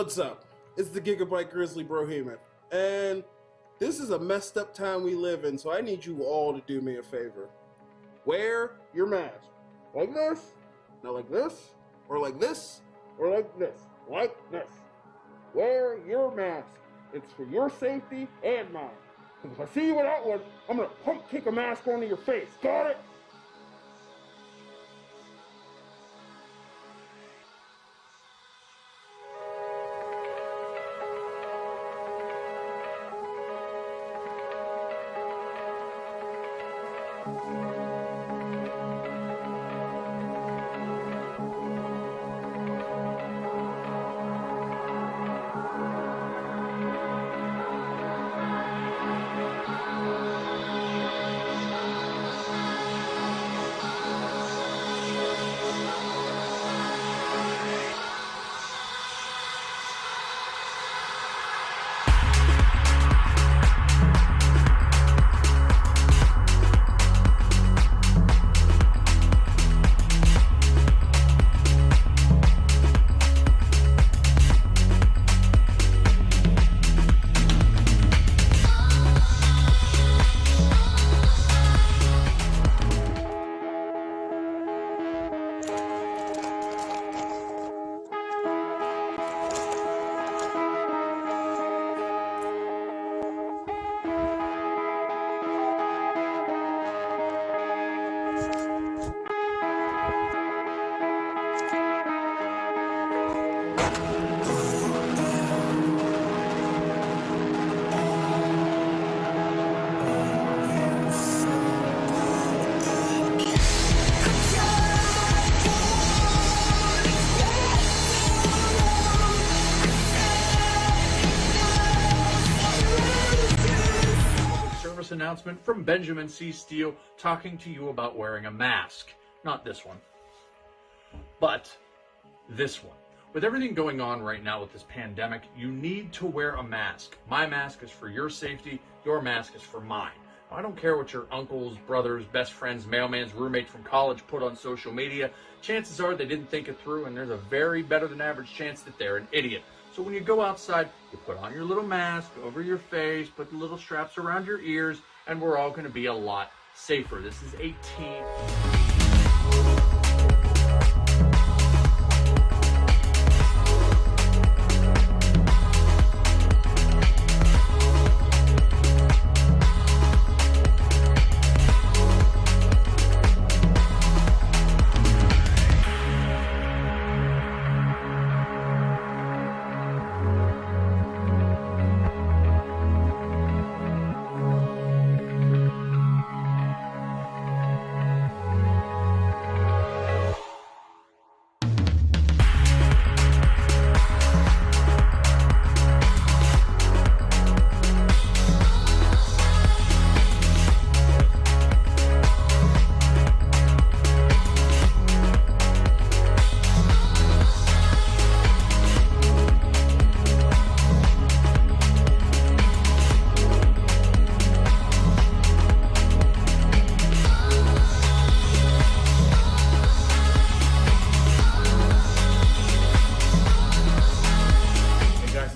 What's up? It's the Gigabyte Grizzly Brohemoth, and this is a messed up time we live in, so I need you all to do me a favor. Wear your mask. Like this, not like this, or like this, or like this, like this. Wear your mask. It's for your safety and mine. Because if I see you without one, I'm gonna pump kick a mask onto your face. Got it? Announcement from Benjamin C. Steele talking to you about wearing a mask. Not this one, but this one. With everything going on right now with this pandemic, you need to wear a mask. My mask is for your safety. Your mask is for mine. I don't care what your uncles, brothers, best friends, mailman's roommate from college put on social media. Chances are they didn't think it through, and there's a very better than average chance that they're an idiot. So when you go outside, you put on your little mask over your face, put the little straps around your ears, and we're all going to be a lot safer. This is a team.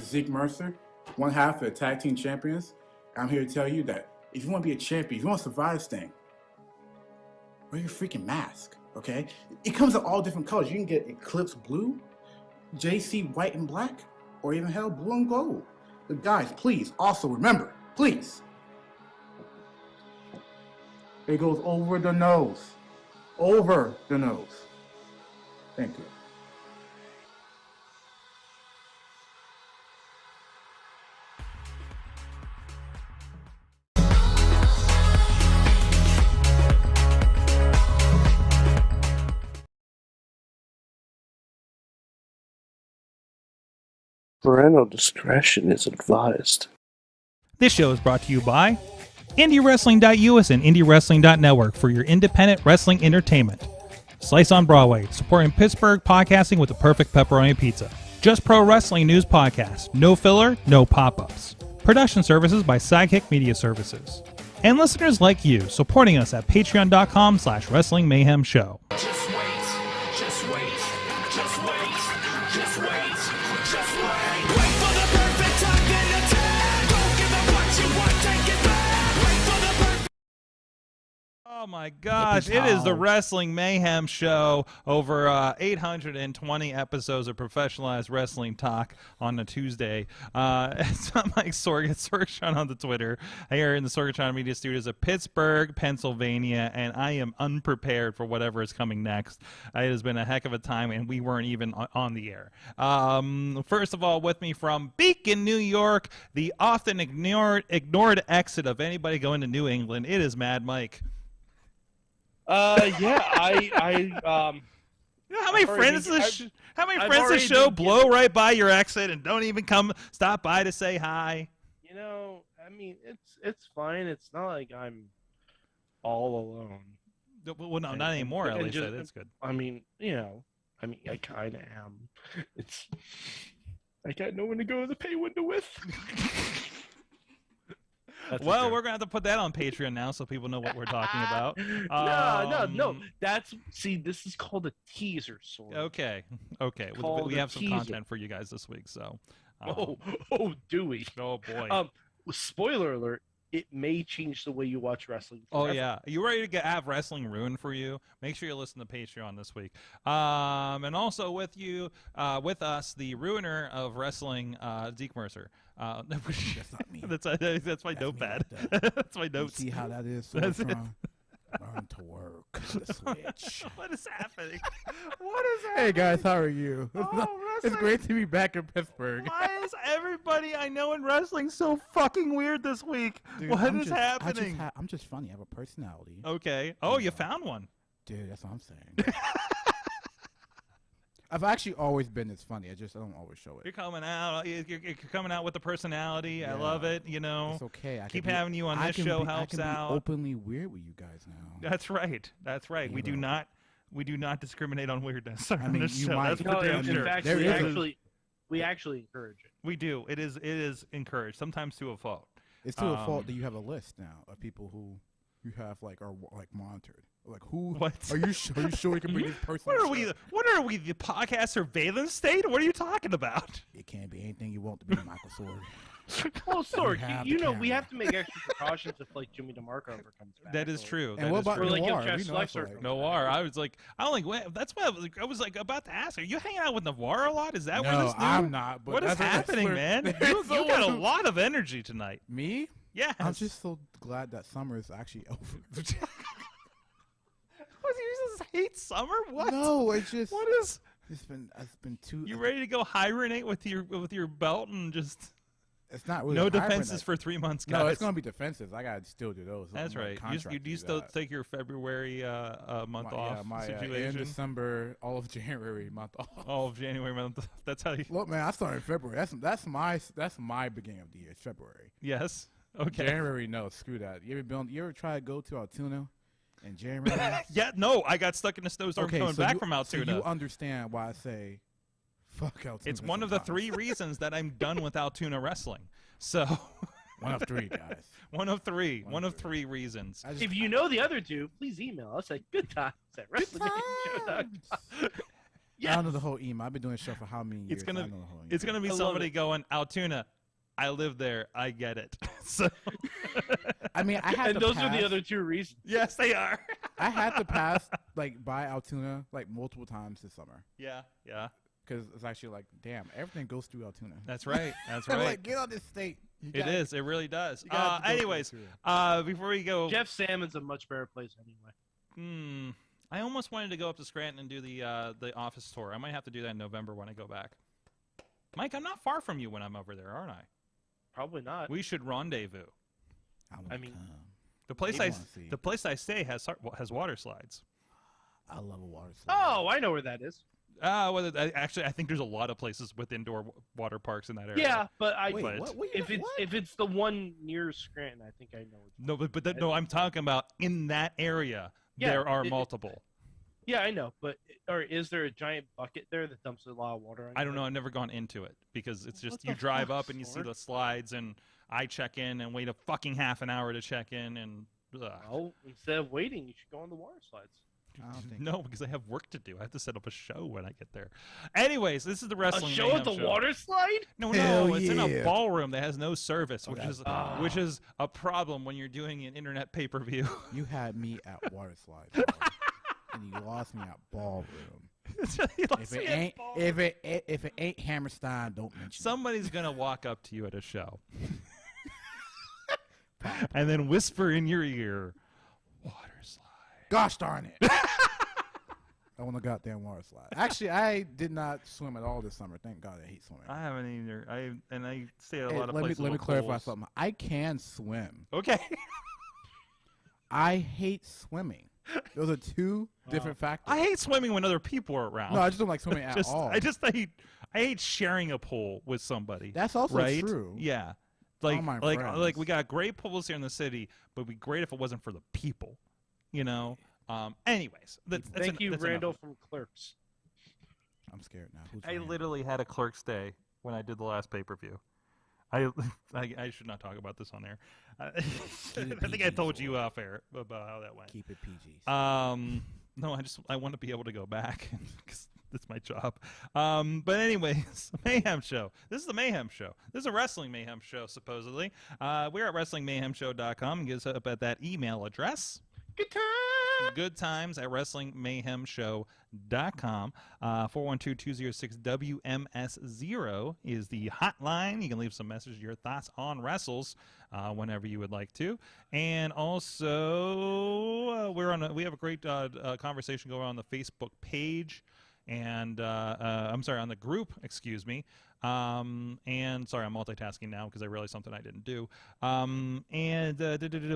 Zeke Mercer, one half of the Tag Team Champions. I'm here to tell you that if you want to be a champion, if you want to survive this thing, wear your freaking mask, okay? It comes in all different colors. You can get Eclipse Blue, JC White and Black, or even hell, Blue and Gold. But guys, please, also remember, please, it goes over the nose. Over the nose. Thank you. Parental discretion is advised. This show is brought to you by IndyWrestling.us and IndyWrestling.network for your independent wrestling entertainment. Slice on Broadway, supporting Pittsburgh podcasting with the perfect pepperoni pizza. Just Pro Wrestling News Podcast. No filler, no pop-ups. Production services by Sidekick Media Services. And listeners like you, supporting us at patreon.com/Wrestling Mayhem Show. Just wait, just wait, just wait, just wait, just wait. Oh my gosh, it is the Wrestling Mayhem show. Over 820 episodes of professionalized wrestling talk on a Tuesday. It's not Mike Sorgatron on the Twitter. Here in the Sorgatron Media Studios of Pittsburgh, Pennsylvania, and I am unprepared for whatever is coming next. It has been a heck of a time, and we weren't even on the air. First of all, with me from Beacon, New York, the often ignored exit of anybody going to New England, it is Mad Mike. I You know how many friends this show blow right by your exit and don't even stop by to say hi? You know, I mean, it's fine. It's not like I'm all alone. Well, no, not anymore. At least that's good. I mean, I kind of am. I got no one to go to the pay window with. Well, we're gonna have to put that on Patreon now, so people know what we're talking about. No. This is called a teaser, sort of. Okay. We have some content for you guys this week, so. Do we? Oh boy. Spoiler alert. It may change the way you watch wrestling. Oh, yeah. You ready to have wrestling ruined for you? Make sure you listen to Patreon this week. And also with us, the ruiner of wrestling, Zeke Mercer. That's not me. That's my notepad. That's my notes. You see how that is? Learn to work the switch. What is happening? What is happening? Hey guys, how are you? Oh, it's great to be back in Pittsburgh. Why is everybody I know in wrestling so fucking weird this week? Dude, what is happening? I'm just funny. I have a personality. Okay. Oh, you found one. Dude, that's what I'm saying. I've actually always been this funny. I don't always show it. You're coming out. You're coming out with the personality. Yeah. I love it. You know. It's okay. Keep having you on this show helps out. I can be openly weird with you guys now. That's right. That's right. We do not discriminate on weirdness on this you show. might. That's for damn sure. In fact, we actually encourage it. We do. It is encouraged. Sometimes to a fault. It's to a fault that you have a list now of people who you have are monitored. Like who? What? Are you sure you can bring this person? What are we? The podcast surveillance state? What are you talking about? It can't be anything you want to be, Michael Sword. Well, Sword, we have to make extra precautions if Jimmy DeMarco ever comes back. That is true. And what about Noir? Noir? I was like, that's why I was like about to ask. Are you hanging out with Noir a lot? Is that no, what this? I'm not. But what is happening, man? You got a lot of energy tonight. Me? Yeah. I'm just so glad that summer is actually over. What, you just hate summer? What? No, it's just. What is? It's been too. You ready to go hibernate with your belt and just? It's not really no defenses for 3 months, guys. No, it's gonna be defensives. I gotta still do those. That's right. You do still take your February month off. Yeah, my situation. in December, all of January month off. All of January month. That's how you. Look, man, I started in February. That's my beginning of the year. It's February. Yes. Okay. January, no, screw that. You ever try to go to Altoona in January? Yeah, no, I got stuck in a snowstorm coming back from Altoona. So you understand why I say, fuck Altoona. It's one of the 3 reasons that I'm done with Altoona wrestling. So. One of 3, guys. One of 3 reasons. If you know the other 2, please email us at goodtimes@wrestlingmanshow.com. Yes. I don't know the whole email. I've been doing this show for how many years? It's gonna be somebody going, Altoona, I live there. I get it. So. I mean, I had and to those pass. are the other 2 reasons. Yes, they are. I had to pass by Altoona multiple times this summer. Yeah. Because it's actually damn, everything goes through Altoona. That's right. That's right. Get on this state. It is. It really does. Anyways, before we go, Jeff Salmon's a much better place anyway. I almost wanted to go up to Scranton and do the office tour. I might have to do that in November when I go back. Mike, I'm not far from you when I'm over there, aren't I? Probably not. We should rendezvous. I mean, the place I stay has water slides. I love a water slide. Oh, I know where that is. Well, actually, I think there's a lot of places with indoor water parks in that area. Yeah, but if it's the one near Scranton, I think I know. No, I'm talking about in that area. Yeah, there are multiple. Yeah, I know, but is there a giant bucket there that dumps a lot of water on? I don't know. I've never gone into it because it's just you drive up and you see the slides, and I check in and wait a fucking half an hour to check in, and. Well, instead of waiting, you should go on the water slides. I don't think. No, because I have work to do. I have to set up a show when I get there. Anyways, this is the A Wrestling show Mayhem at the show. water slide? No, Hell it's in a yeah. ballroom that has no service, which that's which is a problem when you're doing an internet pay-per-view. You had me at water slide, bro. And you lost me at ballroom. If it ain't Hammerstein, don't mention Somebody's gonna walk up to you at a show and then whisper in your ear, "Water slide." it. Gosh darn it! I want a goddamn water slide. Actually, I did not swim at all this summer. Thank God, I hate swimming. I haven't either. I stay at a Hey, lot of let places. me with clarify pools. something. I can swim. Okay. I hate swimming. Those are two different factors. I hate swimming when other people are around. No, I just don't like swimming at all. I hate sharing a pool with somebody. That's also right? true. Yeah. All my friends. Like we got great pools here in the city, but it'd be great if it wasn't for the people. You know. Anyways, Thank you, Randall from Clerks. I'm scared now. Who's I Randall? literally had a Clerk's Day when I did the last pay-per-view. I should not talk about this on air. I think I told you off air about how that went. Keep it PG. No, I want to be able to go back because that's my job. But anyways, Mayhem Show. This is the Mayhem Show. This is a Wrestling Mayhem Show, supposedly. We're at WrestlingMayhemShow.com and get us up at that email address. Good time. Good times at WrestlingMayhemShow.com. 412-206-WMS0 is the hotline. You can leave some messages, your thoughts on wrestles whenever you would like to. And also, we have a great conversation going on the Facebook page. And I'm sorry, on the group, excuse me. And sorry, I'm multitasking now because I realized something I didn't do.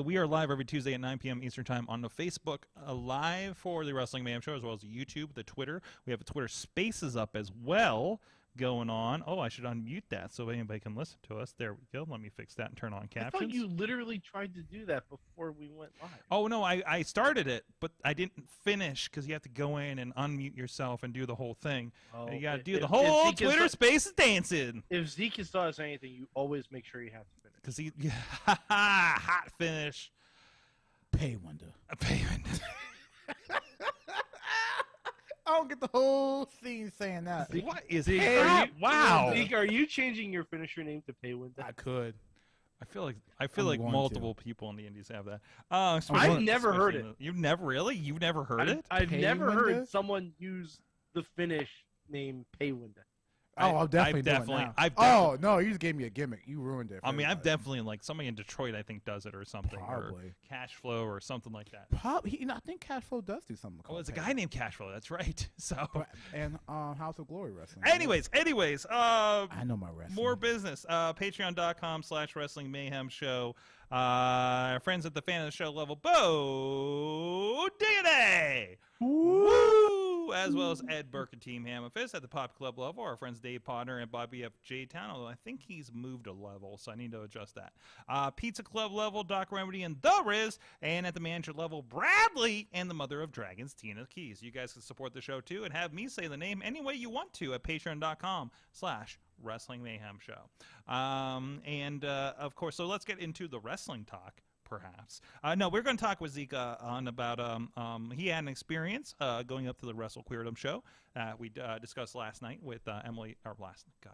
We are live every Tuesday at 9 p.m. Eastern Time on the Facebook live for the Wrestling Mayhem Show, as well as YouTube, the Twitter. We have a Twitter Spaces up as well going on. Oh, I should unmute that so anybody can listen to us. There we go. Let me fix that and turn on I captions. thought you literally tried to do that before we went live. Oh, no, I started it, but I didn't finish because you have to go in and unmute yourself and do the whole thing. Oh, You got to if- do the if whole Zeke is Twitter not- Spaces dancing. If Zeke has taught us anything, you always make sure you have to finish. Because hot finish. Pay window. A payment. I don't get the whole scene saying that. What is Zeke, that? Wow. Zeke, are you changing your finisher name to Paywindow? I could. I feel like going multiple people in the indies have that. I've never heard especially You've never really? You've never heard it? I've never Paywindow? heard someone use the Finnish name Paywindow. Oh, I'll definitely do it now. Oh, no, you just gave me a gimmick. You ruined it. For I mean, I've everybody. definitely, like, somebody in Detroit, I think, does it or something. Probably. Or Cash Flow or something like that. Probably, I think Cashflow does do something. Oh, there's a guy named Cash Flow. That's right. So, And House of Glory Wrestling. anyways, I know my wrestling. more business. Patreon.com/Wrestling Mayhem Show. Our friends at the fan of the show level, Bo Diggity! Woo! As well as Ed Burke and Team Hammerfist at the Pop Club level. Our friends Dave Potter and Bobby F. J. Town, although I think he's moved a level, so I need to adjust that. Pizza Club level, Doc Remedy and The Riz. And at the manager level, Bradley and the Mother of Dragons, Tina Keys. You guys can support the show too and have me say the name any way you want to at patreon.com/Wrestling Mayhem Show. Of course, so let's get into the wrestling talk, perhaps. No, we're going to talk with Zeke on about he had an experience going up to the Wrestle Queerdom show we discussed last night with Emily, or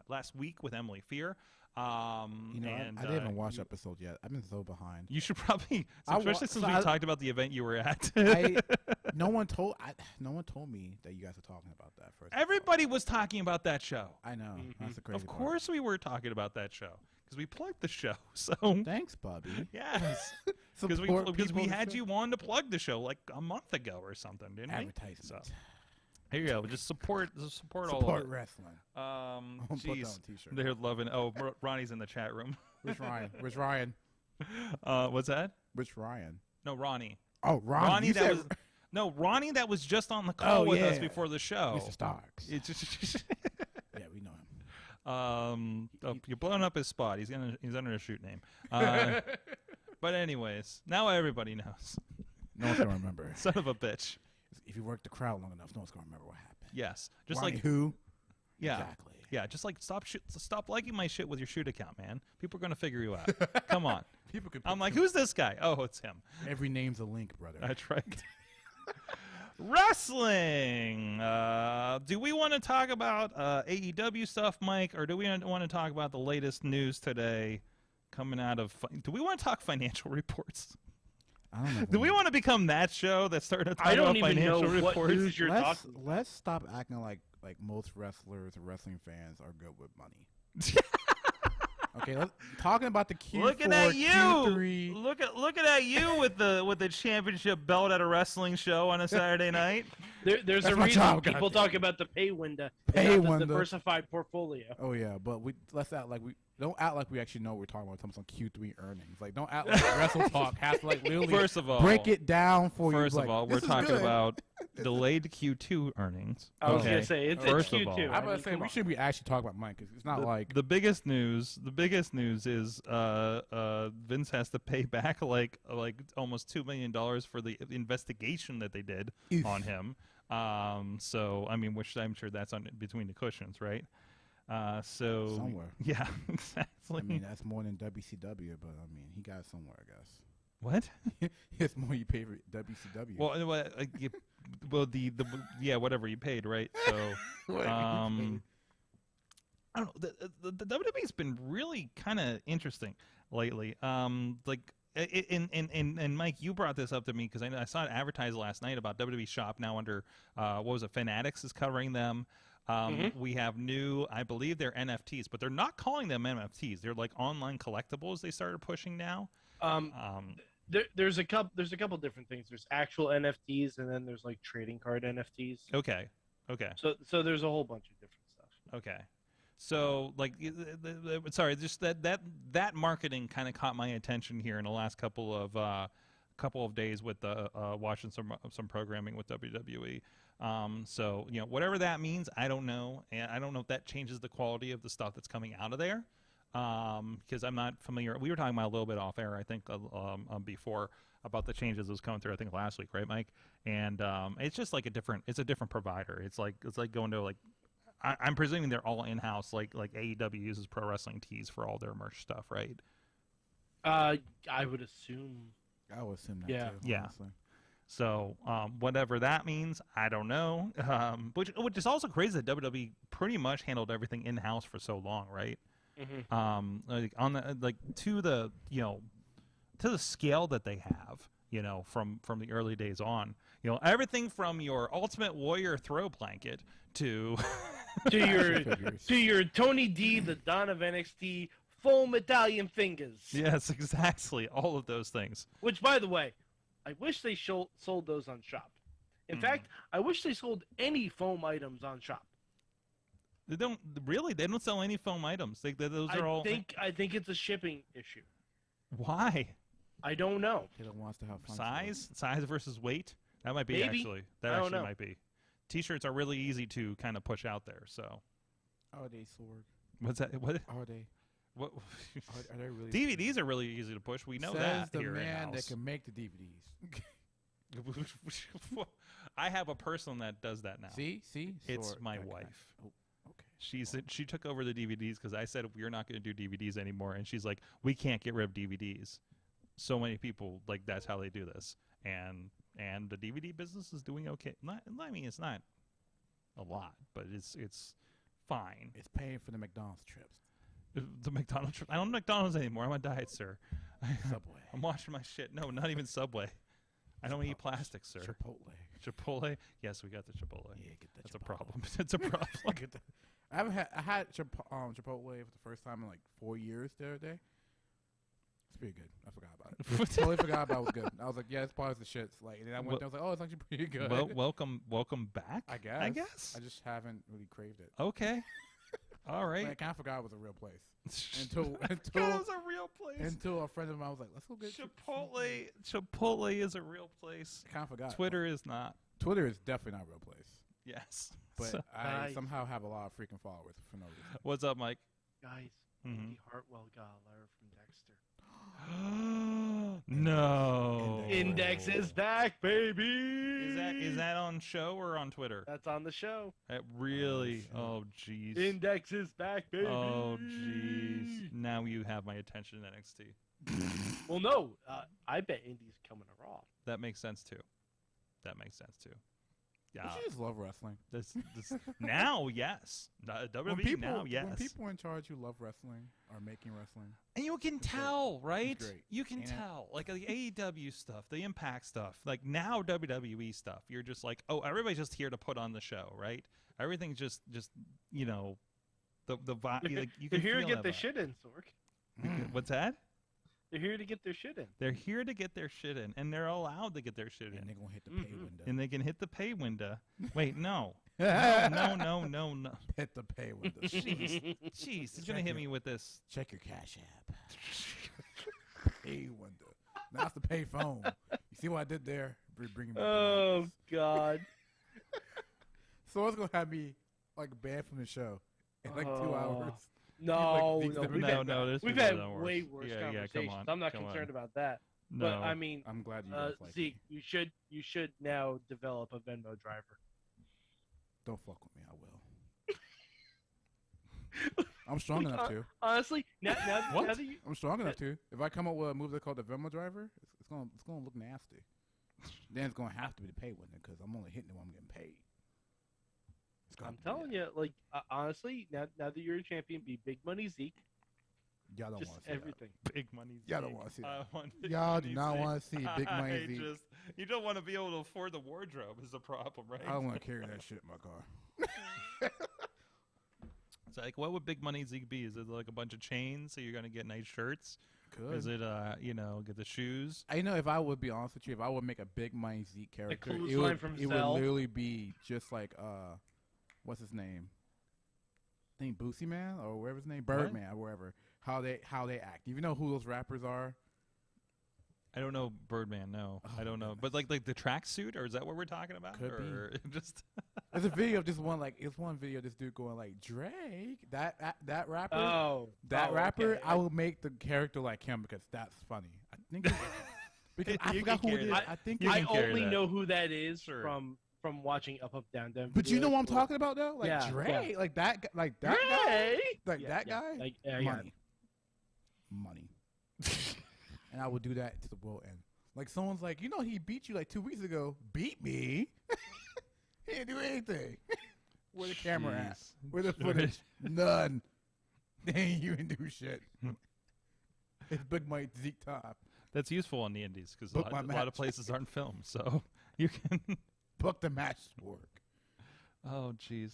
last week with Emily Fear. I didn't even watch episodes yet. I've been so behind. You should probably, especially since we talked about the event you were at. No one told me that you guys were talking about that first. Everybody was talking about that show. I know. That's the crazy Of part. course we were talking about that show because we plugged the show. So Thanks, Bobby. yes, Support because we people had to- you on to plug the show like a month ago or something, didn't we? Advertisement. So, here you go. Just support all Support of it. wrestling. Jeez, put that on a t-shirt. they're loving. Oh, Ronnie's in the chat room. Which Ryan? Which Ryan? What's that? Which Ryan? No, Ronnie. Oh, Ronnie. Ronnie You that said- was. No, Ronnie that was just on the call Oh, with us yeah. before the show. Mr. Starks. It's just. Yeah, we know him. You're blowing up his spot. He's under a shoot name. But anyways, now everybody knows. No one's gonna remember. Son of a bitch. If you work the crowd long enough, no one's gonna remember what happened. Yes, just Ronnie like who? yeah, Exactly. yeah. Just like stop liking my shit with your shoot account, man. People are gonna figure you out. Come on. People could. I'm like, who's this guy? Oh, it's him. Every name's a link, brother. That's right. Wrestling. Do we want to talk about AEW stuff, Mike, or do we want to talk about the latest news today coming out of? Do we want to talk financial reports? I don't know. Do we want to become that show that's starting to talk I don't about even know financial what reports? news you're talking about. Let's stop acting like most wrestlers or wrestling fans are good with money. Okay, talking about the Q4, Looking at you, Q3. looking at you with the championship belt at a wrestling show on a Saturday night. There's That's a my reason job, people goddamn. talk about the pay window, Pay not the window. diversified portfolio. Oh yeah, but let's act like we don't act like we actually know what we're talking about. We're talking about Q3 earnings. Like, don't act like Wrestle Talk has to literally First of all, break it down for you. First of Like, all, we're this is talking good. about delayed Q2 earnings. I was Okay. gonna say it's First of Q2. all, I'm I about mean, to say come we on. should be actually talking about money because it's not like the biggest news is Vince has to pay back like almost $2 million for the investigation that they did Oof. on him. So I mean, which I'm sure that's on between the cushions, right? So somewhere. yeah, exactly. I mean, that's more than WCW, but I mean, he got it somewhere, I guess. What? It's more you pay for WCW. Well, the whatever you paid, right? So I don't know. The WWE's been really kind of interesting lately. Like, and Mike, you brought this up to me because I saw it advertised last night about WWE Shop now under what was it? Fanatics is covering them. We have new, I believe they're NFTs, but they're not calling them NFTs. They're like online collectibles. They started pushing now. There's a couple different things. There's actual NFTs, and then there's like trading card NFTs. Okay. So there's a whole bunch of different stuff. Okay. So, like, sorry, just that marketing kind of caught my attention here in the last couple of days with watching some programming with WWE. So, you know, whatever that means, I don't know, and I don't know if that changes the quality of the stuff that's coming out of there. Because I'm not familiar. We were talking about a little bit off air, I think, before about the changes that was coming through. I think last week, right, Mike? And it's just like a different provider. It's like going to like. I'm presuming they're all in-house, like AEW uses Pro Wrestling Tees for all their merch stuff, right? I would assume. I would assume that Yeah. too. Yeah. Honestly. So whatever that means, I don't know. Which is also crazy that WWE pretty much handled everything in-house for so long, right? Mm-hmm. Like on the to the to the scale that they have, from the early days on, everything from your Ultimate Warrior throw blanket to to your Tony D, the Don of NXT, foam Italian fingers. yes, exactly, all of those things. Which, by the way, I wish they sold those on Shop. In fact, I wish they sold any foam items on Shop. They don't sell any foam items. Those are all. I think it's a shipping issue. Why? I don't know. Taylor wants to have fun. Size versus weight. That might be Maybe. actually. That I don't actually know. might be. T-shirts are really easy to kind of push out there. So. Are they Sorg? What's that? What? Are they? What? Are they really? DVDs are really easy to push. We know Says that the here man that in-house. can make the DVDs. I have a person that does that now. See, It's Sorg, my that guy. wife. Oh, okay. She took over the DVDs because I said we're not going to do DVDs anymore, and she's like, we can't get rid of DVDs. So many people that's how they do this, and the DVD business is doing okay. I mean, it's not a lot, but it's fine. It's paying for the McDonald's trips. The McDonald's trip. I don't McDonald's anymore. I'm on diet, sir. Subway. I'm washing my shit. No, not even Subway. I don't eat plastic, sir. Chipotle. Yes, we got the Chipotle. Yeah, get that. That's a Chipotle. problem. That's a problem. Get that. I had Chipotle for the first time in like 4 years the other day. It's pretty good. I forgot about it. Totally forgot about it was good. I was like, yeah, it's part of the shits. Like, and then I went there. I was like, oh, it's actually pretty good. Well, welcome back. I guess. I just haven't really craved it. Okay. All right. Like, I kind of forgot it was a real place until God, it was a real place. until a friend of mine was like, let's go get Chipotle. Chipotle is a real place. I kind of forgot. Twitter is not. Twitter is definitely not a real place. Yes. But So- I Nice. somehow have a lot of freaking followers for no reason. What's up, Mike? Guys, Mhm. Andy Hartwell got a letter from Dexter. No. Index is back, baby. Is that on show or on Twitter? That's on the show. Really? Oh, Oh, jeez. Index is back, baby. Oh, jeez. Now you have my attention, NXT. Well, no. I bet Indy's coming to Raw. That makes sense, too. Don't you just love wrestling? This now, yes. WWE now, yes. When people in charge who love wrestling are making wrestling, And you can tell, right? great. You can tell. Like the AEW stuff, the Impact stuff, like now WWE stuff. You're just like, oh, everybody's just here to put on the show, right? Everything's just you know, the vibe. Like, you They're can here to feel get that their vibe. shit in, Sork. What's that? They're here to get their shit in. They're here to get their shit in, and they're allowed to get their shit and in. they're gonna hit the pay window. And they can hit the pay window. Wait, no. No. Hit the pay window. Jeez, he's gonna hit me with this. Check your cash app. Pay window. Now it's the pay phone. You see what I did there? Bringing me. Oh God. So it's gonna have me like banned from the show in like 2 hours. No, Like, no, these- we've No, had, no, there's we've people had that are way worse. worse Yeah, come conversations. on, I'm not come concerned on. about that. No. But I mean, I'm glad you guys like Zeke, me. you should now develop a Venmo driver. Don't fuck with me. I will. I'm strong enough to. Honestly, now that you, I'm strong enough to. If I come up with a move that's called the Venmo driver, it's gonna look nasty. Then it's gonna have to be the pay window because I'm only hitting it when I'm getting paid. I'm telling you, like honestly, now that you're a champion, be big money Zeke. Y'all don't want Just to see everything. Big money. Y'all don't want to see that. I want big Y'all do money not Zeke. want to see big money I Zeke. you don't want to be able to afford the wardrobe is the problem, right? I don't want to carry that shit in my car. It's like, what would big money Zeke be? Is it like a bunch of chains so you're gonna get nice shirts? Could. Is it get the shoes? I know if I would be honest with you, if I would make a big money Zeke character, it clothesline would, from it would Zell. literally be just like what's his name? I think Boosie Man or whatever his name, Birdman or wherever. How they act. You know who those rappers are? I don't know Birdman. No, I don't know. But like the tracksuit, or is that what we're talking about? Could be. or just There's a video of this one it's one video of this dude going like Drake, that rapper. Rapper. Okay. I will make the character like him because that's funny. I think because I You forgot can who it carry is. that. I think You I can carry only that. know who that is Sure. from watching Up Down Down. But you know what I'm videos. talking about though? Like Yeah, Drake, yeah. like that guy, Drake! like Yeah, that yeah, guy. like, yeah, yeah. Money. And I would do that to the world end. Like someone's like, you know, he beat you like 2 weeks ago. Beat me? He didn't do anything. Where the camera at? Jeez. Where the footage? None. You didn't do shit. It's big money Zeke top. that's useful on the indies because a Book my lot of match. places aren't filmed, so you can. Book the match work. Oh, jeez.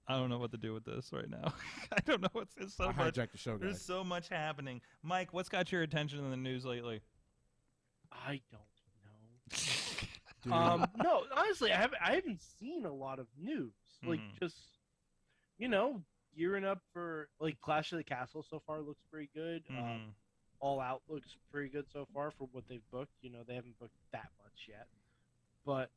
I don't know what to do with this right now. I don't know what's there's so I much. hijacked the show, There's guys. so much happening. Mike, what's got your attention in the news lately? I don't know. Dude, No, honestly, I haven't seen a lot of news. Like just gearing up for like Clash of the Castle so far looks pretty good. Mhm. All Out looks pretty good so far for what they've booked. They haven't booked that much yet, but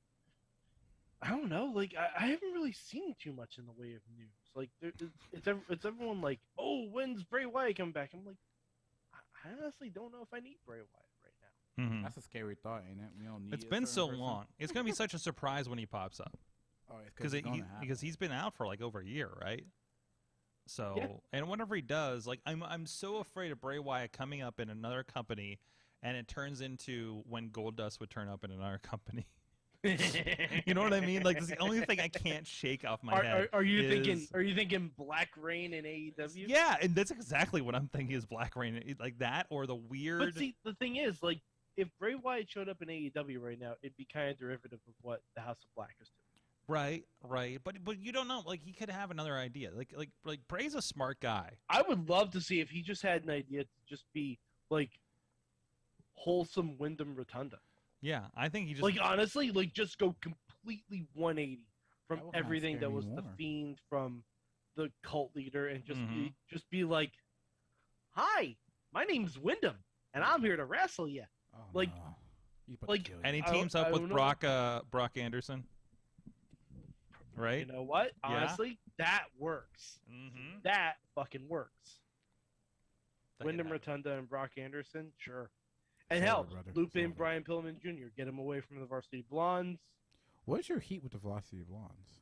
I don't know. Like I haven't really seen too much in the way of news. Like it's everyone like, oh, when's Bray Wyatt coming back? I'm like, I honestly don't know if I need Bray Wyatt right now. Mhm. that's a scary thought, ain't it? We don't need It's a been so certain person. long. It's gonna be such a surprise when he pops up Oh, it's because he's been out for like over a year, right? So Yeah. and whenever he does, like I'm so afraid of Bray Wyatt coming up in another company, and it turns into when Goldust would turn up in another company. You know what I mean? Like, it's the only thing I can't shake off my head. Are you is- thinking Black Rain in AEW? Yeah, and that's exactly what I'm thinking is Black Rain, like that, or the weird. But see, the thing is, like, if Bray Wyatt showed up in AEW right now, it'd be kind of derivative of what the House of Black is doing. Right, but you don't know. Like, he could have another idea. Like Bray's a smart guy. I would love to see if he just had an idea to just be like wholesome Wyndham Rotunda. Yeah, I think he just Like honestly, like just go completely 180 That from would kinda everything scare that me was the more. Fiend from the cult leader, and just Mhm. be like, "Hi, my name's Wyndham, and I'm here to wrestle you." Oh, Like- no. He's about to like- kill you. and he I- teams I up with don't know. Brock Anderson. Right. You know what? Yeah. Honestly, that works. Mm-hmm. That fucking works. Wyndham Rotunda and Brock Anderson, sure. And Sorry, hell, brother. loop in Sorry. Brian Pillman Jr. Get him away from the Varsity Blondes. What's your heat with the Velocity Blondes?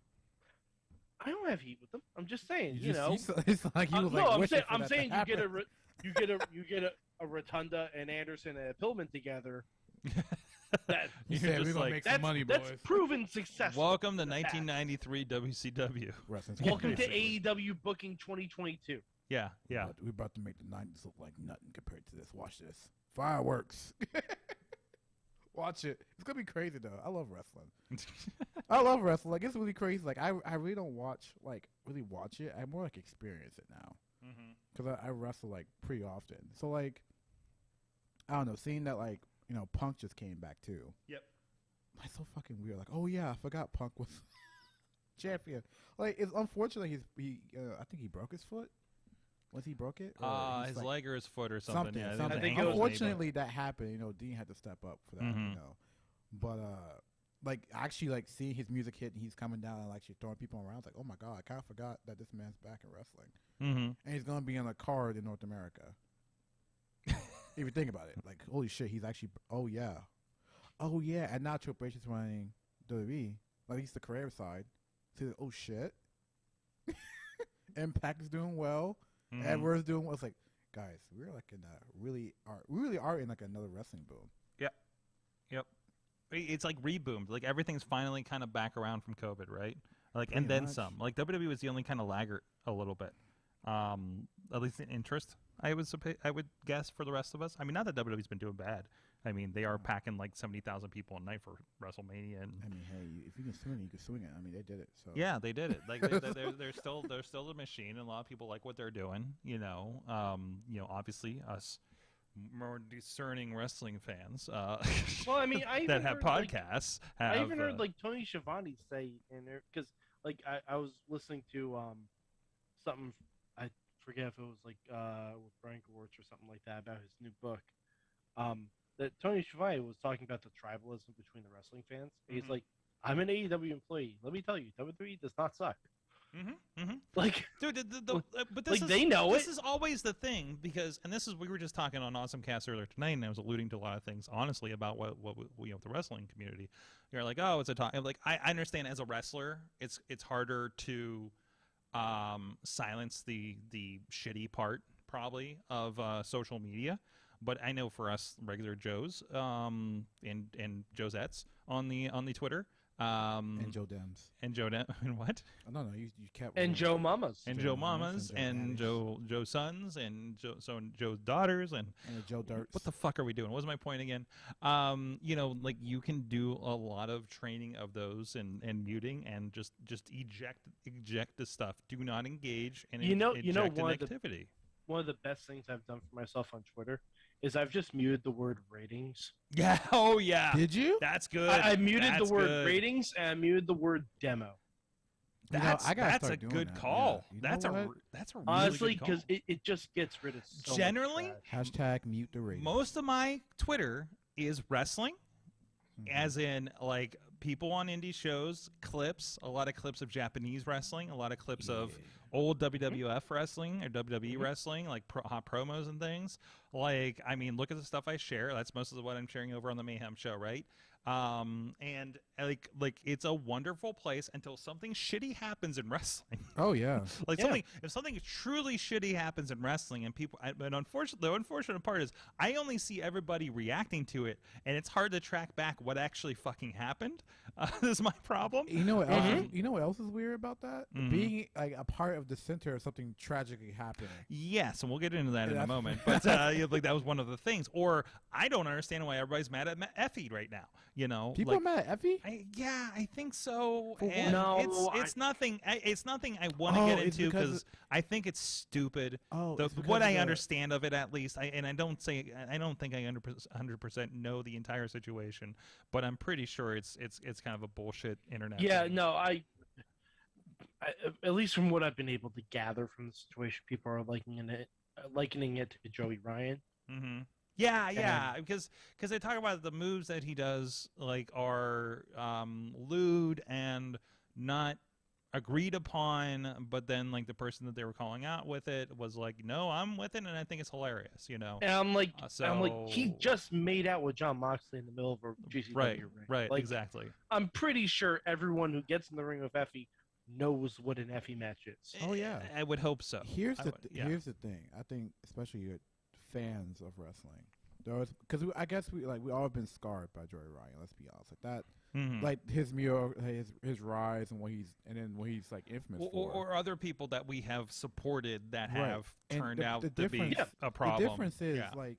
I don't have heat with them. I'm just saying, It's like you was no, like I'm wishing saying, for I'm that saying to you get happen. a Rotunda and Anderson and a Pillman together. That, You You're said we're just gonna like, make some money, boys. that's proven success. welcome to 1993 WCW. Wrestling's Welcome to basically. AEW booking 2022. Yeah, yeah. We're about to make the 90s look like nothing compared to this. Watch this. Fireworks. Watch it. It's gonna be crazy though. I love wrestling. I love wrestling. Like it's really crazy. Like I really don't watch it. I more like experience it now. Because I wrestle like pretty often. So like I don't know, seeing that like, you know, Punk just came back too. Yep. That's so fucking weird. Like, oh yeah, I forgot Punk was champion. Like it's unfortunate I think he broke his foot. Was he broke it? Or His like, leg or his foot or something. Yeah, something. I think it was- Unfortunately, that happened. You know, Dean had to step up for that. Mhm. You know, but like actually, like seeing his music hit and he's coming down and like actually throwing people around. It's like, oh my god, I kind of forgot that this man's back in wrestling, and he's gonna be on a card in North America. If you think about it, like holy shit, he's actually. Oh yeah, and now Triple H is running WWE. At least the career side. So oh shit, Impact is doing well. Edwards doing well. It's like, guys, we're like in a we really are in like another wrestling boom. Yep. It's like reboomed. Like everything's finally kind of back around from COVID, right? Like Pretty and then much. some. Like WWE was the only kind of laggard a little bit. At least in interest, I would guess for the rest of us. I mean, not that WWE's been doing bad. I mean, they are packing like 70,000 people a night for WrestleMania, and I mean, hey, if you can swing it, you can swing it. I mean, they did it. So yeah, they did it. Like they're still the machine, and a lot of people like what they're doing. Obviously us more discerning wrestling fans. Well, I mean, I even that have heard, like, podcasts. I even heard like Tony Schiavone say in there because like I was listening to something, I forget if it was like with Brian Gewirtz or something like that about his new book. That Tony Schiavone was talking about the tribalism between the wrestling fans. He's like, I'm an AEW employee. Let me tell you, WWE does not suck. Like, dude, but this like is, they know this it. is always the thing because, and this is we were just talking on Awesome Cast earlier tonight, and I was alluding to a lot of things honestly about what the wrestling community. You're like, oh, it's a talk. Like I understand as a wrestler, it's harder to silence the shitty part probably of social media. But I know for us regular Joes and Josettes on the Twitter and Joe Dems and and what no you kept And Joe Mamas. and Joe Joe Mamas Mamas and and Joe Joe Sons and Joe's daughters and Joe Dirts. what the fuck are we doing? What was my point again? Like you can do a lot of training of those and muting and just eject the stuff. Do not engage and eject negativity. One of the best things I've done for myself on Twitter is I've just muted the word ratings. Yeah. Oh yeah. Did you? That's good. I muted That's the word good. ratings and I muted the word demo. That's I gotta that's a start doing good that. call. Yeah. You know That's a really Honestly, good call. because it just gets rid of so Generally, much trash. Hashtag mute the rating. most of my Twitter is wrestling, as in like people on indie shows, clips, a lot of clips of Japanese wrestling, a lot of clips of old WWF wrestling or WWE wrestling, like hot promos and things. Like, I mean, look at the stuff I share. That's most of what I'm sharing over on the Mayhem show, right? And like it's a wonderful place until something shitty happens in wrestling. Oh yeah. Like Yeah. if something truly shitty happens in wrestling and people, but unfortunately, the unfortunate part is I only see everybody reacting to it, and it's hard to track back what actually fucking happened. This is my problem. You know what else? You know what else is weird about that? Being like a part of the center of something tragically happening. Yes, and we'll get into that in a That's- moment. But like that was one of the things. Or I don't understand why everybody's mad at Effie right now. You know, People like, are mad at Effie? I think so. For what? And No, it's nothing. It's nothing I want to Oh, get it's into because because I think it's stupid. Oh, it's because what of I the- understand of it, at least, I don't think I 100% know the entire situation, but I'm pretty sure it's kind of a bullshit internet. Yeah, thing. no, I at least from what I've been able to gather from the situation, people are likening it to Joey Ryan. Mm-hmm. Yeah, because they talk about the moves that he does like are lewd and not agreed upon, but then like the person that they were calling out with it was like, no, I'm with it, and I think it's hilarious, you know. And I'm like, he so- just made out with John Moxley in the middle of a GCW ring. Right, Like, exactly. I'm pretty sure everyone who gets in the ring with Effie knows what an Effie match is. Oh yeah. I would hope so. Here's I the would- yeah. here's the thing. I think especially your fans of wrestling, There was because I guess we all been scarred by Joey Ryan. Let's be honest, like that. Mhm. Like his rise and what he's like infamous for. Or other people that we have supported that Right. have And turned the out to be difference- a problem. The difference is Yeah. like,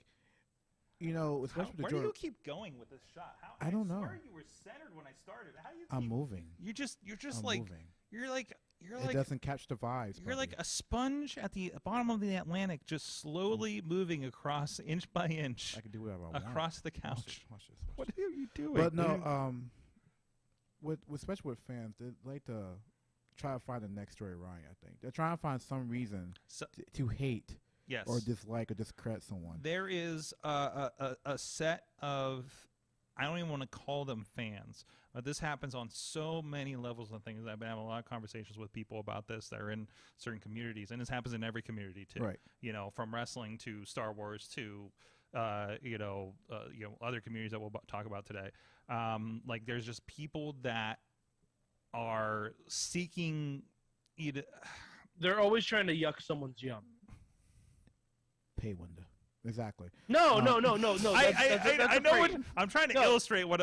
especially with Where the do Joey. you keep going with this shot? I don't know. swear you were centered when I started. How do you? I'm keep, moving. You're just I'm like moving. you're like It doesn't catch the vibes. you're like buddy. a sponge at the bottom of the Atlantic, just slowly moving across inch by inch I can do whatever I want. across the Watch couch. this, watch this. What are you doing? But no, with especially with fans, they like to try to find the next Joey Ryan. I think they're trying to find some reason So- to hate yes, or dislike or discredit someone. there is a set of, I don't even want to call them fans, but this happens on so many levels and things. I've been having a lot of conversations with people about this that are in certain communities, and this happens in every community too. Right. From wrestling to Star Wars to other communities that we'll talk about today. Like there's just people that are seeking either. They're always trying to yuck someone's yum. Pay window. Exactly. No. Um, That's I a know what phrase. I'm trying to No. illustrate what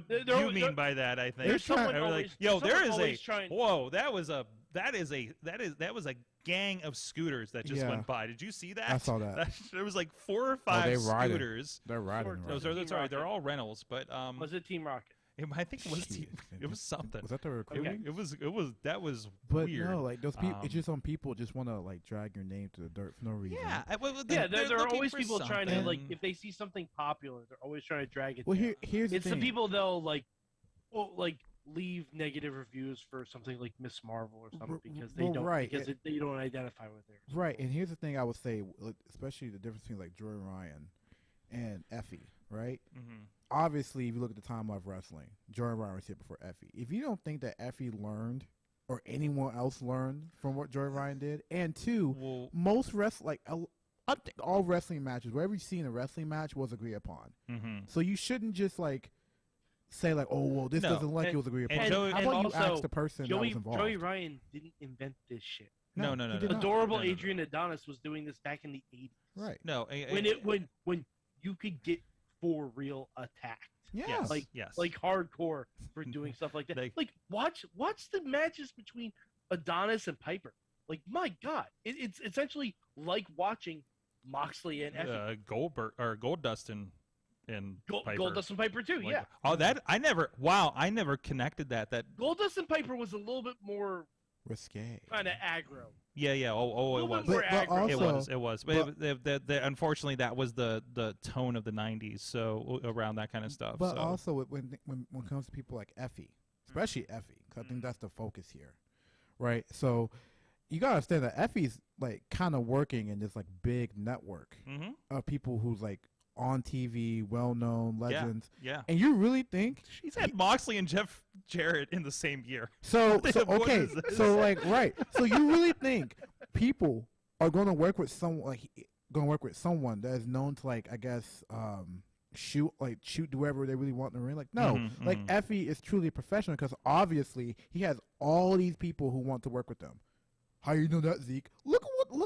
There- you mean by that. I think There's someone They were always. like, yo, there's there someone is always a trying. whoa, that was a gang of scooters that just Yeah. went by. Did you see that? I saw that. There was like 4 or Oh, 5 they riding. scooters. They're riding. Sort of. right. Those are Team sorry, they're Rocket. all rentals, but Was it Team Rocket? I think it was Shit. it was something. Was that the recruiting? It was that was But weird. no, like those people. Um, It's just some people just want to like drag your name to the dirt for no reason. Yeah, Yeah, there are looking always for people trying to like something. if they see something popular, they're always trying to drag it. Well, down. here's the It's the thing. people they'll like leave negative reviews for something like Miss Marvel or something because they well, don't right, they don't identify with theirs. Right, and here's the thing I would say, especially the difference between like Joey Ryan and Effie, right? Mhm. Obviously, if you look at the timeline of wrestling, Joey Ryan was here before Effie. If you don't think that Effie learned or anyone else learned from what Joey Ryan did, and two, Well, most I think all wrestling matches, whatever you see in a wrestling match, was agreed upon. mhm. So you shouldn't just like say like, oh well, this No. doesn't like it was agreed upon. and Joey- How and about you also, ask the person that Joey was involved? Joey Ryan didn't invent this shit. No, he did not. Adorable No, no, no. Adrian Adonis was doing this back in the 80s. Right. No, When you could get for real attacked. Yeah. yes, like- yes. Like hardcore for doing stuff like that. They- Like watch the matches between Adonis and Piper. Like my God, it's essentially like watching Moxley and Effie. Goldberg or Goldust and Piper. Goldust and Piper too. Like, Yeah, Oh, I never connected that. Goldust and Piper was a little bit more Risque. kind of aggro. Yeah. Oh, it little was. bit more But aggro. It was. But unfortunately, that was the tone of the '90s. So around that kind of stuff. But so. also when it comes to people like Effie, especially Effie, because I think that's the focus here, right? So you gotta understand that Effie's like kind of working in this like big network Mhm. of people who's like on TV, well-known legends, Yeah. and you really think She's had Moxley and Jeff Jarrett in the same year. so? What Okay, is this? so like right, so you really think people are going to work with someone that is known to like I guess shoot whoever they really want in the ring? Like no, Mhm, like mhm. Effie is truly a professional because obviously he has all these people who want to work with them. How you know that, Zeke? Look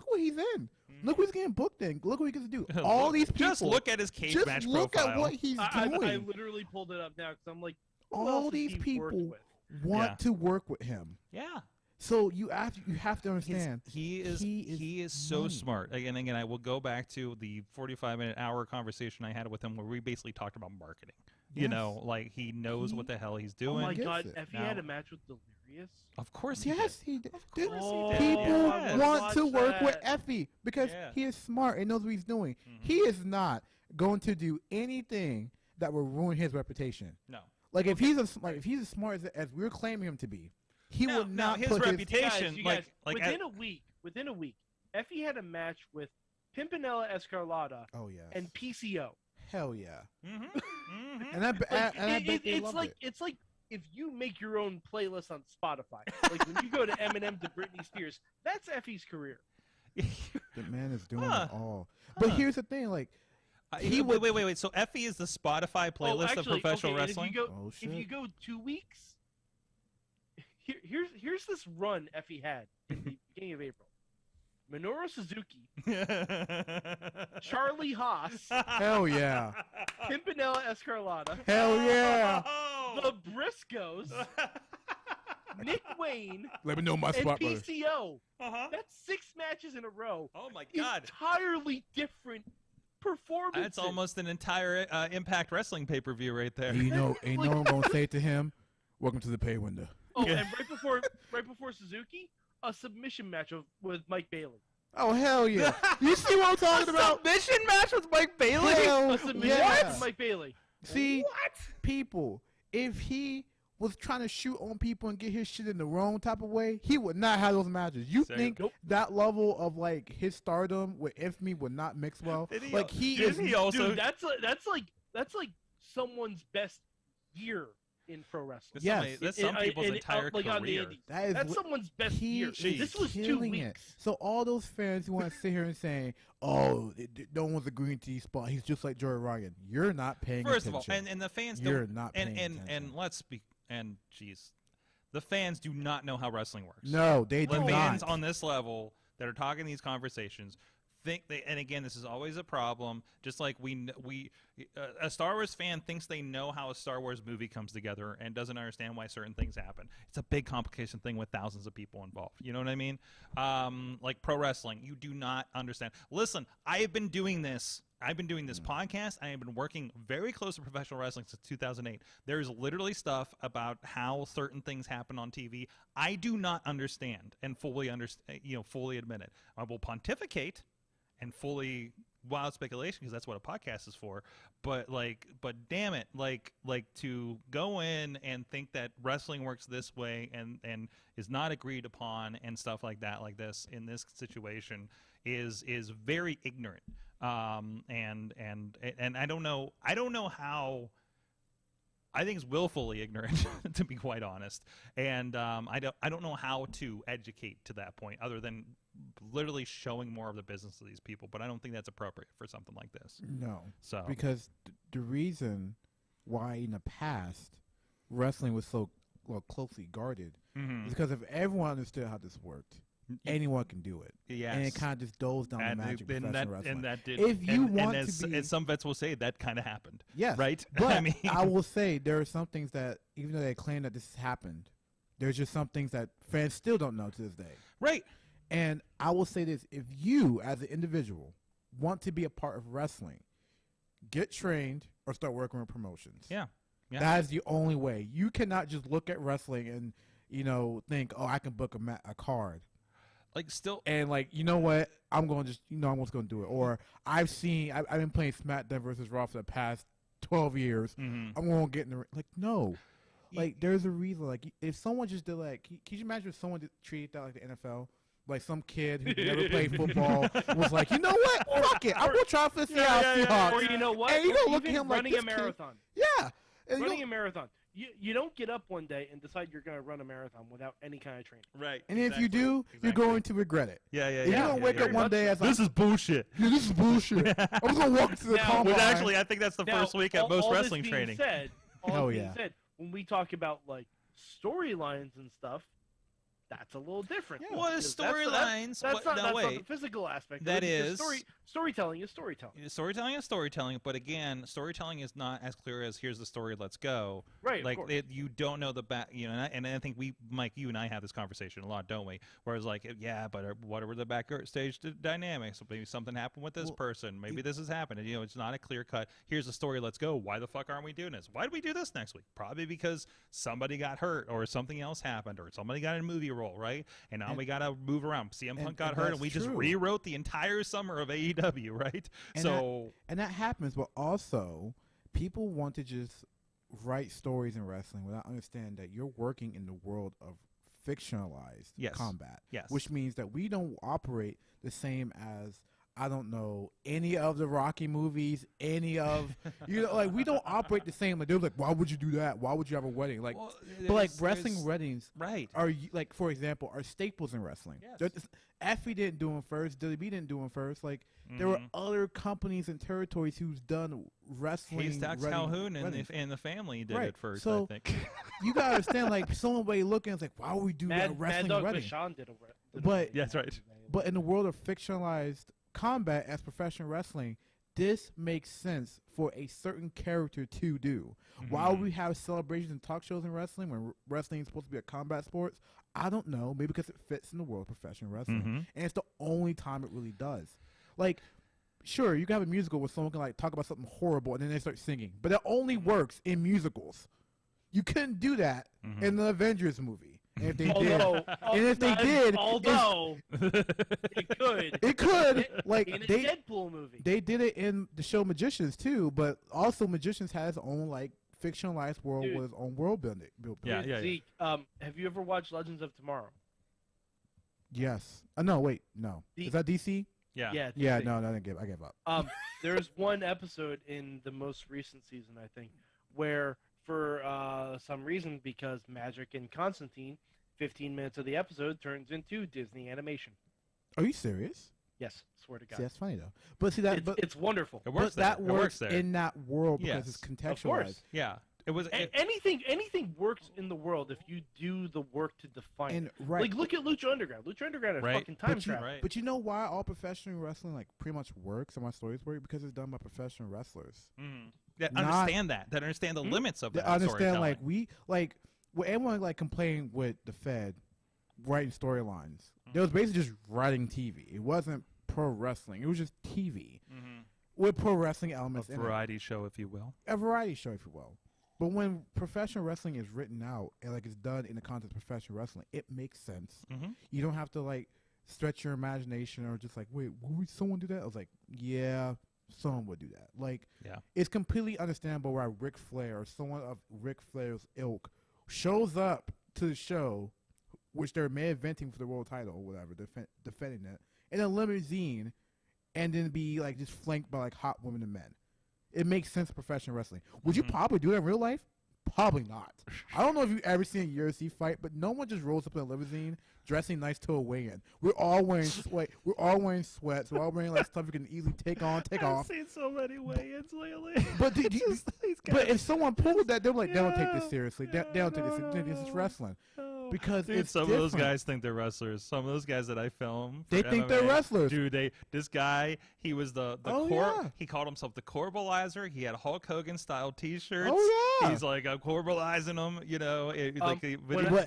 what he's in. Look what he's getting booked in. Look what he gets to do. All these people. Just look at his cage Just match look profile. at what he's I doing. literally pulled it up now because I'm like, who All else has these he worked people with? want Yeah. to work with him. Yeah. So you have to understand. He is so money. smart. Again, I will go back to the 45-minute hour conversation I had with him where we basically talked about marketing. You Yes. know, like he knows what the hell he's Oh doing. my gets God, it. Effie Now- had a match with Delirious. Of course he Yes, did. he did. Of course he did. People Yes. want to Watch work with that. Effie because Yeah. he is smart and knows what he's doing. Mhm. He is not going to do anything that will ruin his reputation. No. Like if he's as smart as we're claiming him to be, he No, will no, not his put reputation- You like- guys, like within a week, Effie had a match with Pimpinella Escarlata Oh yes. and PCO. Hell yeah. Mm-hmm. Mm-hmm. And I Like, bet they loved it. it's like if you make your own playlist on Spotify. Like when you go to Eminem to Britney Spears, that's Effie's career. The man is doing Huh. it all. But Huh. here's the thing, like He wait. So Effie is the Spotify playlist actually, of professional okay, and wrestling. oh If shit. you go 2 weeks, here's this run Effie had in the beginning of April. Minoru Suzuki, Charlie Haas, Hell yeah. Pimpinella Escarlata, Hell yeah. the Briscoes, Nick Wayne, Let me know my and spot, brother. PCO. Uh-huh. That's 6 matches in a row. Oh my God. Entirely different performances. That's almost an entire Impact Wrestling pay-per-view right there. And you know what I'm gonna say to him? Welcome to the pay window. Oh, and right before Suzuki, a submission match with Mike Bailey. Oh hell yeah! You see what I'm talking about? Submission match with Mike Bailey? Hell A submission yeah. match with Mike Bailey. See, people, if he was trying to shoot on people and get his shit in the wrong type of way, he would not have those matches. You Same. think that level of like his stardom with Infamy would not mix well? Like Didn't he also? Dude, that's like someone's best year in pro wrestling. Yes. That's some people's entire like on the career. Indies. That That's someone's best year. He This is was 2 killing it. weeks. So all those fans who want to sit here and say, "Oh, no one's agreeing to his spot. He's just like Joey Ryan." You're not paying First attention. of all, and the fans You're don't. not and paying and attention. let's be and jeez, the fans do not know how wrestling works. No, they do The fans not. on this level that are talking these conversations think they, and again, this is always a problem. Just like a Star Wars fan thinks they know how a Star Wars movie comes together and doesn't understand why certain things happen. It's a big complication thing with thousands of people involved. You know what I mean? Like pro wrestling, you do not understand. Listen, I have been doing this. I've been doing this podcast. I have been working very close to professional wrestling since 2008. There's literally stuff about how certain things happen on TV I do not understand and fully admit it. I will pontificate and fully wild speculation because that's what a podcast is for. But damn it, like to go in and think that wrestling works this way and is not agreed upon and stuff like that, like this in this situation is very ignorant. And I don't know how. I think it's willfully ignorant, to be quite honest. And I don't know how to educate to that point, other than literally showing more of the business of these people. But I don't think that's appropriate for something like this. No. So Because the reason why in the past wrestling was so closely guarded is because if everyone understood how this worked, anyone can do it. yes. And it kind of just doles down the magic of professional wrestling. And that did. If you want as, to be, as some vets will say, that kind of happened. yes, Right? But I mean, I will say there are some things that, even though they claim that this has happened, there's just some things that fans still don't know to this day. right. And I will say this: if you, as an individual, want to be a part of wrestling, get trained or start working with promotions. Yeah. Yeah. That is the only way. You cannot just look at wrestling and think, oh, I can book a card. Like still. And you know what? I'm going to just I'm just going to do it. Or I've been playing SmackDown versus Raw for the past 12 years. Mhm. I'm going to get in the ring. No. There's a reason. If someone just did can you imagine if someone did treat that like the NFL? Like some kid who never played football was like, you know what? Fuck it. I'm going to try for the Seattle Seahawks. Or you know what? And you Or don't look at even him like running this a kid- marathon. Yeah. And Running a marathon. You don't get up one day and decide you're going to run a marathon without any kind of training. Right. And if you do, you're going to regret it. Yeah. If you don't wake up one day as This is bullshit. yeah, this is bullshit. I'm just going to walk to the Now- combine. Which actually, I think that's the Now, first week at all most this wrestling being training. Said, all Hell this being yeah. said, when we talk about storylines and stuff, that's a little different. Yeah. Well, Because storylines. That's not no, wait. the physical aspect. That of it, because is- storytelling is storytelling. Storytelling is storytelling, but again, storytelling is not as clear as here's the story, let's go. Right. Like of course. you don't know the back, and I think Mike, you and I have this conversation a lot, don't we? Whereas yeah, but what are the backstage dynamics? Maybe something happened with this person. Maybe this has happened. And, it's not a clear cut. Here's the story. Let's go. Why the fuck aren't we doing this? Why do we do this next week? Probably because somebody got hurt or something else happened or somebody got in a movie role, right? And now we got to move around. CM Punk got hurt, and that's we just true. rewrote the entire summer of AEW, right? And that happens, but also people want to just write stories in wrestling without understanding that you're working in the world of fictionalized Yes. combat. Yes. Which means that we don't operate the same as, I don't know, any of the Rocky movies, any of, we don't operate the same. They're like, why would you do that? Why would you have a wedding? Well, But wrestling weddings right. are, for example, are staples in wrestling. Yes. Effie didn't do them first. WWE didn't do them first. There were other companies and territories who's done wrestling. Haystacks Calhoun and the family did it first, So, I think. you gotta understand, someone way looking, it's like, why would we do Mad that wrestling Dog wedding? Vachon did a But Yeah, that's right. But in the world of fictionalized combat as professional wrestling, this makes sense for a certain character to do. While we have celebrations and talk shows in wrestling, when wrestling is supposed to be a combat sport, I don't know, maybe because it fits in the world of professional wrestling, and it's the only time it really does. Like, sure, you can have a musical where someone can like talk about something horrible and then they start singing, but it only works in musicals. You couldn't do that in the Avengers movie. And if they did, although it could, like in a Deadpool movie. They did it in the show Magicians too, but also Magicians has its own like fictionalized world with its own world building. Yeah. Zeke, have you ever watched Legends of Tomorrow? Yes. No, wait, no. Is that DC? Yeah. Yeah. No, I gave up. There's one episode in the most recent season, I think, where for some reason, because Magic and Constantine, 15 minutes of the episode turns into Disney animation. Are you serious? Yes, swear to God. See, that's funny though. But see that, it's wonderful. It works but that there. works there. in that world because Yes. it's contextualized. Of course. Yeah. It was anything works in the world if you do the work to define And it. right. Like look at Lucha Underground. Lucha Underground is Right. fucking time But you, travel. Right. but you know why all professional wrestling like pretty much works and why stories work? Because it's done by professional wrestlers. that Not- understand that understand the limits of They that understand storytelling. when everyone like complained with the Fed writing storylines. They was basically just writing TV. It wasn't pro wrestling. It was just TV with pro wrestling elements a in it. variety show, if you will. A variety show, if you will. But when professional wrestling is written out and like it's done in the context of professional wrestling, it makes sense. You don't have to like stretch your imagination or just like, wait, would someone do that? I was like, yeah, someone would do that. Like, it's completely understandable why Ric Flair or someone of Ric Flair's ilk shows up to the show, which they're main eventing for the world title or whatever, defending it, in a limousine, and then be like just flanked by like hot women and men. It makes sense for professional wrestling. Would you probably do that in real life? Probably not. I don't know if you've ever seen a UFC fight, but no one just rolls up in a limousine dressing nice to a weigh-in. We're all wearing sweat. We're all wearing sweats. We're all wearing like stuff you can easily take on, take off. I've seen so many weigh-ins lately. But but if someone pulled that, they're like, they don't take this seriously. They don't take this seriously. This is wrestling. Because Dude, it's some different. of those guys think they're wrestlers. Some of those guys that I film, for They think they're MMA, wrestlers. Dude, this guy, he was the Oh, core. yeah. He called himself the Corbalizer. He had Hulk Hogan style T-shirts. Oh, yeah. He's like I'm Corbalizing them, you know. when I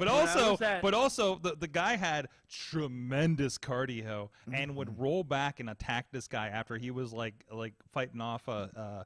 But also the guy had tremendous cardio and would roll back and attack this guy after he was like fighting off a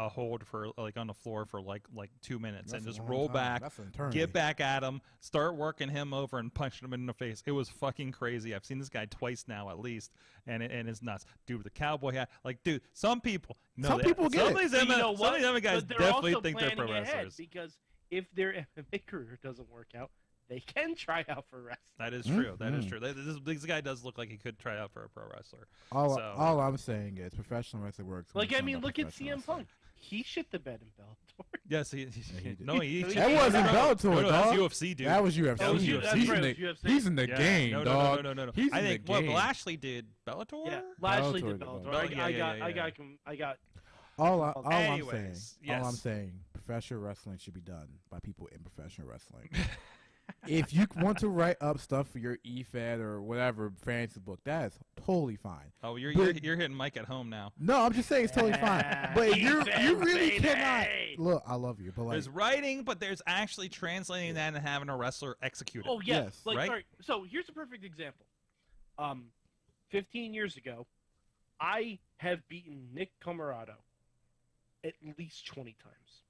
hold for like on the floor for like 2 minutes. That's and a just long roll time. back, That's an eternity. get back at him, start working him over and punching him in the face. It was fucking crazy. I've seen this guy twice now at least, and it's nuts. Dude with the cowboy hat, like dude, some people Some people get some it. of these But you know MMA, some of these what? MMA guys But they're definitely also think they're pro planning ahead, wrestlers. because if their MMA career doesn't work out, they can try out for wrestling. That is true. That is true. This guy does look like he could try out for a pro wrestler. All I'm saying is professional wrestling works. when Like it's I done mean, by look at professional CM wrestling. Punk. He shit the bed in Bellator. Yes, he did. no, he That wasn't Bellator, no, that's dog. UFC, dude. That was UFC. That was He's UFC. in That's right, the- it was UFC. He's in the Yeah, game, no, dog. No. He's I in think the game. Lashley did Bellator. Yeah, Lashley Bellator did did Bellator. Bellator. I got. All I'm saying, Anyways, yes. all I'm saying, professional wrestling should be done by people in professional wrestling. If you want to write up stuff for your EFED or whatever fantasy book, that is totally fine. Oh, you're But- you're hitting Mike at home now. No, I'm just saying it's totally fine. But you really baby. cannot look. I love you, but like, There's writing, but there's actually translating that and having a wrestler execute it. Oh yes, Yes. like Right? all right, so here's a perfect example. 15 years ago, I have beaten Nick Camarado at least 20 times.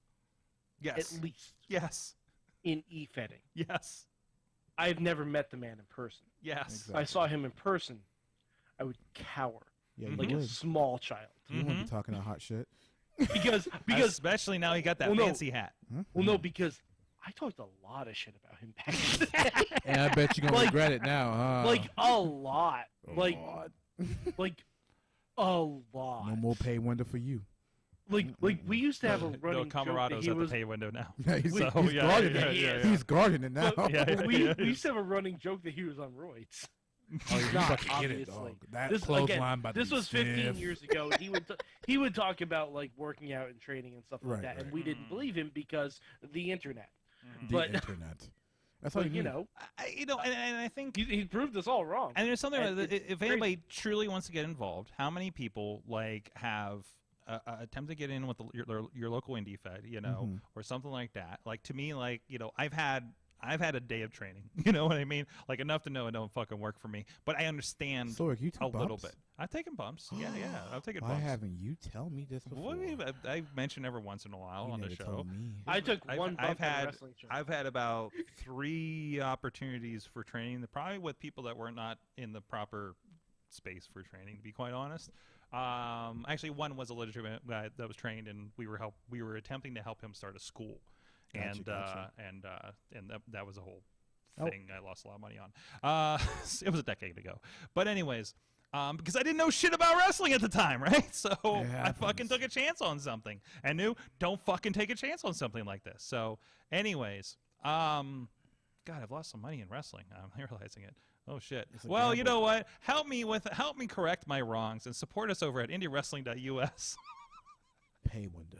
Yes. At least Yes. in e-fetting. Yes. I've never met the man in person. Yes. Exactly. If I saw him in person, I would cower yeah, you like a would. small child. You wouldn't be talking that hot shit. Because especially now he got that Well, no. fancy hat. well no, because I talked a lot of shit about him back in the day. And I bet you're gonna Like- regret it now, huh? Like a lot. A Like lot. like a lot. No more pay window for you. Like we used to have a No, running joke that Camarado's he at was the pay window now. Yeah, he's, So, he's yeah, guarding yeah, it. yeah, yeah. He's guarding it now. But Yeah, we yeah. used to have a running joke that he was on roids. Oh, you Not fucking get it, obviously. dog. That This clothesline by this the was 15 stiff. years ago. He would talk about like working out and training and stuff like Right, that, right. and we didn't believe him because the internet. The But internet. That's all But, you need. And I think he proved us all wrong. and there's something And like it's if anybody truly wants to get involved, how many people have attempt to get in with your local indie fed, or something like that. Like to me, I've had a day of training. You know what I mean? Like enough to know it don't fucking work for me. But I understand Sorg, you took a little bumps? bit. I've taken bumps. Yeah, I've taken Why bumps. haven't you tell me this before? I mention every once in a while You on the never show. told me. I took one bump on a wrestling show. I've had about 3 opportunities for training, probably with people that were not in the proper space for training, to be quite honest. Actually, one was a legitimate guy that was trained, and we were attempting to help him start a school, Gotcha. and that was a whole thing. I lost a lot of money on. It was a decade ago, but anyways. Because I didn't know shit about wrestling at the time, right? So I fucking took a chance on something and knew don't fucking take a chance on something like this. So anyways, God, I've lost some money in wrestling. I'm realizing it. Oh shit. Well, you know what? Help me correct my wrongs and support us over at IndyWrestling.us. Pay window.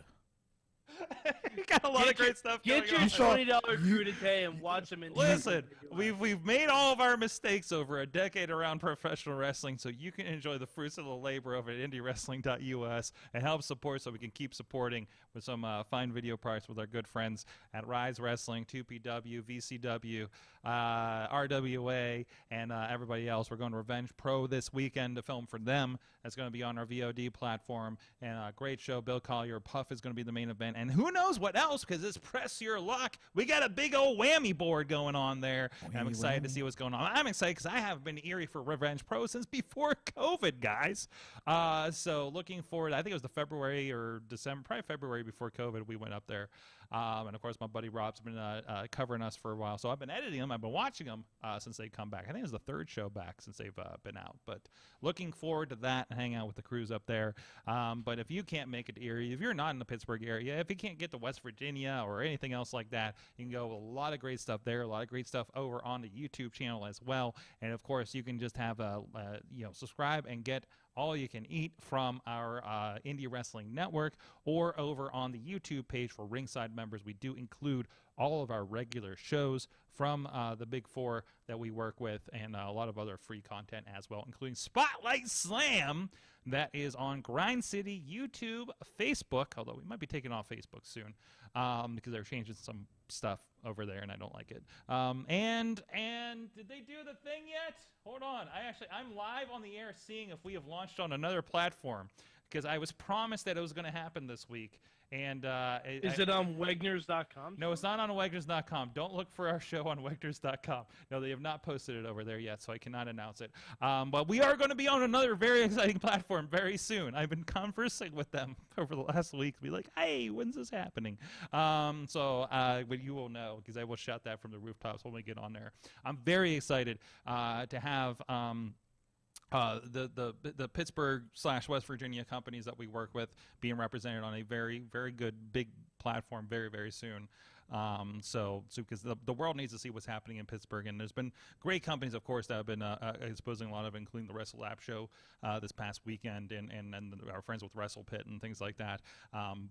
We got a lot of great stuff going Get your $20 crudité and watch them in. Listen, we've made all of our mistakes over a decade around professional wrestling, so you can enjoy the fruits of the labor over at IndyWrestling.us and help support so we can keep supporting with some fine video products with our good friends at Rise Wrestling, 2PW, VCW, RWA, and everybody else. We're going to Revenge Pro this weekend to film for them. That's going to be on our VOD platform, and a great show. Bill Collier, Puff is going to be the main event, and who knows what else, because it's Press Your Luck. We got a big old whammy board going on there, and I'm excited to see what's going on. I'm excited because I haven't been to Erie for Revenge Pro since before COVID, guys. So looking forward. I think it was the February or December, probably February before COVID, we went up there. And of course, my buddy Rob's been covering us for a while. So I've been editing them. I've been watching them since they come back. I think it's the 3rd show back since they've been out. But looking forward to that and hang out with the crews up there. But if you can't make it to Erie, if you're not in the Pittsburgh area, if you can't get to West Virginia or anything else like that, you can go with a lot of great stuff there. A lot of great stuff over on the YouTube channel as well. And of course, you can just have subscribe and get all you can eat from our Indie Wrestling Network, or over on the YouTube page for Ringside members. We do include all of our regular shows from the Big Four that we work with, and a lot of other free content as well, including Spotlight Slam that is on Grind City, YouTube, Facebook, although we might be taking off Facebook soon because they're changing some stuff over there and I don't like it. And did they do the thing yet? Hold on. I'm live on the air seeing if we have launched on another platform, because I was promised that it was going to happen this week. And Is it on Wegners.com? No, it's not on Wegners.com. Don't look for our show on Wegners.com. No, they have not posted it over there yet, so I cannot announce it. But we are going to be on another very exciting platform very soon. I've been conversing with them over the last week to be like, hey, when's this happening? But you will know, because I will shout that from the rooftops when we get on there. I'm very excited to have the Pittsburgh/West Virginia companies that we work with being represented on a very, very good big platform very, very soon. Because the world needs to see what's happening in Pittsburgh, and there's been great companies, of course, that have been exposing a lot of, including the Wrestle Lab show this past weekend, and our friends with Wrestle Pit and things like that. I'm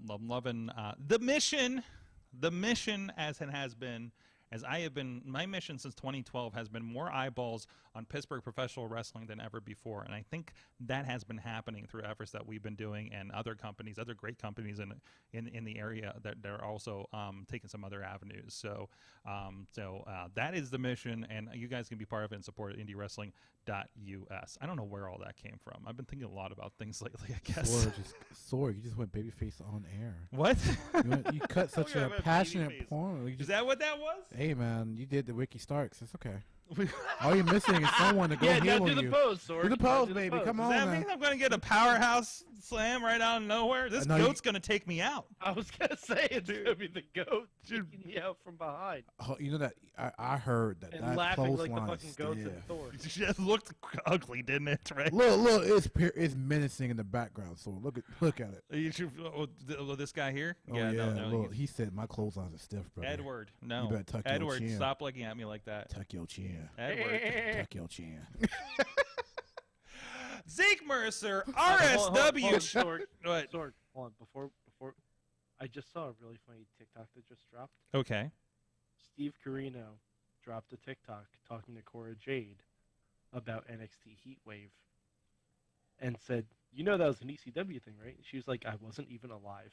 loving the mission. The mission, as it has been. As I have been, my mission since 2012 has been more eyeballs on Pittsburgh professional wrestling than ever before, and I think that has been happening through efforts that we've been doing, and other companies, other great companies in the area that are also taking some other avenues. So that is the mission, and you guys can be part of it and support IndyWrestling.us. I don't know where all that came from. I've been thinking a lot about things lately, I guess. Sorg, you just went babyface on air. What? You cut such a passionate point. Is that what that was? Hey man, you did the Ricky Starks. It's okay. All you're missing is someone to go heal now on do you. the pose, Sorg. Do the pose, Do baby. pose. Come Does on, that man. mean I'm going to get a powerhouse slam right out of nowhere? This No, goat's going to take me out. I was going to say it's going to be the goat taking you out from behind. Oh, you know that I heard that And that laughing like the clothesline fucking is goats in stiff. Thor. It just looked ugly, didn't it? Right? Look, it's menacing in the background. So look at it. You should, this guy here? Oh yeah, no. look, he said my clotheslines are stiff, brother. Edward, no. You better tuck your Edward, chin. stop looking at me like that. Tuck your chin. Edward. Tuck your chin. Zeke Mercer, Hold RSW. on, Sorg. What? Sorg, hold on. Before, I just saw a really funny TikTok that just dropped. Okay. Steve Corino dropped a TikTok talking to Cora Jade about NXT Heatwave and said, "You know that was an ECW thing, right?" She was like, "I wasn't even alive."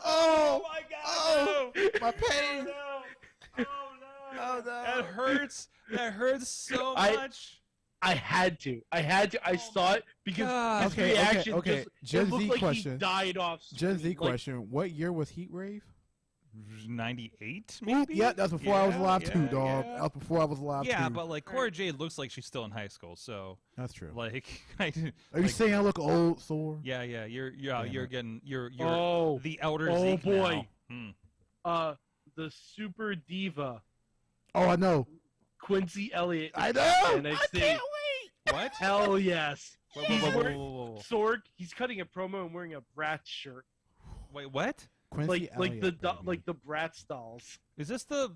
Oh my God! No! My pain. Oh no! Oh no. That hurts. That hurts so much. I had to. I saw it because God. his reaction Just it looked Z like question. he died off screen. Just Z question. What year was Heatwave? 98, maybe? Yeah, that's before I was alive too, yeah, dog. yeah. That was before I was alive Yeah, too. but like Cora Jade looks like she's still in high school, so That's true. like, Are you saying I look old, sore? Yeah, you're Oh. the elder Oh, Zeke boy. now. The super diva Oh, I know. Quincy Elliott. I know. NXT. I can't wait. What? Hell yes. Whoa. Sorg, he's cutting a promo and wearing a Bratz shirt. Wait, what? Quincy Like Elliott, the Bratz dolls. Is this the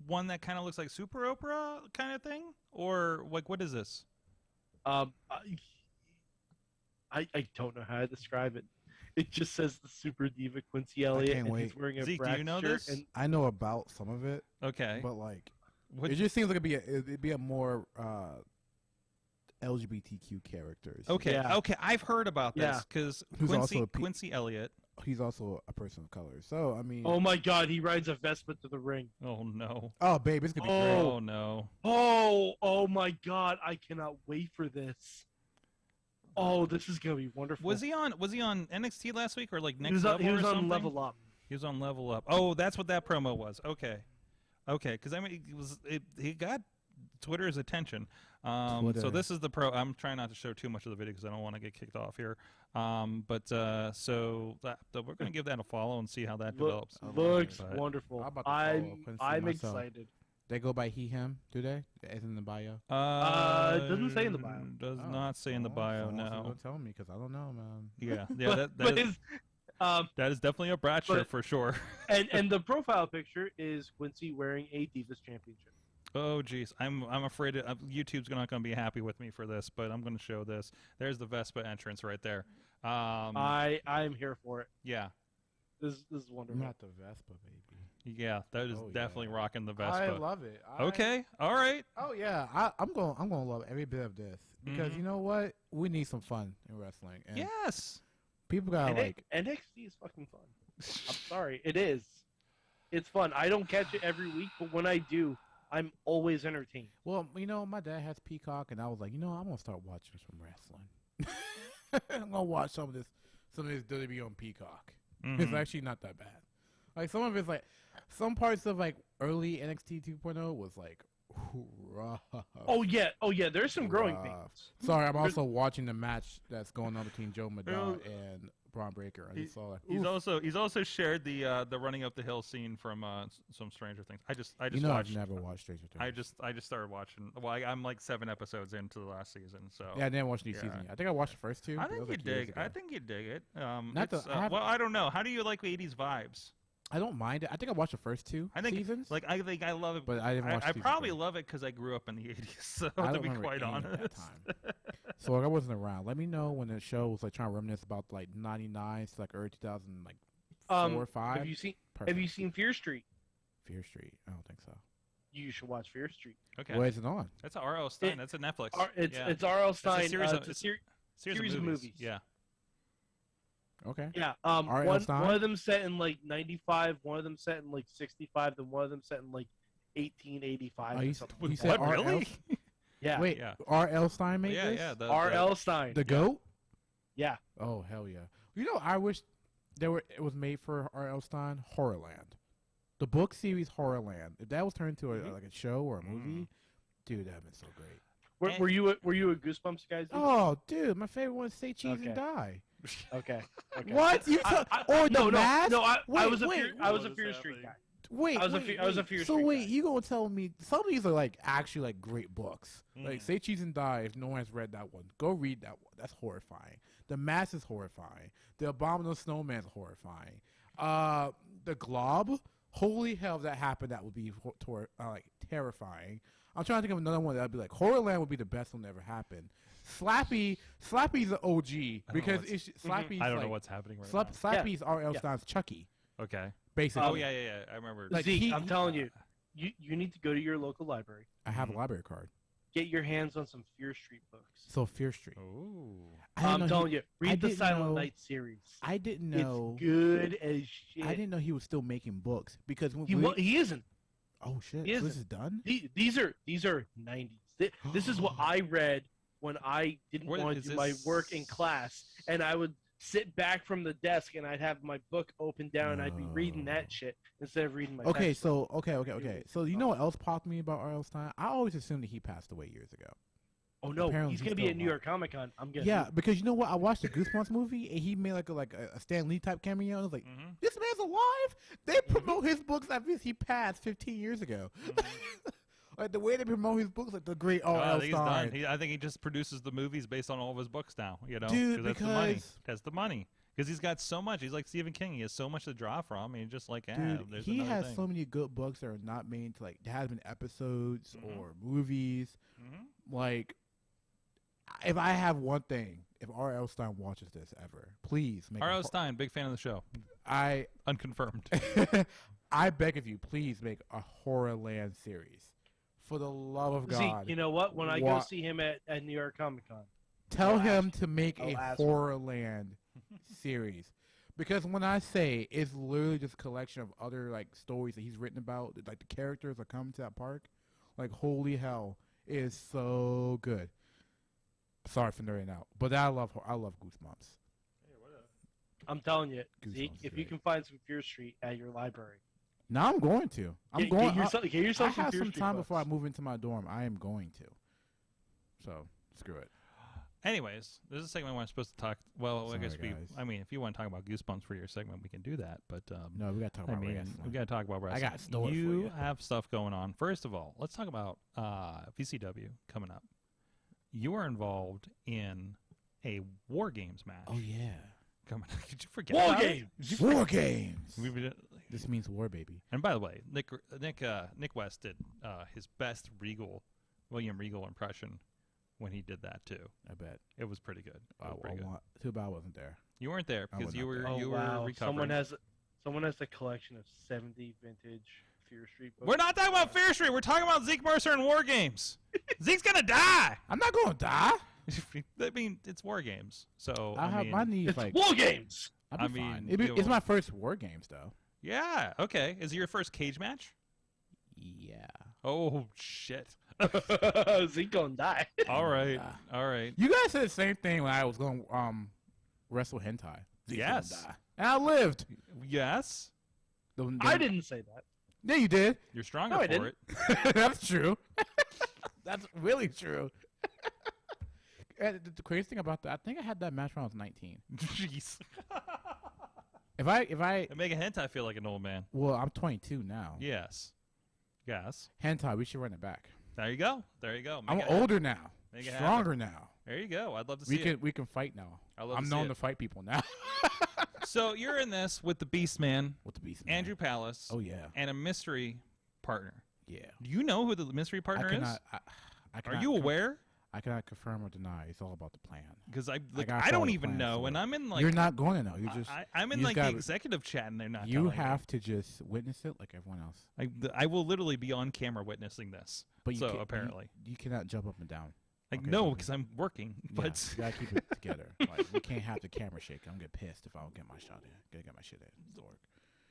one that kind of looks like Super Oprah kind of thing, or like what is this? I don't know how to describe it. It just says the super diva Quincy Elliott, can't and wait. he's wearing a Zeke, Bratz do you know shirt. this? And I know about some of it, Okay. but like, What- it just seems like it'd be a more LGBTQ characters. Okay, Yeah. okay, I've heard about this Yeah. because Who's also a Quincy Elliott. He's also a person of color. So I mean, oh my God, he rides a Vespa to the ring. Oh no. oh babe, it's gonna be great. Oh no. Oh my God, I cannot wait for this. Oh, this is gonna be wonderful. Was he on NXT last week or like He Next was on, Level he was or on something? Level Up. He was on Level Up. Oh, that's what that promo was. Okay, because I mean, he got Twitter's attention. So Twitter. this is the pro. I'm trying not to show too much of the video because I don't want to get kicked off here. So we're gonna give that a follow and see how that develops. Looks But- wonderful. I'm about to follow Quincy I'm myself. excited. They go by he, him, do they? As in the bio? It doesn't say in the bio. Does not say in the bio. No. Don't tell me because I don't know, man. Yeah. But That is definitely a Brat shirt for sure. and the profile picture is Quincy wearing a Divas Championship. Oh geez, I'm afraid YouTube's not going to be happy with me for this, but I'm going to show this. There's the Vespa entrance right there. I'm here for it. Yeah, This is wonderful. Not the Vespa, baby. yeah, that is definitely rocking the Vespa. I love it. Okay, all right. Oh yeah, I'm gonna love every bit of this because you know what? We need some fun in wrestling. And Yes. people gotta like. NXT is fucking fun. I'm sorry, it is. It's fun. I don't catch it every week, but when I do, I'm always entertained. Well, you know, my dad has Peacock, and I was like, you know, I'm gonna start watching some wrestling. I'm gonna watch some of this WWE on Peacock. It's actually not that bad. Like some of it's like some parts of like early NXT 2.0 was like rough. Oh yeah. There's some growing Rough. pains. Sorry, I'm also watching the match that's going on between Joe Madonna and Braun Breaker. I just saw that. He's also shared the running up the hill scene from some Stranger Things. I just You know, watched. I've never watched Stranger Things. I just started watching. Well, I'm like 7 episodes into the last season, so Yeah, I didn't watch the season yet. I think I watched the first two. I but that think was, you like, years dig. ago. I think you dig it. Not the- it's, I haven't- well, I don't know. How do you like 80s vibes? I don't mind it. I think I watched the first two I think seasons. like I think I love it, But I didn't watch I season probably three. love it because I grew up in the 80s. So I to don't be remember quite any of honest, that time. So like, I wasn't around. Let me know when the show was like trying to reminisce about like '99 to like early 2000, like 4 or 5. Have you seen Perfect. Fear Street? Fear Street? I don't think so. You should watch Fear Street. okay, Where is it on? that's a R.L. Stein. That's a Netflix. It's R.L. Stein. series of- it's a series of movies. Yeah. Okay. Yeah. R.L. Stein? One of them set in like 95, one of them set in like 65, then one of them set in like 1885. Oh, or you something. you like said that. What, R.L.? really? Yeah. Wait, Yeah. R.L. Stein made Yeah, this? yeah. R.L. Stein. The GOAT? Yeah. Oh hell yeah! You know, I wish it was made for R.L. Stein. Horrorland, the book series Horrorland. If that was turned into like a show or a movie, dude, that'd been so great. Were you a Goosebumps guy? Zeke? Oh, dude, my favorite one is Say Cheese Okay. and Die. Okay. What? You or no, the Mask? no. I was a wait, Fear Street guy. Wait, I was a wait, Fear- I was a wait. Fear So Street wait, guy. you gonna tell me some of these are like actually like great books? Like Say Cheese and Die. If no one has read that one, go read that one. That's horrifying. The Mask is horrifying. The Abominable Snowman is horrifying. The Glob. Holy hell, if that happened, that would be like terrifying. I'm trying to think of another one that'd be like Horrorland would be the best one that ever happened. Slappy's the OG because it's Slappy's. I don't know like, what's happening right now. Slappy's R.L. Stein's Chucky. Okay. Basically. Oh yeah. I remember. Like, Zeke, I'm telling you, you need to go to your local library. I have a library card. Get your hands on some Fear Street books. So Fear Street. Ooh. I'm telling you, I read the didn't Silent know- Night series. I didn't know. It's good as shit. I didn't know he was still making books because when He isn't. Oh shit! He So this isn't. is done. These are 90s. This is what I read when I didn't What want is to do my this? work in class, and I would sit back from the desk and I'd have my book open down and I'd be reading that shit instead of reading my Okay, textbook. so okay. So you know what else popped me about R.L. Stein? I always assumed that he passed away years ago. Oh no, apparently he's he's gonna be still at New alive. York Comic Con. I'm gonna Yeah, because you know what? I watched the Goosebumps movie and he made like a Stan Lee type cameo. I was like, Mhm. this man's alive. They promote his books as if he passed 15 years ago. Like the way they promote his books, like the great Oh, I R.L. think he's Stein. done. I think he just produces the movies based on all of his books now. You know, Dude, 'cause that's the money. because- That's the money. Because he's got so much. He's like Stephen King. He has so much to draw from. And he's just like, Dude, there's he another has thing. so many good books that are not made into like there has been episodes Mhm. or movies. Mhm. Like, if I have one thing, if R.L. Stein watches this ever, please make. R.L. Stein, big fan of the show. I Unconfirmed. I beg of you, please make a Horrorland series. For the love of God, Zeke, you know what? When I go Wa- see him at New York Comic Con, tell I'll him ask to make I'll a ask him. Horrorland series. Because when I say it's literally just a collection of other like stories that he's written about, like the characters are coming to that park, like holy hell, it is so good. Sorry for nerding out, but I love Goosebumps. I'm telling you, Goosebumps Zeke, is if you great. can find some Fear Street at your library, Now I'm going to. I'm get, going. get yourself I some have Fear some Street time books. before I move into my dorm. I am going to. So screw it. Anyways, this is a segment where I'm supposed to talk. Well, I guess Sorry, guys. I mean, if you want to talk about Goosebumps for your segment, we can do that. But No, we got to talk I about mean, wrestling. we got to talk about wrestling. got a story for You you. have stuff going on. First of all, let's talk about VCW coming up. You are involved in a War Games match. Oh yeah, Coming up. Did you forget? War about it? Games! War Games. We've been- This means war, baby. And by the way, Nick West did his best William Regal impression when he did that too. I bet. It was pretty good. It was pretty good. Too bad I wasn't there. You weren't there I because was you not were there. Oh you wow! were recovering. Someone has a collection of 70 vintage Fear Street books. We're not talking about Fear Street. We're talking about Zeke Mercer and War Games. Zeke's gonna die. I'm not going to die. I mean, it's War Games, so I have mean, my knees It's like. War Games. I'll be I fine. mean, It's my first war games though. Yeah. Okay. Is it your first cage match? Yeah. Oh shit. Zeke gonna die. All right. Yeah. All right. You guys said the same thing when I was going wrestle hentai. Zeke's gonna Yes. die. And I lived. Yes. I didn't say that. Yeah, you did. You're stronger No, I for didn't. it. That's true. That's really true. And the crazy thing about that, I think I had that match when I was 19. Jeez. If I, And make a hentai feel like an old man. well, I'm 22 now. Yes. Yes. Hentai, we should run it back. There you go. There you go. I'm Make it older now, Make it stronger now. There you go. I'd love to see We can fight now. I love I'm to see known it. to fight people now. it. So you're in this with the Beast Man, With the beast, man. Andrew Palace, Oh yeah, and a mystery partner. yeah. Do you know who the mystery partner is? I Are cannot you aware? I cannot confirm or deny. It's all about the plan. Because I gotta I follow don't the even plan, know, so and I'm in like you're not going to know. You just I'm in you like just the gotta- executive chat, and they're not. you telling me. have to just witness it like everyone else. I will literally be on camera witnessing this. But you So, can't- you- apparently. you cannot jump up and down. Like Okay, no, so- because I'm working. Yeah, But you gotta keep it together. Like we can't have the camera shake. I'm gonna get pissed if I don't get my shot in. Gotta get my shit in. Zork.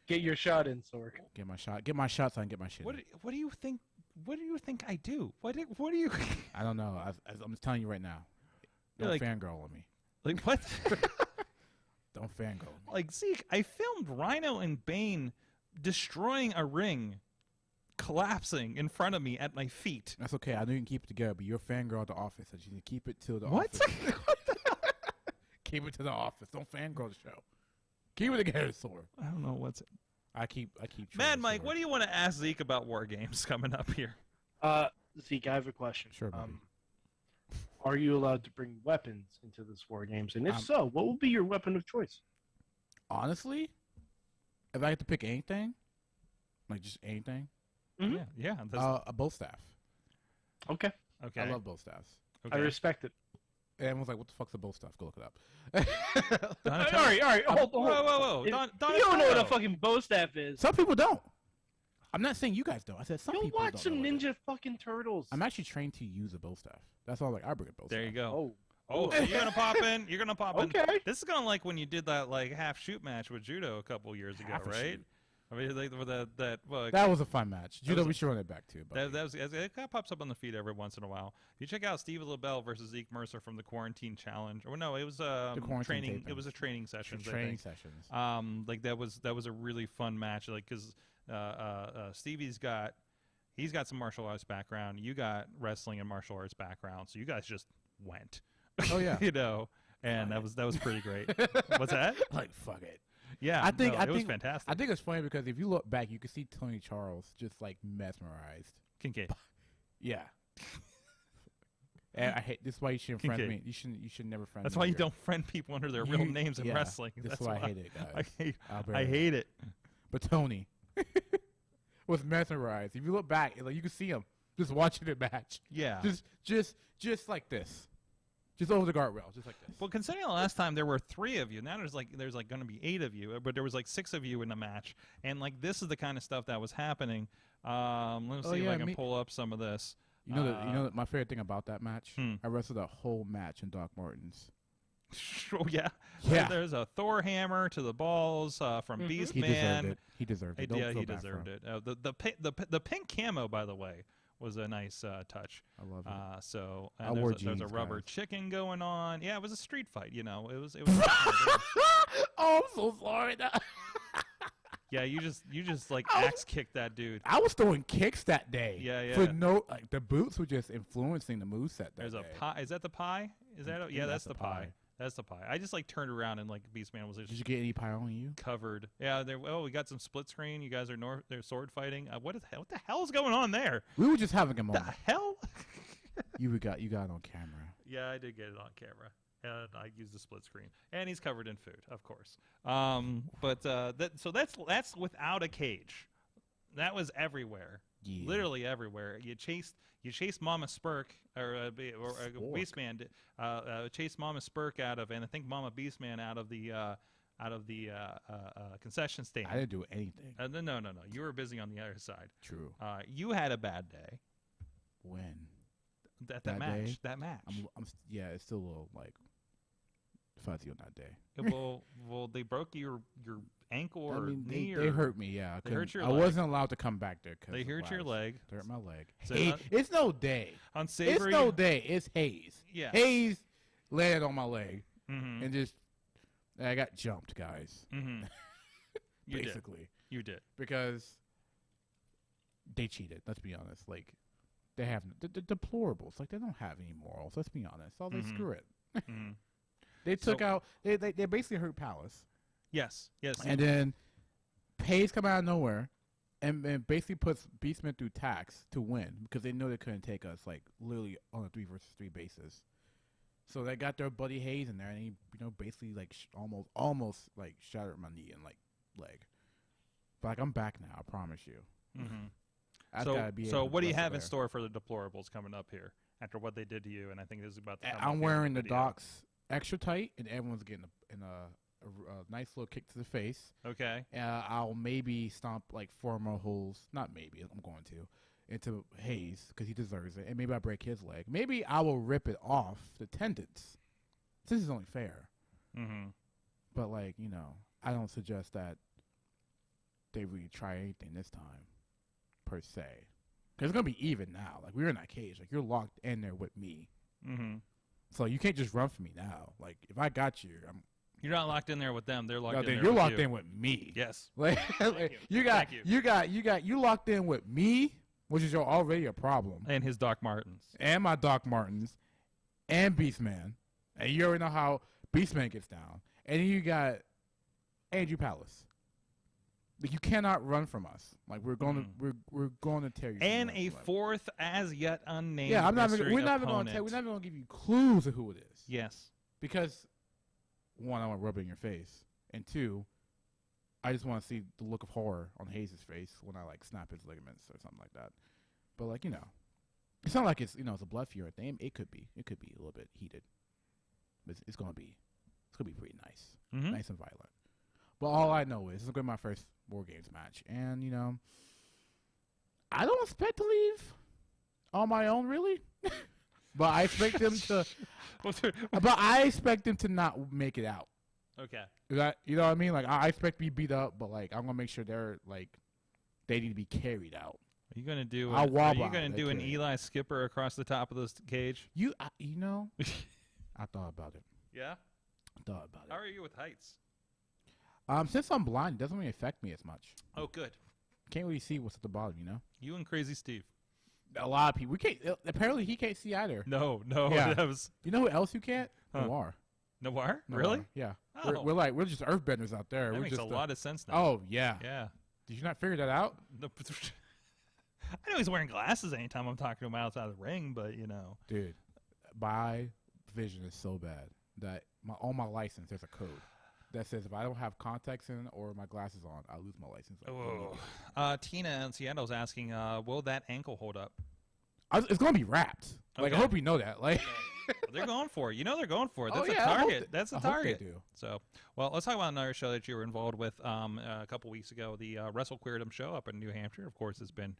Get your shot in, Sork. Get my shot. Get my shot so I can get my shit what in. do you think? What do you think I do? What do you I don't know. I'm just telling you right now. You're Don't like- fangirl on me. like? What? Don't fangirl. on me. Like Zeke, I filmed Rhino and Bane destroying a ring, collapsing in front of me at my feet. That's okay. I know you can keep it together, but you're a fangirl at the office. So you need to keep it to the What? office. Keep it to the office. Don't fangirl the show. Keep it together, Sore. I don't know what's it. I keep. Mad Mike, what do you want to ask Zeke about War Games coming up here? Zeke, I have a question. Sure, buddy. Are you allowed to bring weapons into this War Games? And if Um, so, what will be your weapon of choice? Honestly, if I had to pick anything, like just anything, Mhm. Yeah. That's, a bow staff. Okay, okay. I love bow staffs. okay. I respect it. And everyone's like, "What the fuck's the Bo stuff? Go look it up." All right, hold on. Whoa. You Donatello. don't know what a fucking bow staff is. Some people don't. I'm not saying you guys don't. I said some Go people watch don't some know what it is. Ninja fucking Turtles. I'm actually trained to use a bow staff. That's all. Like I bring a bow staff. There you go. Oh, So you're gonna pop in. You're gonna pop in. Okay. This is kind of like when you did that like half shoot match with judo a couple years ago, Half a right? shoot. I mean, like with that. Well, That was a fun match. Judo, was we should run it back too. But that was it. Kind of pops up on the feed every once in a while. If you check out Steve LaBelle versus Zeke Mercer from the Quarantine Challenge, or no, it was Quarantine training. tapings. It was a training session. training sessions. Like that was a really fun match. Like because Stevie's got some martial arts background. You got wrestling and martial arts background, so you guys just went. Oh yeah. You know, and that was pretty great. What's that? Like fuck it. Yeah, I think it was fantastic. I think it's funny because if you look back, you can see Tony Charles just like mesmerized. Kincaid. Yeah. And I hate this. Is why you shouldn't friend Kincaid. me. You should never friend. That's me why you here. don't friend people under their real names in yeah, wrestling. That's why I hate it, guys. I hate it. But Tony was mesmerized. If you look back, like you can see him just watching the match. Yeah. Just like this. Just over the guardrail, just like this. Well, considering the last time there were 3 of you, now there's like going to be 8 of you, but there was like 6 of you in the match, and like this is the kind of stuff that was happening. Let me see if I can pull up some of this. You know that my favorite thing about that match? Hmm. I wrestled a whole match in Doc Martens. Oh yeah, Yeah. There's a Thor hammer to the balls from Beast He Man. deserved it. He deserved it. Don't Yeah, feel he bad for deserved him. it. The pink camo, by the way, was a nice touch. I love it. So I wore there's a jeans, rubber guys. chicken going on. Yeah, it was a street fight. You know, it was. Oh, I'm so sorry. Yeah, you just like axe kicked that dude. I was throwing kicks that day. Yeah. For like the boots were just influencing the moveset that There's day. a pie. Is that the pie? Is that? Yeah, that's the pie. That's the pie. I just like turned around and like Beastman was just Did you get any pie on you? covered. Yeah, we got some split screen. You guys are they're sword fighting. What the hell is going on there? We were just having a The moment. hell? You got it on camera. Yeah, I did get it on camera, and I used the split screen. And he's covered in food, of course. So that's without a cage. That was everywhere. Yeah. Literally everywhere. You chased Mama Spurk or Beastman. Chased Mama Spurk out of, and I think Mama Beastman out of the concession stand. I didn't do anything. No. You were busy on the other side. True. You had a bad day. When? That That match. day? That match. Yeah, it's still a little like fuzzy on that day. well, they broke your ankle or I mean, knee. they hurt me. Yeah, They hurt your I leg. wasn't allowed to come back there because They hurt your leg. They hurt my leg. So Hey, not- it's no day. Unsavory. It's no day. It's Hayes. Yeah. Hayes landed on my leg Mm-hmm. and just I got jumped, guys. Mm-hmm. You basically, did. You did. because they cheated. Let's be honest. Like they have the deplorables. Like they don't have any morals. Let's be honest. So they Mhm. screw it. Mm-hmm. They took So- out. They basically hurt Palace. Yes. And then Hayes come out of nowhere and basically puts Beastman through tax to win because they know they couldn't take us like literally on a 3 versus 3 basis. So they got their buddy Hayes in there, and he basically like almost like shattered my knee and like leg. But like I'm back now, I promise you. Mm-hmm. I've gotta be So able to what do you wrestle have in there. store for the deplorables coming up here after what they did to you? And I think this is about to come up I'm here in wearing the video. Docs extra tight, and everyone's getting a nice little kick to the face. Okay. I'll maybe stomp like 4 more holes. Not maybe. I'm going to into Hayes because he deserves it, and maybe I break his leg. Maybe I will rip it off the tendons. This is only fair. Mm-hmm. But like I don't suggest that they really try anything this time, per se. Because it's gonna be even now. Like we're in that cage. Like you're locked in there with me. Mm-hmm. So you can't just run from me now. Like if I got you, You're not locked in there with them. They're locked in there you're with locked you. in with me. Yes. Like, you locked in with me, which is already a problem. And his Doc Martens. And my Doc Martens, and Beastman, and you already know how Beastman gets down. And then you got Andrew Palace. Like you cannot run from us. Like we're going to tear you. And from a us. Like, fourth as yet unnamed. yeah, mystery we're not even going opponent. to give you clues of who it is. Yes. Because 1, I want to rub it in your face, and 2, I just want to see the look of horror on Hayes' face when I like snap his ligaments or something like that. But like it's not like it's it's a blood feud thing. It could be a little bit heated. it's gonna be pretty nice, Mhm. nice and violent. But all I know is this is gonna be my first War Games match, and I don't expect to leave on my own, really. But I expect them to. But I expect them to not make it out. Okay. You know what I mean? Like I expect to be beat up, but like I'm gonna make sure they need to be carried out. Are you gonna do? I'll Are wobble you out, gonna they do an carry. Eli Skipper across the top of this cage? I thought about it. Yeah. How are you with heights? Since I'm blind, it doesn't really affect me as much. Oh, good. Can't really see what's at the bottom, You and Crazy Steve. A lot of people. We can't. Apparently, he can't see either. No. Yeah. That was You know who else you can't? Huh. Noir. Noir. Noir. Really? Yeah. Oh. We're just earthbenders out there. That We're makes just a lot of sense now. Oh yeah. Yeah. Did you not figure that out? No, I know he's wearing glasses anytime I'm talking to him outside the ring, but Dude, my vision is so bad that on my license there's a code that says if I don't have contacts in or my glasses on, I lose my license. Whoa. Tina in Seattle's asking, will that ankle hold up? It's gonna be wrapped. Like I Okay. hope you know that. Like They're going for it. They're going for it. That's Oh, a yeah, I hope target. they- That's a I hope they target. do. So, well, let's talk about another show that you were involved with a couple weeks ago, the Wrestle Queerdom show up in New Hampshire. Of course, it's been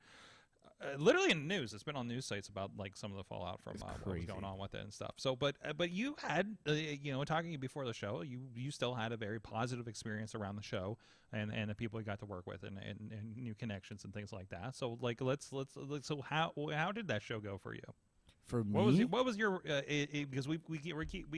literally in the news. It's been on news sites about like some of the fallout from It's what was crazy. going on with it and stuff. So, but you had talking to you before the show, you still had a very positive experience around the show and the people you got to work with and new connections and things like that. So, like let's so how did that show go for you? for me, What was your because we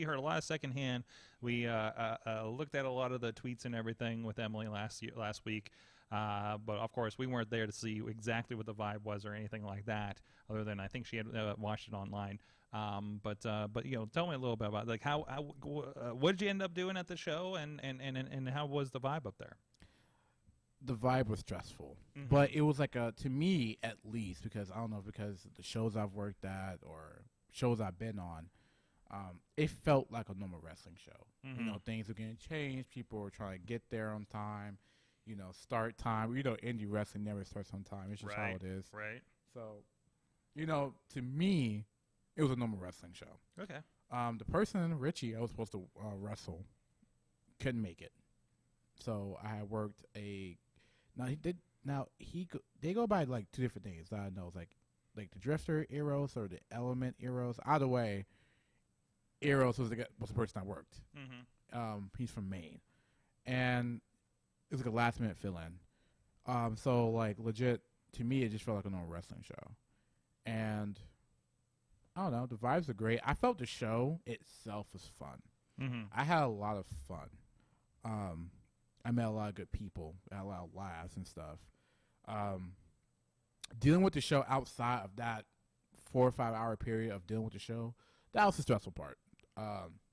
heard a lot of secondhand. We looked at a lot of the tweets and everything with Emily last week. But of course, we weren't there to see exactly what the vibe was or anything like that. Other than I think she had watched it online. But tell me a little bit about like how what did you end up doing at the show and how was the vibe up there? the vibe was stressful, Mhm. but it was like to me at least, because I don't know, because the shows I've worked at or shows I've been on, it felt like a normal wrestling show. You know, things were getting changed. People were trying to get there on time. You know, start time. Indie wrestling never starts on time. It's just how it is. Right. So, to me, it was a normal wrestling show. Okay. The person, Richie, I was supposed to wrestle, couldn't make it. So I had worked they go by like two different names that I know. It's like the Drifter Eros or the Element Eros. Either way, Eros was the person I worked. Mm-hmm. He's from Maine, and it was like a last minute fill in. So like legit to me, it just felt like a normal wrestling show, and I don't know. The vibes are great. I felt the show itself was fun. Mm-hmm. I had a lot of fun. I met a lot of good people. I had a lot of laughs and stuff. Dealing with the show outside of that 4 or 5 hour period of dealing with the show, that was the stressful part.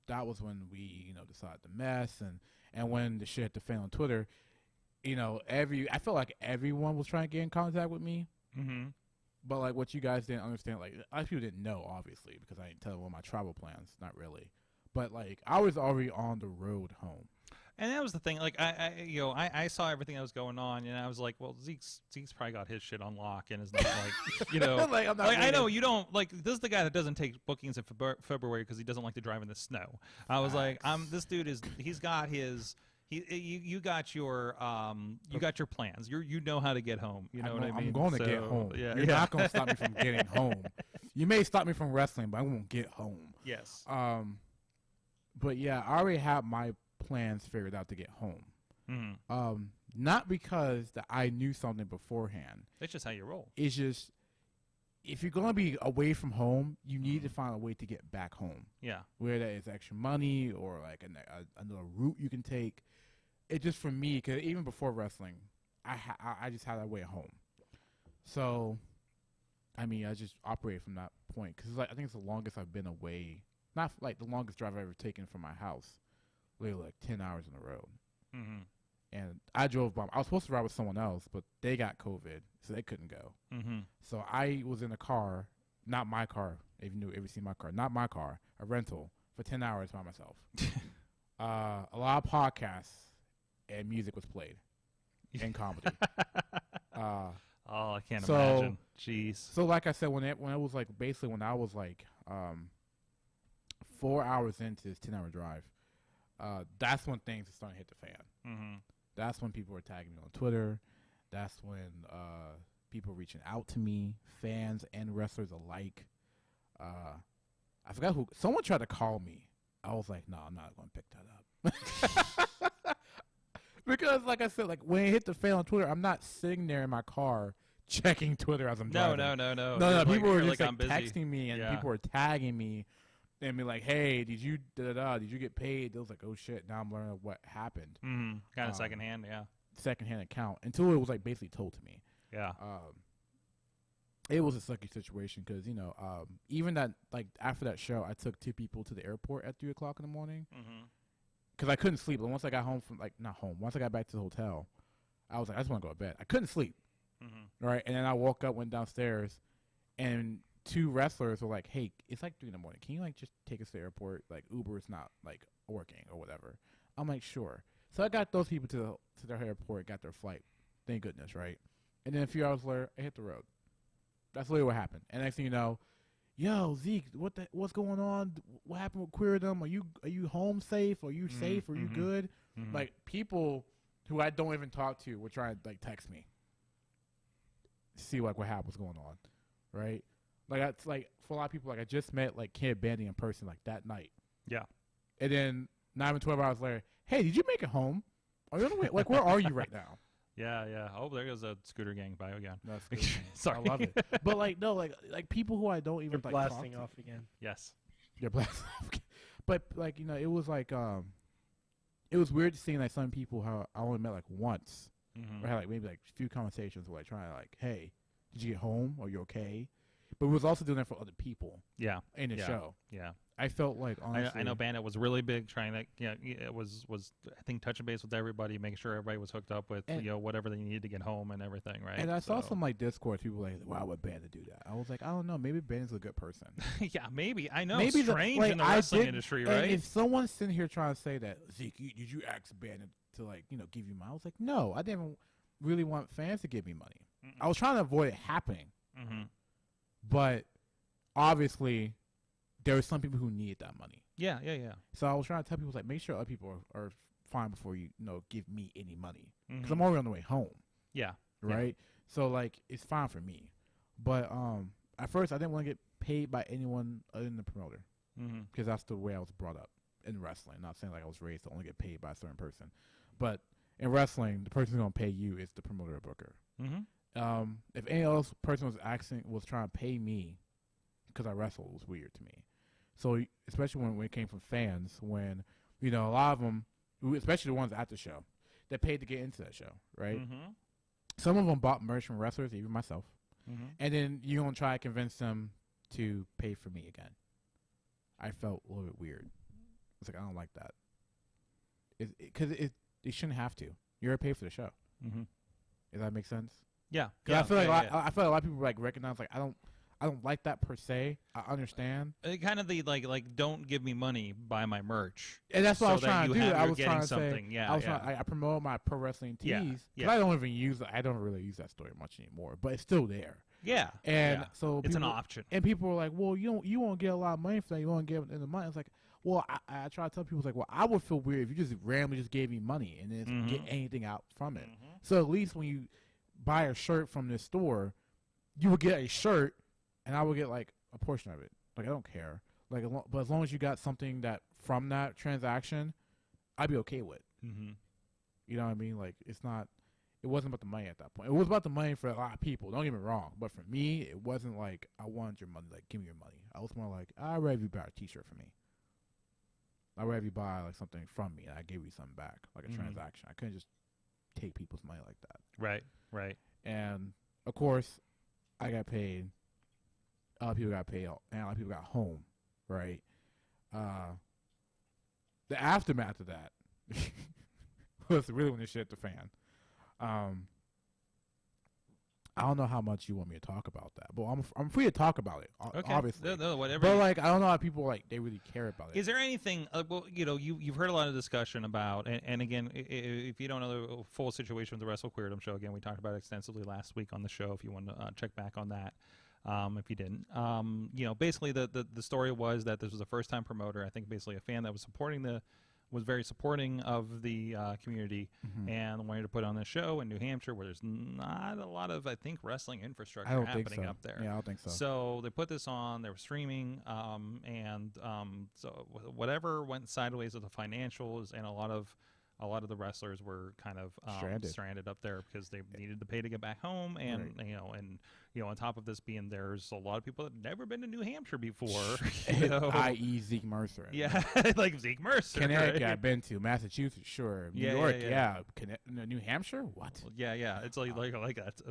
That was when we, decided to mess and when the shit hit the fan on Twitter, I felt like everyone was trying to get in contact with me. Mm-hmm. But like what you guys didn't understand, like a lot of people didn't know, obviously, because I didn't tell them all my travel plans. Not really. But like I was already on the road home. And that was the thing. Like I saw everything that was going on, and I was like, well, Zeke's probably got his shit on lock, and is not like Like, I'm not I know really- you don't like. This is the guy that doesn't take bookings in February because he doesn't like to drive in the snow. I was like, this dude he's got his. You got your plans. You know how to get home. You know what I mean? I'm going to get home. Yeah, You're not going to stop me from getting home. You may stop me from wrestling, but I won't get home. Yes. But yeah, I already have my plans figured out to get home. Mm-hmm. Not because that I knew something beforehand. That's just how you roll. It's just if you're going to be away from home, you need to find a way to get back home. Yeah. Whether that is extra money or like another route you can take. It just for me, because even before wrestling, I just had that way at home. So, I mean, I just operated from that point because I think it's the longest I've been away. Not like the longest drive I've ever taken from my house. Literally like 10 hours on the road. Mm-hmm. And I drove by. I was supposed to ride with someone else, but they got COVID, so they couldn't go. Mm-hmm. So I was in a car, not my car. If you ever seen my car, not my car, a rental for 10 hours by myself. A lot of podcasts and music was played, and comedy. Oh, I can't so- imagine. Jeez. So like I said, when it was like basically when I was like 4 hours into this 10-hour drive, that's when things are starting to hit the fan. Mm-hmm. That's when people are tagging me on Twitter. That's when people are reaching out to me, fans and wrestlers alike. I forgot who. Someone tried to call me. I was like, no, I'm not going to pick that up. Because, like I said, like when it hit the fan on Twitter, I'm not sitting there in my car checking Twitter as I'm driving. No. People were just like texting me, and people were tagging me and be like, hey, did you get paid? It was like, oh, shit, now I'm learning what happened. Mm-hmm. Kind of secondhand, yeah. Secondhand account until it was like basically told to me. Yeah. It was a sucky situation because, you know, even that, like, after that show, I took 2 people to the airport at 3 o'clock in the morning because I couldn't sleep. But once I got home once I got back to the hotel, I was like, I just want to go to bed. I couldn't sleep. Right. And then I woke up, went downstairs, and 2 wrestlers were like, hey, it's like 3 in the morning. Can you, like, just take us to the airport? Like, Uber's not, like, working or whatever. I'm like, sure. So I got those people to their airport, got their flight. Thank goodness, right? And then a few hours later, I hit the road. That's literally what happened. And next thing you know, yo, Zeke, what's going on? What happened with Queerdom? Are you home safe? Are you safe? Are you good? Like, people who I don't even talk to were trying to, like, text me, see like what happened, what's going on, right? Like, that's like for a lot of people, like I just met like Kid Bandy in person like that night. Yeah. And then not even 12 hours later, hey, did you make it home? Are you on the way? Like, where are you right now? Yeah. Oh, there goes a scooter gang by again. No, it's good. Sorry. I love it. But like, no, like people who I don't even You're like blasting talk off again. Yes. You're blasting off. But like, you know, it was like it was weird seeing like some people how I only met like once. Or had like maybe like a few conversations where like trying to like, hey, did you get home? Are you okay? But we was also doing that for other people. Yeah. In the show. Yeah. I felt like honestly, I know Bandit was really big, trying to it was I think touching base with everybody, making sure everybody was hooked up with whatever they needed to get home and everything, right? And I saw some like Discord people like, why would Bandit do that? I was like, I don't know, maybe Bandit's a good person. Yeah, maybe. I know. Maybe strange in the wrestling industry, right? And if someone's sitting here trying to say that, Zeke, did you ask Bandit to like give you money? I was like, no, I didn't really want fans to give me money. I was trying to avoid it happening, but obviously there were some people who needed that money. Yeah. So I was trying to tell people, like, make sure other people are fine before you give me any money, because I'm already on the way home. Yeah. Right. Yeah. So like it's fine for me, but at first I didn't want to get paid by anyone other than the promoter, because that's the way I was brought up in wrestling. Not saying like I was raised to only get paid by a certain person, but in wrestling, the person who's gonna pay you is the promoter or booker. If any else person was trying to pay me because I wrestled, it was weird to me. So especially when it came from fans, when a lot of them, especially the ones at the show, they paid to get into that show, right? Some of them bought merch from wrestlers, even myself, and then you're gonna try to convince them to pay for me again. I felt a little bit weird. It's like, I don't like that. Because it shouldn't have to. You're paid for the show. Does that make sense? Yeah. I feel like I feel like a lot of people like recognize, like, I don't like that per se. I understand. Kind of the like don't give me money, buy my merch. And that's what I was trying to do. I was trying to something. say, I promote my pro wrestling tees. Yeah. I don't really use that story much anymore, but it's still there. Yeah. And so it's an option. And people are like, well, you won't get a lot of money for that. You won't get in the money. It's like, well, I try to tell people, it's like, well, I would feel weird if you just randomly just gave me money and then get anything out from it. So at least when you buy a shirt from this store, you would get a shirt, and I would get like a portion of it. Like, I don't care. Like, but as long as you got something that from that transaction, I'd be okay with. You know what I mean? Like, it wasn't about the money at that point. It was about the money for a lot of people. Don't get me wrong. But for me, it wasn't like I wanted your money. Like, give me your money. I was more like, I'd rather you buy a T-shirt for me. I'd rather you buy like something from me, and I give you something back, like a transaction. I couldn't just take people's money like that. Right. And of course, I got paid. Other people got paid, and a lot of people got home, right? The aftermath of that was really when this shit hit the fan. I don't know how much you want me to talk about that, but I'm free to talk about it. Okay. Obviously, no, whatever. But like, I don't know how people like they really care about it. Is there anything? Well, you've heard a lot of discussion about, and again, if you don't know the full situation of the Wrestle Queerdom show, again, we talked about it extensively last week on the show. If you want to check back on that, if you didn't. Basically the story was that this was a first-time promoter. I think basically a fan that was very supporting of the community and wanted to put on this show in New Hampshire where there's not a lot of, I think, wrestling infrastructure happening up there. Yeah, I don't think so. So they put this on, they were streaming, so whatever went sideways with the financials, and a lot of the wrestlers were kind of stranded up there because they needed to pay to get back home, and on top of this being, there's a lot of people that have never been to New Hampshire before, i.e. Zeke Mercer. Yeah, like Zeke Mercer. Connecticut, I've been to. Massachusetts, sure. New York, yeah. New Hampshire, what? Well, yeah. It's like that's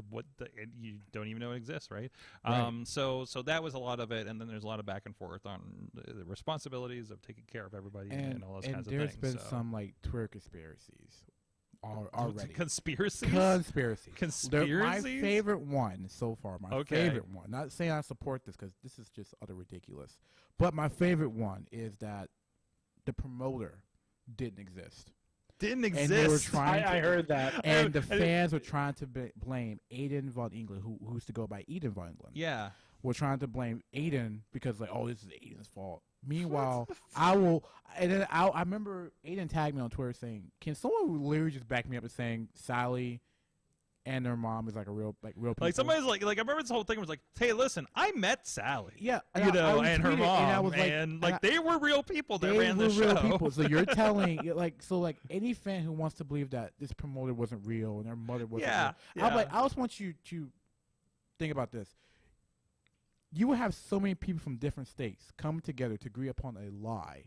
you don't even know it exists, right? Right. So that was a lot of it, and then there's a lot of back and forth on the responsibilities of taking care of everybody and all those kinds of things. And there's been some like Twitter conspiracies already. Conspiracies. My favorite one so far. Favorite one. Not saying I support this because this is just utter ridiculous. But my favorite one is that the promoter didn't exist. And they were trying I heard that. And the fans were trying to blame Aiden Von England, who used to go by Eden Von England. Yeah. We're trying to blame Aiden because this is Aiden's fault. Meanwhile, I remember Aiden tagged me on Twitter saying, "Can someone literally just back me up and saying Sally and her mom is like real people?" Like somebody's like I remember this whole thing was like, "Hey, listen, I met Sally." Yeah, and her mom, and they were real people that ran the show. Real people. So you're telling any fan who wants to believe that this promoter wasn't real and their mother wasn't real. Yeah. I just want you to think about this. You would have so many people from different states come together to agree upon a lie.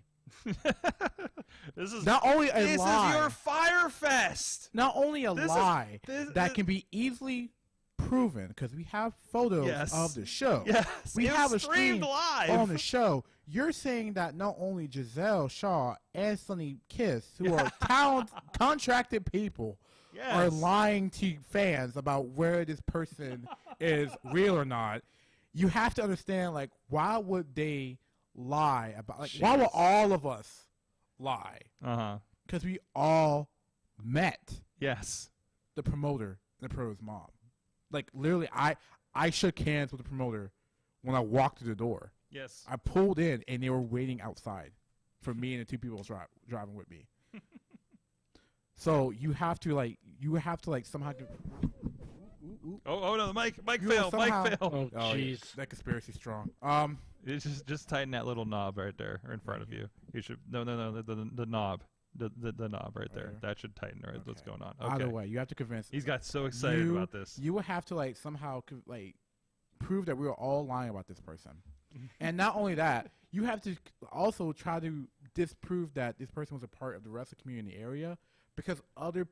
This is not only a lie. This is your Fire Fest. Not only a lie that can be easily proven because we have photos of the show. Yes, we have a stream live on the show. You're saying that not only Giselle Shaw and Sonny Kiss, who are contracted people, are lying to fans about where this person is real or not. You have to understand, why would they lie about? Why would all of us lie? Because we all met. Yes. The promoter and the promoter's mom. Literally, I shook hands with the promoter when I walked through the door. Yes. I pulled in, and they were waiting outside for me and the two people driving with me. So you have to somehow. Oh no, the mic failed. Oh jeez, that conspiracy's strong. It's just tighten that little knob right there or in front of you. You should the knob. The knob right there. That should tighten right. What's going on? Okay. Either way, you have to convince. He's got so excited about this. You would have to somehow prove that we were all lying about this person. And not only that, you have to also try to disprove that this person was a part of the wrestling community in the area. Because other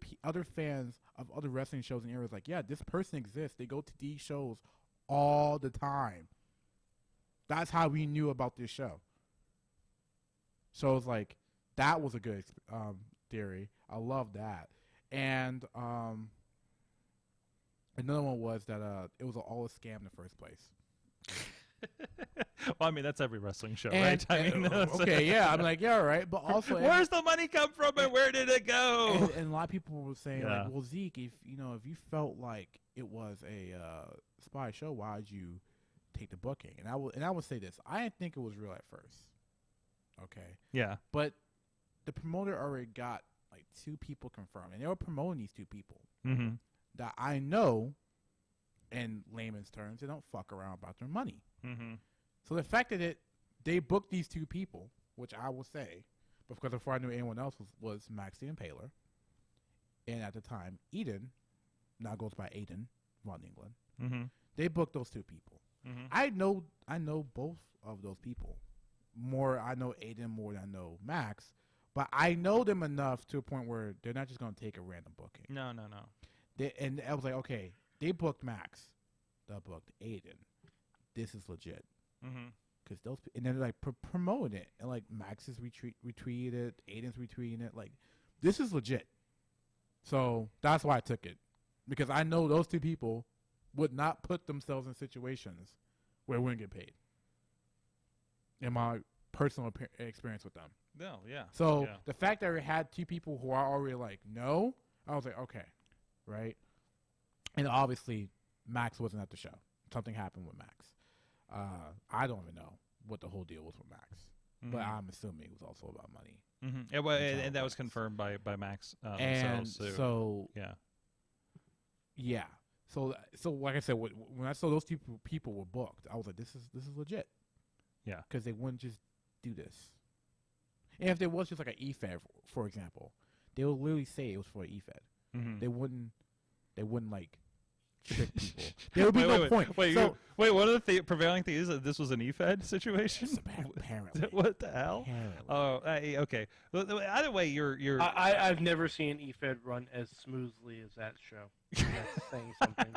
fans of other wrestling shows in the area is this person exists. They go to these shows all the time. That's how we knew about this show. So it's that was a good theory. I love that. And another one was that it was all a scam in the first place. Well, I mean, that's every wrestling show, right? Okay, yeah. I'm all right. But also, where's the money come from and where did it go? And a lot of people were saying, well, Zeke, if you felt like it was a spy show, why'd you take the booking? And I would say this. I didn't think it was real at first. Okay. Yeah. But the promoter already got 2 people confirmed, and they were promoting these 2 people that I know, in layman's terms, they don't fuck around about their money. So the fact that they booked these 2 people, which I will say, because before I knew anyone else, was Maxie and Paler, and at the time Eden, now goes by Aiden Von England. They booked those 2 people. I know both of those people. I know Aiden more than I know Max, but I know them enough to a point where they're not just going to take a random booking. No. And I was okay, they booked Max, they booked Aiden. This is legit. Because those, and then they're promoting it, and Max is retweeted it, Aiden's retweeting it. This is legit. So that's why I took it, because I know those 2 people would not put themselves in situations where they wouldn't get paid. In my personal experience with them. No, yeah. So the fact that we had 2 people who are already no, I was okay, right? And obviously Max wasn't at the show. Something happened with Max. I don't even know what the whole deal was with Max, but Mhm. I'm assuming it was also about money. Mhm. It wa- It's all and that was Max. confirmed by Max And themselves. too. so yeah. yeah, so like I said, when I saw those people were booked, I was like, this is legit. Yeah. Because they wouldn't just do this. And if there was just like an EFED, for example, they would literally say it was for an EFED. Mhm. They wouldn't like trick people. There would be no point. Wait, So, one of the prevailing theories that this was an EFED situation? apparently. What the hell? Apparently. Oh, okay. Either way, you're. I've never seen EFED run as smoothly as that show. That's saying something.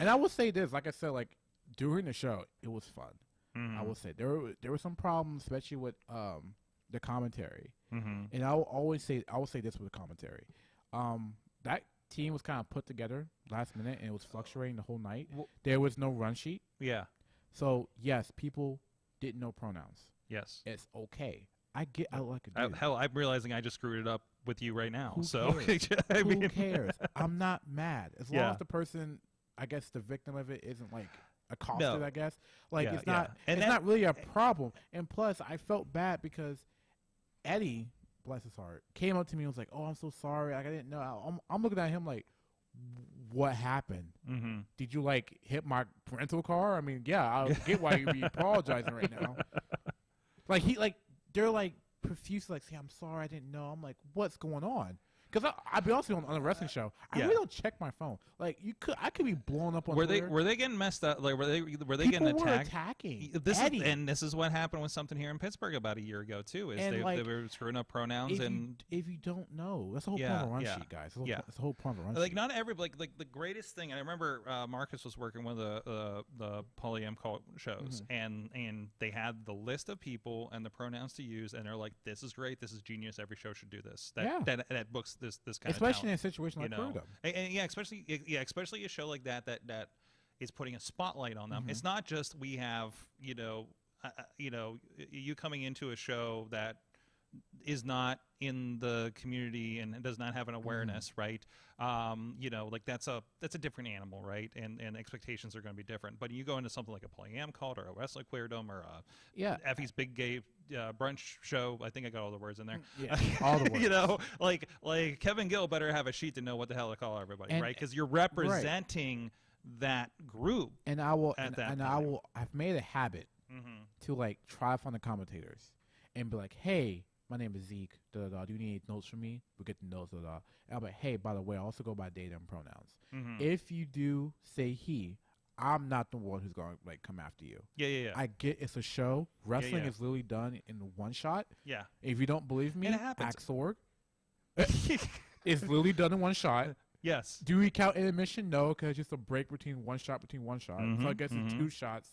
And I will say this, like I said, like during the show, it was fun. Mhm. I will say there were some problems, especially with the commentary. Mhm. And I will say this with the commentary. That team was kind of put together last minute, and it was fluctuating the whole night. There was no run sheet, Yeah. so yes, people didn't know pronouns. Yes. It's okay. I like a dude. Hell, I'm realizing I just screwed it up with you right now. Who So cares? I Who mean, cares? I'm not mad as long Yeah. as the person, I guess, the victim of it isn't like accosted. No. I guess like Yeah, it's not. yeah. And it's that- not really a problem. And plus, I felt bad because Eddie, bless his heart, came up to me and was like, "Oh, I'm so sorry. Like, I didn't know." I'm looking at him like, "What happened? Mhm. Did you like hit my rental car? I mean, yeah, I get why you'd be apologizing right now." Like they're like profuse, like, "Say I'm sorry, I didn't know." I'm like, "What's going on?" Because I'll be honest with you, on a wrestling show, I Yeah. really don't check my phone. Like I could be blown up on Were Twitter. they getting messed up? Like were they People getting were attacked? attacking This Eddie. is what happened with something here in Pittsburgh about a year ago too. Is And, they like, were screwing up pronouns and if you don't know, that's the whole Yeah, point of a run yeah, sheet, guys. yeah. That's the whole point of a run like sheet. not every like the greatest thing. And I remember Marcus was working one of the Polyam call shows, Mm-hmm. and they had the list of people and the pronouns to use, and they're like, "This is great. This is genius. Every show should do this." That books this kind Especially of in talent, a situation like you know. Queerdom. And especially a show like that is putting a spotlight on them. Mm-hmm. It's not just we have you coming into a show that is not in the community and does not have an awareness, right? Like that's a different animal, right? And expectations are going to be different. But you go into something like a Polyam cult or a Wrestle Queerdom or a Yeah. Effie's Big Gay brunch show. I think I got all the words in there. Yeah, all the words. Like Kevin Gill better have a sheet to know what the hell to call everybody, And- right? Because you're representing that group. And I will, At and, that and I time. will. I've made a habit Mm-hmm. to like try to find the commentators and be like, "Hey, my name is Zeke. Da, da, da. Do you need notes from me? We get the notes. Da, da. And I'm like, "Hey, by the way, I also go by they them pronouns. Mm-hmm. If you do say he, I'm not the one who's going to like come after you. Yeah. I get it's a show. Wrestling yeah. is literally done in one shot. Yeah. If you don't believe me, And it happens. ask Sorg. It's literally done in one shot. Yes. Do we count intermission? No, because it's just a break between one shot. So I guess it's 2 shots,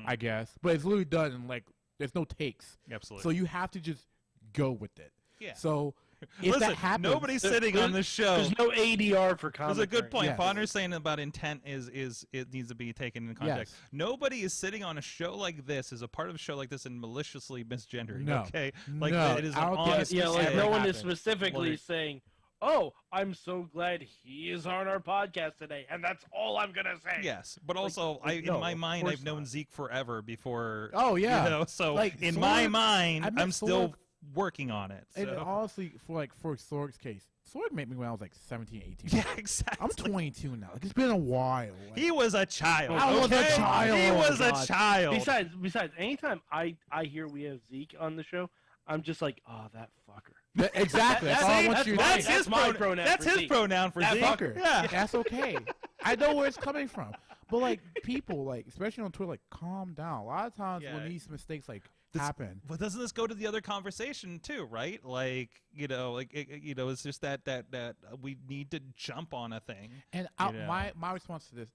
I guess. But it's literally done and like there's no takes. Absolutely. So you have to just go with it. Yeah. So if Listen, that happens, nobody's sitting on the show. There's no ADR for There's commentary. a good point. Yes. Bonner's saying about intent is it needs to be taken in context. Yes. Nobody is sitting on a show like this, as a part of a show like this, and maliciously misgendering. No. Okay, like No, it is I an don't think honest. Yeah, like Ever no one is happened. specifically Like- saying, "Oh, I'm so glad he is on our podcast today," and that's all I'm gonna say. Yes, but also no, in my of mind, course I've known not. Zeke forever before. Oh, yeah. You know, so Like, in Sorg- my mind, I met I'm still Sorg- working on it. and So. honestly, for Sorg's case, Sorg met me when I was like 17, 18. Yeah, exactly. I'm 22 now. Like, it's been a while. Like, He was a child. I was a okay? child. He Oh, was a God. child. Besides, anytime I hear we have Zeke on the show, I'm just like, "Oh, that fucker." Exactly. That's all I want you to that's do. my- my pronoun That's for his Zeke. pronoun for That Zeke. fucker. Yeah. That's okay. I know where it's coming from. But like people, like especially on Twitter, like calm down. A lot of times Yeah. when these mistakes like This- happen, But doesn't this go to the other conversation too, right? Like, it's just that we need to jump on a thing. and know. my response to this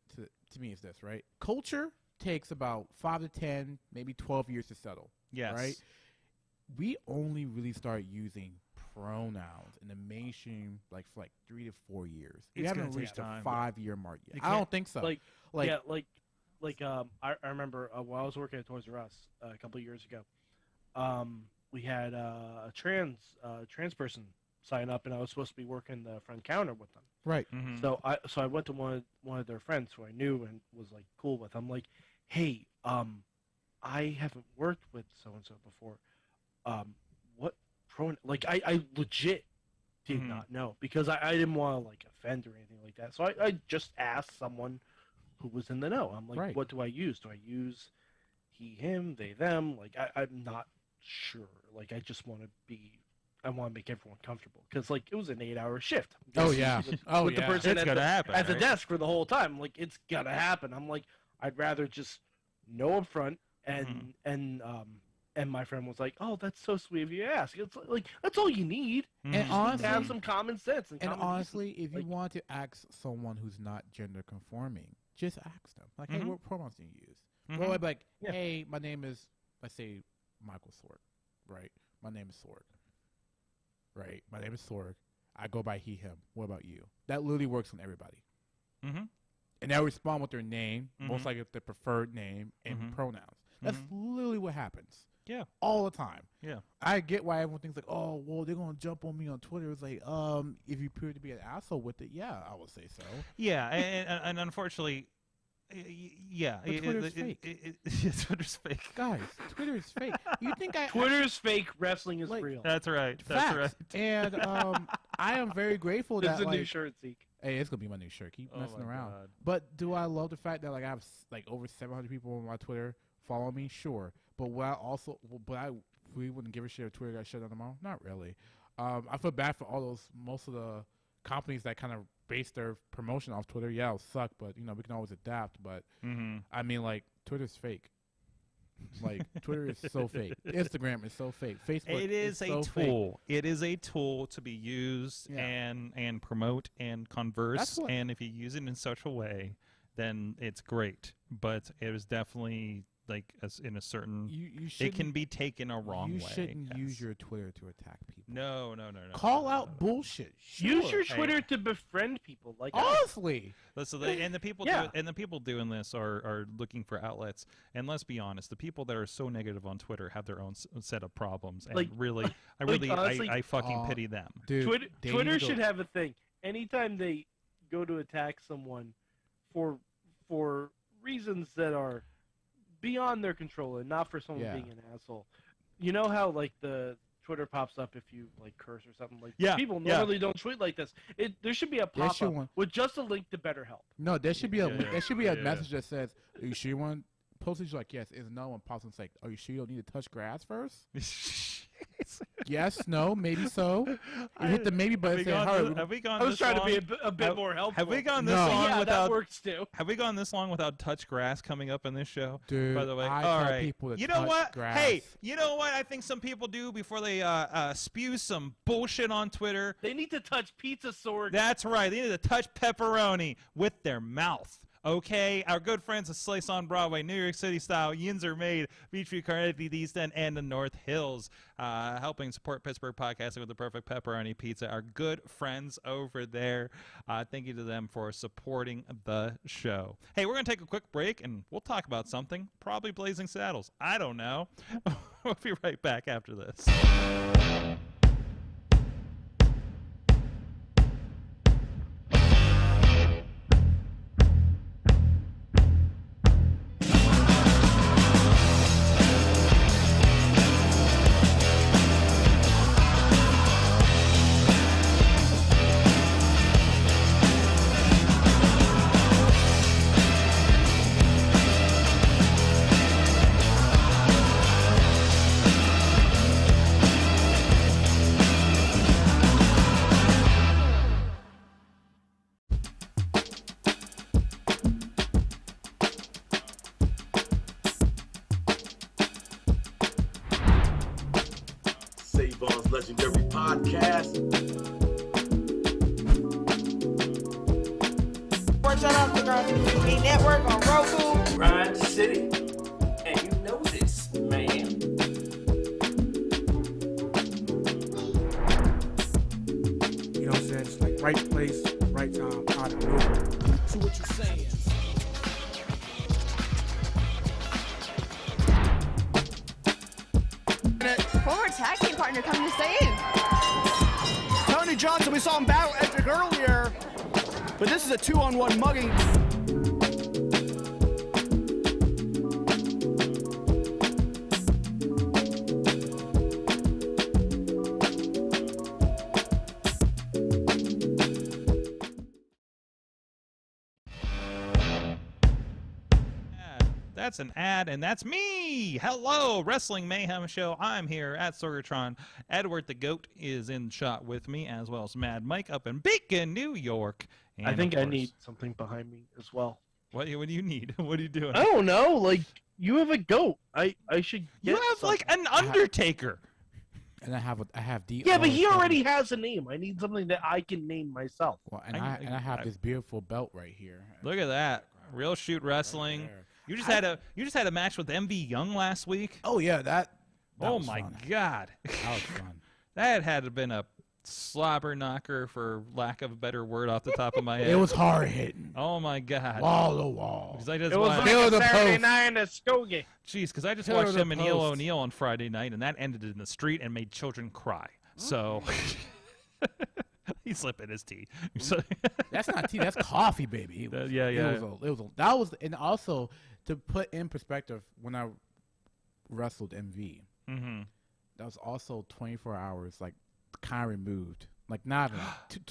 to me is this, right? Culture takes about 5 to 10, maybe 12 years to settle. Yes. Right. We only really start using pronouns in the mainstream like for like 3 to 4 years. We It's haven't gonna take reached time. a 5-year mark yet. You I don't think so. Like, Like, I remember while I was working at Toys R Us a couple of years ago, we had a trans person sign up, and I was supposed to be working the front counter with them. right. Mhm. So I went to one of their friends who I knew and was like cool with. I'm like, hey, I haven't worked with so and so before. What pronoun? Like, I legit did not know, because I didn't want to like offend or anything like that. So I just asked someone who was in the know. I'm like, what do I use? Do I use he, him, they, them? Like, I'm not sure. Like, I just want to I want to make everyone comfortable, because like it was an 8-hour shift. Oh yeah. With the person It's gonna happen, at the right? desk for the whole time. Like, it's gonna happen. I'm like, I'd rather just know up front. And my friend was like, "Oh, that's so sweet of you to ask." It's like that's all you need. And To honestly, have some common sense. And common honestly, if you like, want to ask someone who's not gender conforming, just ask them. Like, hey, what pronouns do you use? Well, I'd be like, hey, my name is, let's say, Michael Sorg, right? My name is Sorg, right? My name is Sorg. I go by he, him. What about you? That literally works on everybody. And they'll respond with their name, most likely their preferred name and pronouns. That's literally what happens. Yeah. All the time. Yeah. I get why everyone thinks like, oh, well, they're going to jump on me on Twitter. It's like, if you appear to be an asshole with it, yeah, I would say so. Yeah, and unfortunately, yeah. But Twitter's fake. Twitter's fake. Guys, Twitter is fake. You think Twitter's fake, wrestling is like, real. That's right. Facts. That's right. And I am very grateful There's that a new like, shirt, Zeke. hey, it's gonna be my new shirt. Keep messing my around. God. But do I love the fact that like I have like over 700 people on my Twitter follow me? Sure. But I really wouldn't give a shit if Twitter got shut down tomorrow. Not really. I feel bad for most of the companies that kind of base their promotion off Twitter. Yeah, it'll suck, but we can always adapt. But I mean, like, Twitter's fake. Like, Twitter is so fake. Instagram is so fake. Facebook It is so a fake. tool. It is a tool to be used and promote and converse. And if you use it in such a way, then it's great. But it is definitely like in a certain. It can be taken a wrong way. You shouldn't use your Twitter to attack people. No. Call out bullshit. Sure. Use your Twitter to befriend people. Like, honestly. And the people the people doing this are looking for outlets. And let's be honest, the people that are so negative on Twitter have their own set of problems. And like, honestly, I fucking pity them. Dude, Twitter should have a thing. Anytime they go to attack someone for reasons that are beyond their control and not for someone being an asshole. You know how like the Twitter pops up if you like curse or something, like people normally don't tweet like this. There should be a pop-up with just a link to BetterHelp. No, there should be there should be a message that says, "Are you sure you want postage?" Like, yes. Is another one pops and it's like, "Are you sure you don't need to touch grass first?" Yes, no, maybe so. You hit the maybe button. Have we gone? I was trying to be a bit more helpful. Have we gone this long without? That works too. Have we gone this long without touch grass coming up in this show? Dude, by the way, I all tell right. people to you know touch what? grass. Hey, you know what? I think some people do before they spew some bullshit on Twitter. They need to touch Pizza Sword. That's right. They need to touch pepperoni with their mouth. Okay, our good friends at Slice on Broadway, New York City style, yins are made, Beachview, Carnegie, the East End, and the North Hills, helping support Pittsburgh podcasting with the perfect pepperoni pizza. Our good friends over there. Thank you to them for supporting the show. Hey, we're going to take a quick break, and we'll talk about something, probably Blazing Saddles. I don't know. We'll be right back after this. Savon's Legendary Podcast. Watch out on the TV network on Roku. Grind City. And you know this, man. You know what I'm saying? It's like right place, right time, out of nowhere. So what you saying? Former tag team partner coming to save. Tony Johnson, we saw him battle Edric earlier, but this is a 2-on-1 mugging. That's an ad, and that's me. Hello, Wrestling Mayhem Show. I'm here at Sorgatron. Edward the Goat is in shot with me, as well as Mad Mike up in Beacon, New York. And I think I need something behind me as well. What do you need? What are you doing? I don't know. Like, you have a goat. I should get You have something. like an Undertaker. And I have D. Yeah, but he already has a name. I need something that I can name myself. Well, and I have this beautiful belt right here. Look at that. Real Shoot Wrestling. Right there. You just had a match with MV Young last week. Oh yeah, that oh was my fun. God. That was fun. That had to been a slobber knocker, for lack of a better word off the top of my head. It was hard hitting. Oh my God. Wall to wall. Because I just It was watched, like a the Saturday post. night at Skokie. jeez, because I just Pillar watched the him and Neil post. O'Neil on Friday night, and that ended in the street and made children cry. So he's slipping his tea. So That's not tea. That's coffee, baby. It was, yeah. That was, and also to put in perspective, when I wrestled MV, that was also 24 hours, like kind of removed, like not even,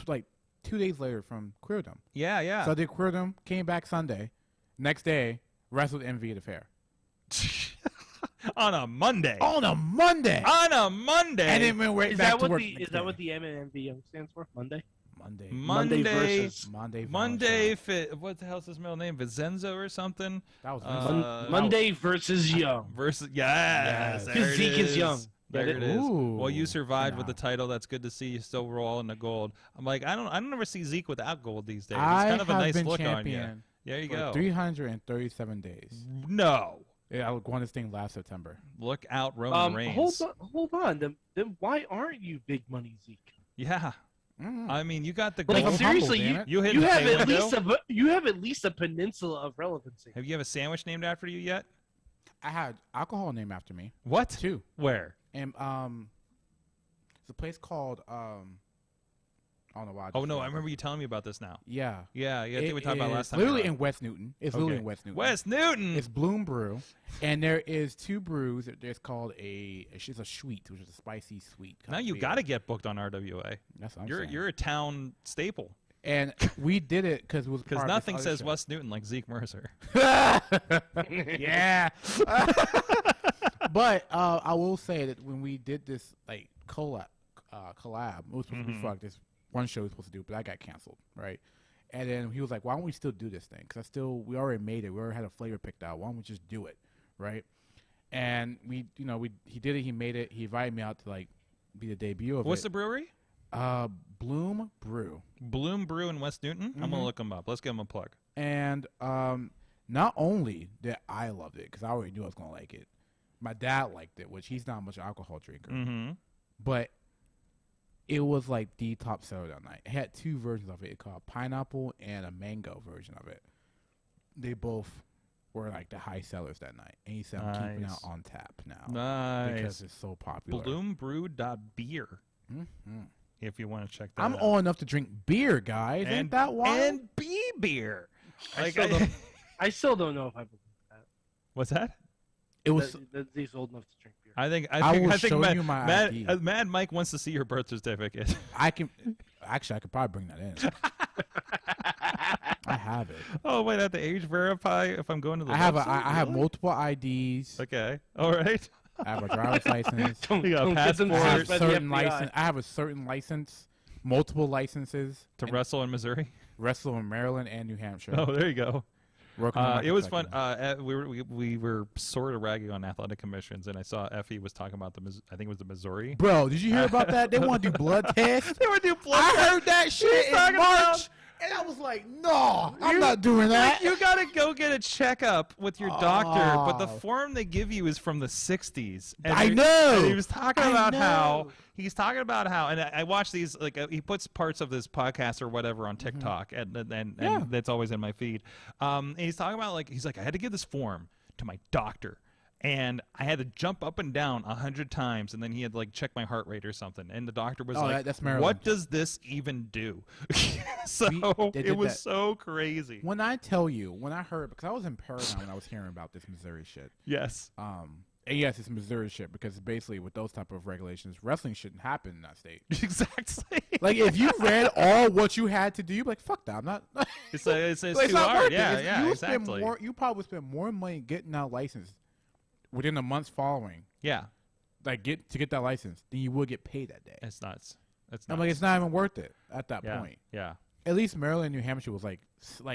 like 2 days later from Queerdom. Yeah. So I did Queerdom, came back Sunday, next day wrestled MV at a fair. On a Monday. On a Monday. On a Monday. And then went right Is back that to what work. the next is that day. what the MNMV Young stands for? Monday. Monday. versus Monday. What the hell's his middle name? Vincenzo or something? That was Monday versus Young. Versus yes. There Because it Zeke is young. There Get it it? is. Ooh. Well, you survived with the title. That's good to see. You still roll in the gold. I'm like, I don't ever see Zeke without gold these days. It's kind of a have nice been look champion on you. There you for go. 337 days. No. Yeah, I won this thing last September. Look out, Roman Reigns. Hold on. Then why aren't you Big Money Zeke? Yeah. I mean, you got the Like gold. seriously, you hit you the have pay at window? least you have at least a peninsula of relevancy. Have you have a sandwich named after you yet? I had alcohol named after me. What? Two. Where? And it's a place called I don't know why. Oh no, I remember you telling me about this now. Yeah. Yeah. I think we talked about last time. Literally in West Newton. It's literally in West Newton. West Newton. It's Bloom Brew, and there is two brews. There's called it's a sweet, which is a spicy sweet. Now you got to get booked on RWA. That's what I'm saying. You're a town staple. And we did it because it was because nothing says West Newton like Zeke Mercer. Yeah. But I will say that when we did this like collab, it was supposed to be for like this one show we were supposed to do, but I got canceled, right? And then he was like, "Why don't we still do this thing? Because we already made it. We already had a flavor picked out. Why don't we just do it, right?" And he did it. He made it. He invited me out to like be the debut of it. What's the brewery? Bloom Brew. Bloom Brew in West Newton. I'm gonna look them up. Let's give them a plug. And not only did I love it because I already knew I was gonna like it, my dad liked it, which he's not much alcohol drinker, but it was like the top seller that night. It had two versions of it. It called pineapple and a mango version of it. They both were like the high sellers that night. And he said, "I'm keeping out on tap now because it's so popular." Bloombrew.beer. If you want to check that I'm out. old enough to drink beer, guys. Ain't that wild? And beer. I still don't know if I believe that. What's that? It was. That he's old enough to drink beer. I think you my ID. Mad Mike wants to see your birth certificate. I could probably bring that in. I have it. Oh wait, I have to age verify if I'm going to the. I have really? multiple IDs. Okay, all right. I have a driver's license. You got a passport. I have certain license. I have a certain license, multiple licenses to wrestle in Missouri, wrestle in Maryland and New Hampshire. Oh, there you go. It was fun. We were sort of ragging on athletic commissions, and I saw Effie was talking about I think it was the Missouri. Bro, did you hear about that? They want to do blood tests. They want to do blood tests. I heard that shit in March. And I was like, no, I'm not doing that. You got to go get a checkup with your doctor, but the form they give you is from the 60s. And I know. And he was talking about how, and I watch these, like he puts parts of this podcast or whatever on TikTok, and that's always in my feed. And he's talking about, like, he's like, I had to give this form to my doctor. And I had to jump up and down 100 times, and then he had to, like, check my heart rate or something. And the doctor was like, that's Maryland. "What does this even do?" So it was so crazy. When I tell you, when I heard, because I was in Paradigm when I was hearing about this Missouri shit. Yes. And yes, it's Missouri shit because basically with those type of regulations, wrestling shouldn't happen in that state. Exactly. Like if you read all what you had to do, you'd be like, fuck that. I'm not. It's like, too not hard. worth it. Yeah, You exactly. you probably spend more money getting that license within the months following. Yeah. Like get that license than you would get paid that day. It's nuts. I'm like, it's not even worth it at that Yeah. point. Yeah. At least Maryland, New Hampshire was like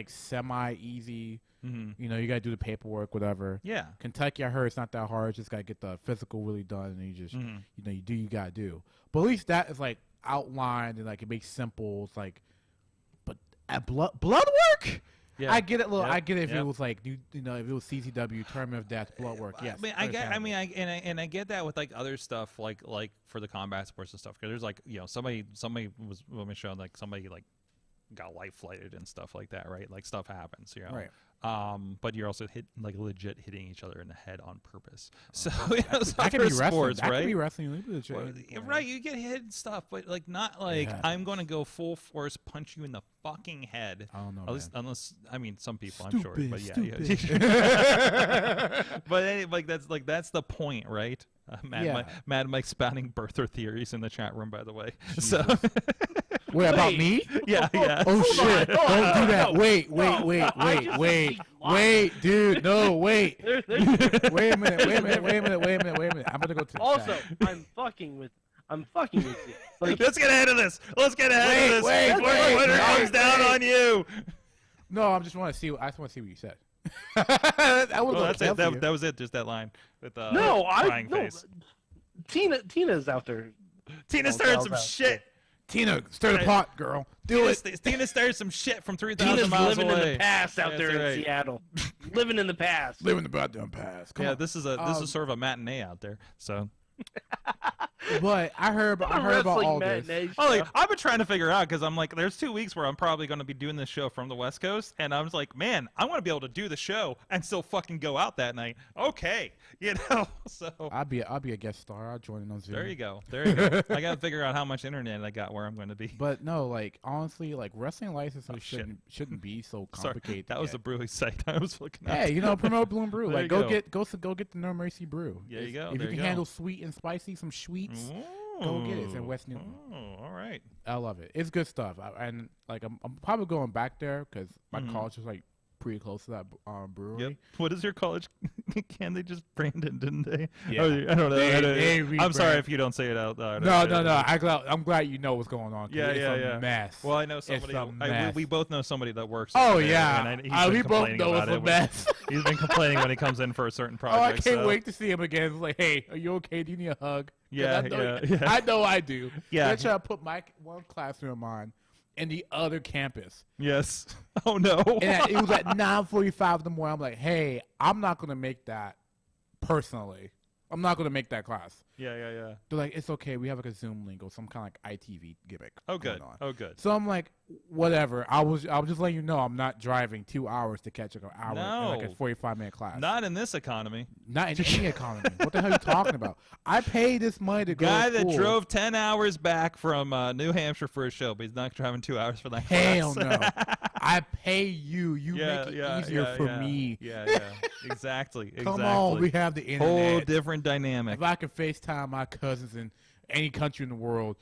semi easy. Mm-hmm. You know, you got to do the paperwork, whatever. Yeah. Kentucky, I heard it's not that hard. Just got to get the physical really done, and you just, Mm-hmm. you know, you do you got to do. But at least that is like outlined and like it makes simple. It's like, but at blood work. Yeah. I get it. Look, Yep. I get it if Yep. it was like you know, if it was CCW Tournament of Death blood work. Yes. I get that with like other stuff, like for the combat sports and stuff. Because there's like, you know, somebody was let me show like somebody like got life flighted and stuff like that, right? Like stuff happens, you know. Right. But you're also legit hitting each other in the head on purpose. So you know, that could be wrestling. sports, That right? could be wrestling. Right, you get hit and stuff, but like not like Yeah. I'm going to go full force punch you in the fucking head. I don't know. At least, unless I mean some people, Stupid, I'm sure, but yeah. But that's the point, right? Mad Mike spouting birther theories in the chat room, by the way. Jesus. So. Wait, about me? Yeah. Oh shit! Don't do that. Wait, dude. No, wait. Wait a minute. I'm gonna go to the Also, chat. I'm fucking with you. Like, Let's get ahead of this. Let's get ahead of this wait, before the winner comes down on you. No, I just want to see. I just want to see what you said. That was it. Just that line with crying face. Tina's out there. Tina stirred some shit. Tina, stir the pot, girl. Do it. Tina stirred some shit from 3,000 Tina's miles living away. in the past out there in Seattle. Living in the past. Living the goddamn past. Come on. This is sort of a matinee out there. So. But I heard about all this. I've been trying to figure out because I'm like, there's 2 weeks where I'm probably going to be doing this show from the West Coast, and I was like, man, I want to be able to do the show and still fucking go out that night. Okay, you know. So I'll be a guest star. I'll join in on Zoom. There you go. I got to figure out how much internet I got where I'm going to be. But no, like honestly, like wrestling licenses shouldn't be so complicated. Sorry, that was the brewing site I was looking at. Hey, you know, promote Bloom Brew. There Like you go get the No Mercy Brew. There you go. If there you can handle sweet and spicy, some sweets. Go get it. It's in West Newton. Oh, all right. I love it. It's good stuff. I'm probably going back there because my college is like pretty close to that brewery. Yep. What is your college? Can they just branded, didn't they? Yeah. Oh, I don't know. I'm sorry rebrand. if you don't say it out loud. No. I'm glad you know what's going on. Yeah. It's a mess. Well, I know somebody. It's a mess. We both know somebody that works. Oh there, yeah. and he's been We both complaining know about it's a mess. He's been complaining when he comes in for a certain Oh, I project. can't wait to see him again. It's like, hey, are you okay? Do you need a hug? Yeah. I know I do. Yeah. I try to put my one classroom on in the other campus. Yes. Oh no. And it was at 9:45 in the morning. I'm like, hey, I'm not gonna make that personally. I'm not gonna make that class. Yeah. They're like, it's okay. We have like a Zoom link or some kind of like ITV gimmick. Oh good. going on. Oh good. So I'm like, whatever. I was just letting you know I'm not driving 2 hours to catch like an hour in like a 45-minute class. Not in this economy. Not in any economy. What the hell are you talking about? I paid this money to go Guy to school. that drove 10 hours back from New Hampshire for a show, but he's not driving 2 hours for that Hell class. no. I pay you. You make it easier for me. Yeah. Exactly. Come on, we have the internet. Whole different dynamic. If I can FaceTime my cousins in any country in the world,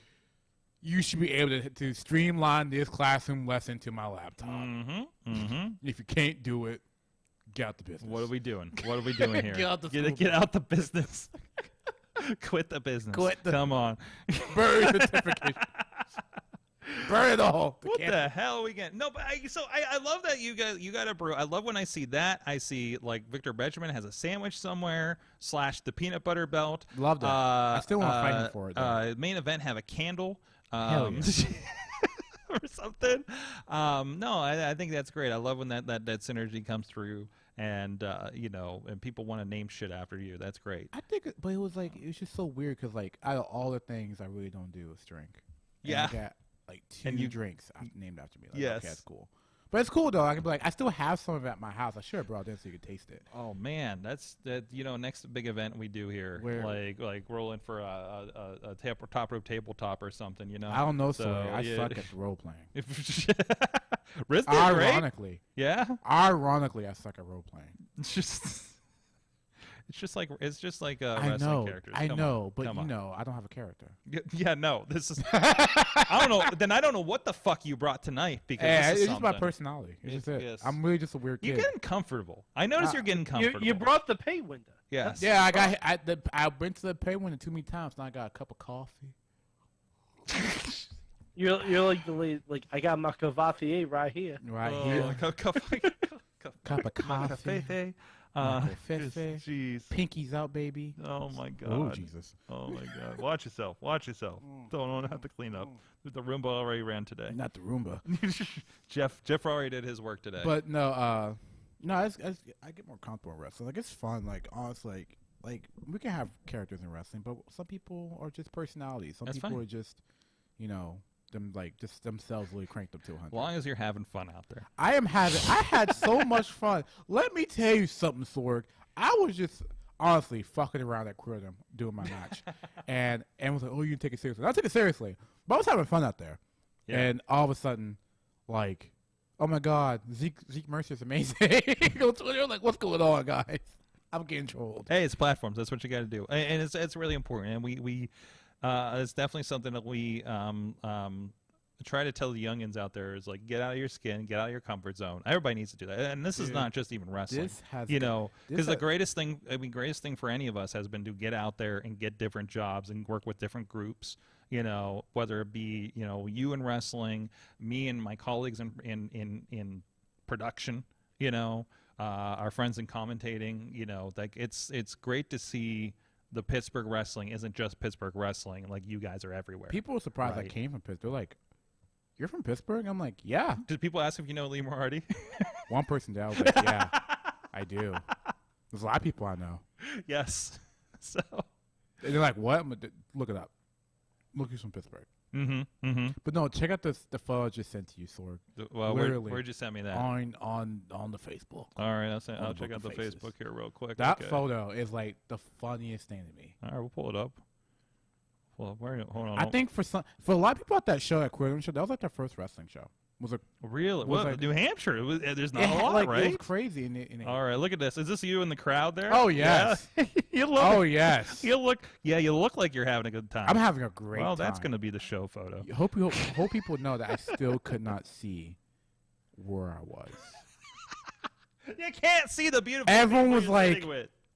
you should be able to streamline this classroom lesson to my laptop. If you can't do it, get out the business. What are we doing? What are we doing here? Get out the get out the business. Quit the business. Come on. Bury certification. Burn it all. What the hell are we getting? No, but I love that you got a brew. I love when I see that. I see like Victor Benjamin has a sandwich somewhere / the peanut butter belt. Love that. I still want to fight him for it. Main event have a candle. Hell yeah. Or something. No, I think that's great. I love when that synergy comes through, and and people want to name shit after you. That's great. I think, but it was just so weird because like out of all the things I really don't do is drink. And Yeah. I got like two drinks named after me. Like, yes. Okay, that's cool. But it's cool though. I can be like, I still have some of it at my house. I should have brought it in so you could taste it. Oh man, that's next big event we do here. Where? Like rolling for a top rope tabletop or something. I don't know, so I suck at role playing. Riz did Ironically, great. Yeah. Ironically, I suck at role playing. It's just It's just like I wrestling know, characters. I Come know, on. but Come you on. know, I don't have a character. Yeah, no. This is. I don't know. Then I don't know what the fuck you brought tonight because this is it's just my something. personality. It's just it. Yes. I'm really just a weird kid. You're getting comfortable. I notice you're getting comfortable. You brought the pay window. Yes. Yeah, I went to the pay window too many times. Now I got a cup of coffee. You're like the lady, like I got my Cavatier right here. Right here. Cup of coffee. Jeez. Pinkies out, baby. Oh my God. Oh Jesus. Oh my God. Watch yourself. Watch yourself. Don't have to clean up. The Roomba already ran today. Not the Roomba. Jeff already did his work today. But no, I get more comfortable in wrestling. Like it's fun. Like honestly, like we can have characters in wrestling, but some people are just personalities. Some people are just, just themselves really cranked up to 100. As long as you're having fun out there. I had so much fun. Let me tell you something, Sorg. I was just honestly fucking around at Queerdom doing my match, and was like, "Oh, you can take it seriously." I took it seriously, but I was having fun out there. Yeah. And all of a sudden, like, oh my God, Zeke Mercer is amazing. You're like, what's going on, guys? I'm getting trolled. Hey, it's platforms. That's what you got to do, and it's really important. And we it's definitely something that we try to tell the youngins out there is like, get out of your skin, get out of your comfort zone. Everybody needs to do that, and this is not just even wrestling. Because the greatest thing for any of us has been to get out there and get different jobs and work with different groups. Whether it be you in wrestling, me and my colleagues in production. Our friends in commentating. Like it's great to see. The Pittsburgh wrestling isn't just Pittsburgh wrestling. Like you guys are everywhere. People were surprised I came from Pittsburgh. They're like, "You're from Pittsburgh?" I'm like, "Yeah." Did people ask if you know Lee Moriarty? One person did. I was like, "Yeah, I do." There's a lot of people I know. Yes. So and they're like, "What?" I'm like, look it up. Look, he's from Pittsburgh. Mm-hmm. Mm-hmm. But no, check out the photo I just sent to you, Sorg. Well, where'd you send me that? On the Facebook. All right, I'll check out the Facebook here real quick. That photo is like the funniest thing to me. All right, we'll pull it up. Well, hold on. I think for a lot of people at that show at Queerdom show, that was like their first wrestling show. Really? Well, like, New Hampshire. There's not a lot, like, right? It was crazy. All right, look at this. Is this you in the crowd there? Oh yes. Yeah. You look. Oh yes. You look like you're having a good time. I'm having a great time. Well, that's going to be the show photo. Hope people know that I still could not see where I was. You can't see the beautiful. Everyone was like,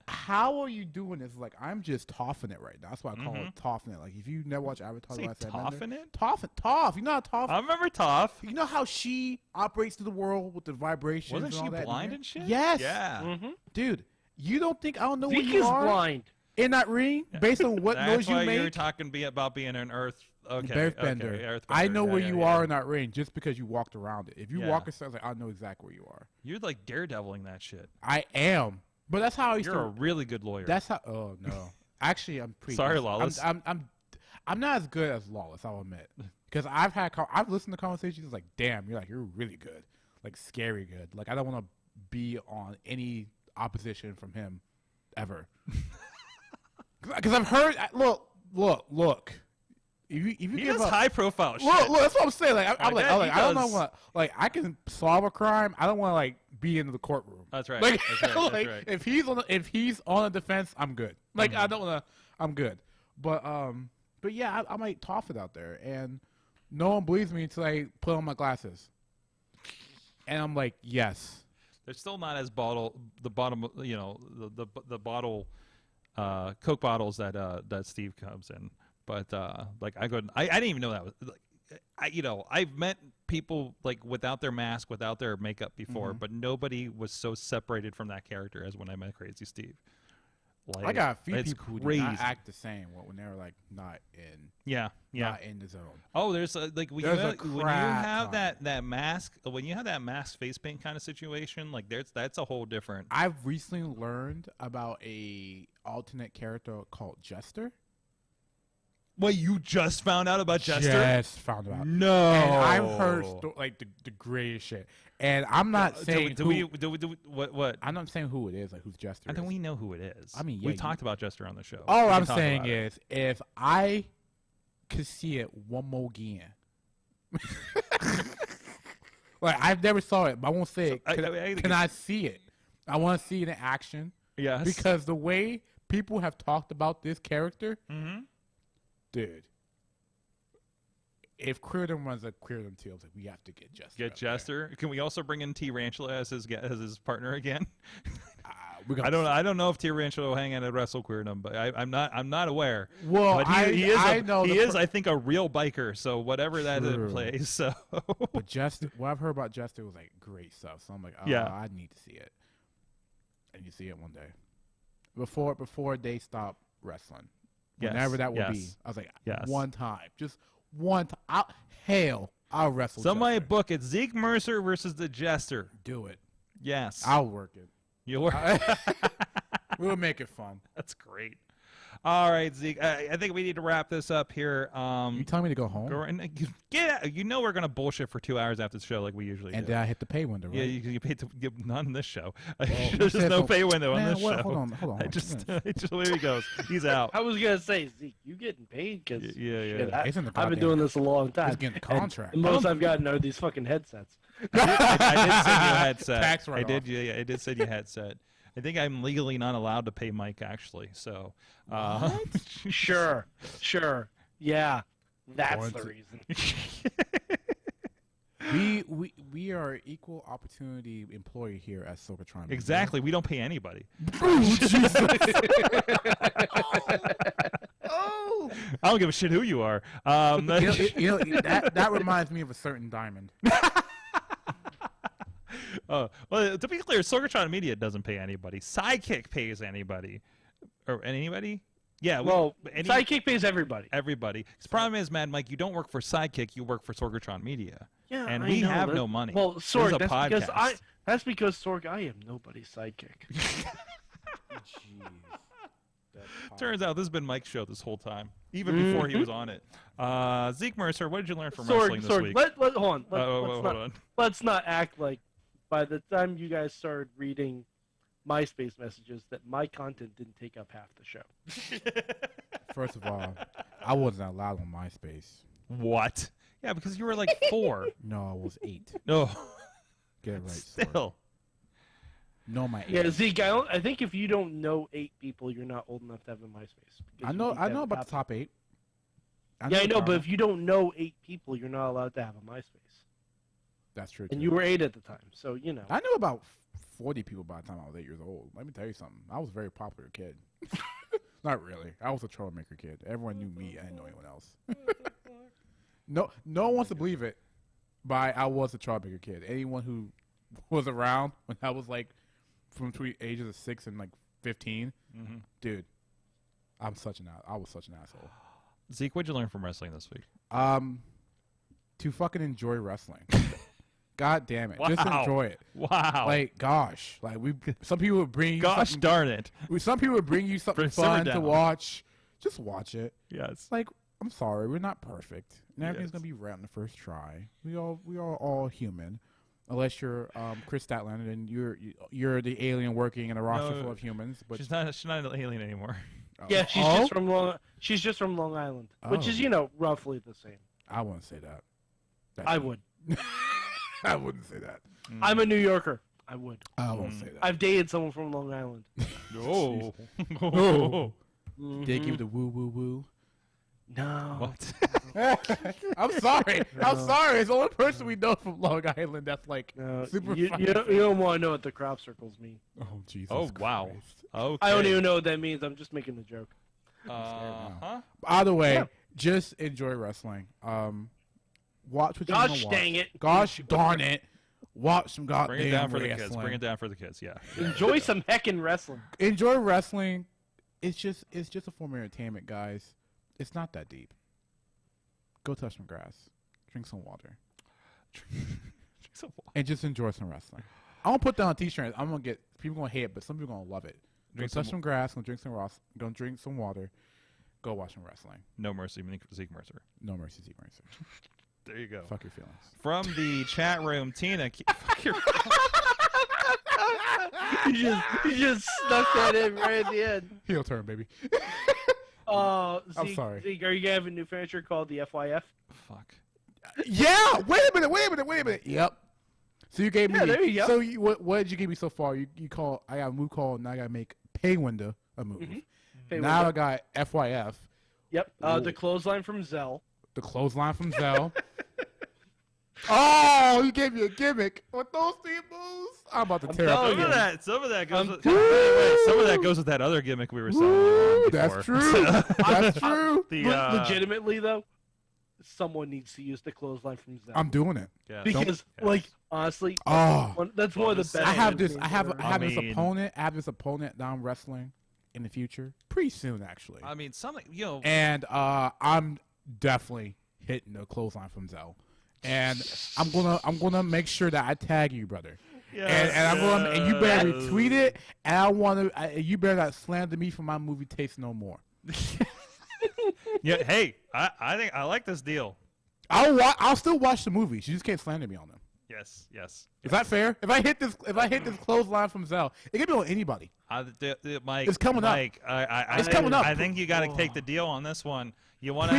"How are you doing this?" Like, I'm just toffing it right now. That's why I call it toffing it. Like, if you never watch Avatar, toffing it? Toff. You know how Toff? I remember Toff. You know how she operates through the world with the vibrations. Wasn't she blind and shit? Yes. Yeah. Mm-hmm. Dude, you don't think I don't know where Zeke you is are blind in that ring based on what noise you That's why make? you're talking about being an Earth. Okay. Earthbender. Okay, Earthbender. I know where you are in that ring just because you walked around it. If you walk inside, like, I know exactly where you are. You're like daredeviling that shit. I am. But that's how I used You're a really good lawyer. That's how. Oh no, actually, I'm pretty. Sorry, Lawless. I'm not as good as Lawless. I'll admit, because I've listened to conversations like, damn, you're really good, like scary good. Like I don't want to be on any opposition from him, ever. Because I've heard. Look. If you he give does high profile shit. Look, that's what I'm saying. Like I'm like I don't does. want like I can solve a crime. I don't want to like be in the courtroom. That's right. Like, That's right. like That's right. if he's on a defense, I'm good. Like I don't want to. I'm good. But yeah, I might toss it out there, and no one believes me until I put on my glasses, and I'm like, yes. They're still not as the bottom, the bottle, Coke bottles that Steve comes in. But like I didn't even know that was like, I've met people like without their mask, without their makeup before, but nobody was so separated from that character as when I met Crazy Steve. Like, I got a few people who crazy. did not act the same when they were like not in not in the zone. Oh, there's like when you have that mask, when you have that mask face paint kind of situation, like that's a whole different. I've recently learned about a alternate character called Jester. Wait, you just found out about Jester? Just found out. No. And I've heard like the greatest shit. And I'm not saying what? I'm not saying who it is, like who's Jester. I think we know who it is. I mean, we talked about Jester on the show. All I'm saying is, if I could see it one more again, like I've never saw it, but I won't say it. Can I see it? I want to see it in action. Yes. Because the way people have talked about this character, dude. If Queerdom runs a Queerdom team, like, we have to get Jester. Get Jester. Can we also bring in T Rantula as his partner again? I don't know if T Rantula will hang out at Wrestle Queerdom, but I'm not aware. Well, but he is I think a real biker. So whatever that plays. So. But Jester, what I've heard about Jester was like great stuff. So I'm like, I need to see it. I need to see it one day. Before they stop wrestling, whenever that will be. I was like, one time, just one time. I'll wrestle. Somebody book it. Zeke Mercer versus the Jester. Do it. Yes. I'll work it. You'll work. We'll make it fun. That's great. All right, Zeke. I think we need to wrap this up here. You telling me to go home? Get out. You know we're gonna bullshit for 2 hours after the show like we usually do. And then I hit the pay window, right? Yeah, you paid to give none in this show. Well, There's just no pay window on this show. Hold on. Just there he goes. He's out. I was gonna say, Zeke, you getting paid? Because I've been goddamn- doing this a long time. He's getting the contract. And the most I've gotten are these fucking headsets. I did send you a headset. Tax write-off. I did send you a headset. I think I'm legally not allowed to pay Mike, actually. So, Sure. Yeah, that's the reason. We are equal opportunity employee here at Sorgatron. Exactly. We don't pay anybody. Oh, I don't give a shit who you are. That reminds me of a certain diamond. Well, to be clear, Sorgatron Media doesn't pay anybody. Sidekick pays anybody. Or anybody? Yeah. Sidekick pays everybody. Everybody. The problem is, Mad Mike, you don't work for Sidekick. You work for Sorgatron Media. Yeah, and I we know have that. no money. Well, Sorg, that's because Sorg, I am nobody's sidekick. Jeez. Turns out this has been Mike's show this whole time, even before he was on it. Zeke Mercer, what did you learn from wrestling this week? Hold on. Let's not act like by the time you guys started reading MySpace messages that my content didn't take up half the show. First of all, I wasn't allowed on MySpace. What? Yeah, because you were like 4. No, I was 8. No. Get it right. Still. No, my 8. Yeah, Zeke, I think if you don't know 8 people, you're not old enough to have a MySpace. I know about the top 8. I know, but if you don't know 8 people, you're not allowed to have a MySpace. That's true. And you were 8 at the time, so you know. I knew about 40 people by the time I was 8 years old. Let me tell you something. I was a very popular kid. Not really. I was a troublemaker kid. Everyone knew me. I didn't know anyone else. No one wants to believe it, but I was a troublemaker kid. Anyone who was around when I was like from between ages of 6 and like 15, dude, I was such an asshole. Zeke, what'd you learn from wrestling this week? To fucking enjoy wrestling. God damn it. Wow. Just enjoy it. Wow. Like, gosh. Like, some people would bring you Gosh darn it. Some people would bring you something fun to watch. Just watch it. Yes. Like, I'm sorry, we're not perfect. And everything's gonna be right on the first try. We are all human. Unless you're Chris Statlander and you're the alien working in a roster full of humans. But she's not an alien anymore. Yeah, she's just from Long Island, which is, roughly the same. I wouldn't say that. I would. I wouldn't say that. I'm a New Yorker. I would. I won't say that. I've dated someone from Long Island. Oh. They give you the woo woo woo. No. What? I'm sorry. It's the only person we know from Long Island that's like super you don't want to know what the crop circles mean. Oh, Jesus. Oh, wow. Okay. I don't even know what that means. I'm just making the joke. Either way, just enjoy wrestling. Watch what you want to watch. Gosh dang it. Gosh darn it. Watch some goddamn Bring it down for wrestling. the kids. Bring it down for the kids, yeah. Enjoy some heckin' wrestling. Enjoy wrestling. It's just a form of entertainment, guys. It's not that deep. Go touch some grass. Drink some water. And just enjoy some wrestling. I'm going to put that on a t-shirt. I'm going to get people going to hate it, but some people are going to love it. Go touch some grass. Go drink some water. Go watch some wrestling. No mercy, Zeke Mercer. No mercy, Zeke Mercer. There you go. Fuck your feelings. From the chat room, Tina. You just stuck that in right at the end. Heel turn, baby. I'm sorry. Zeke, are you gonna have a new furniture called the FYF? Fuck. Yeah. Wait a minute. Yep. So you gave me. There you go. So what did you give me so far? You call. I got a move call. Now I gotta make pay window a move. Pay Now window. I got FYF. Yep. The clothesline from Zell. The clothesline from Zell. Oh, he gave you a gimmick with those three moves. I'm about to tear up. Some of that goes. Some of that goes with that other gimmick we were selling you on before. That's true. That's true. Legitimately though, someone needs to use the clothesline from Zell. I'm doing it. Yeah. Because honestly, that's one of the best. I have this opponent. I have this opponent that I'm wrestling in the future, pretty soon actually. I mean, And I'm definitely hitting the clothesline from Zell. And I'm gonna make sure that I tag you, brother. And you better retweet it. And you better not slander me for my movie taste no more. Yeah. Hey, I think I like this deal. I'll still watch the movies. You just can't slander me on them. Yes. Is that fair? If I hit this clothesline from Zell, it can be on anybody. Mike, it's coming up. It's coming up. I think you got to take the deal on this one. You want to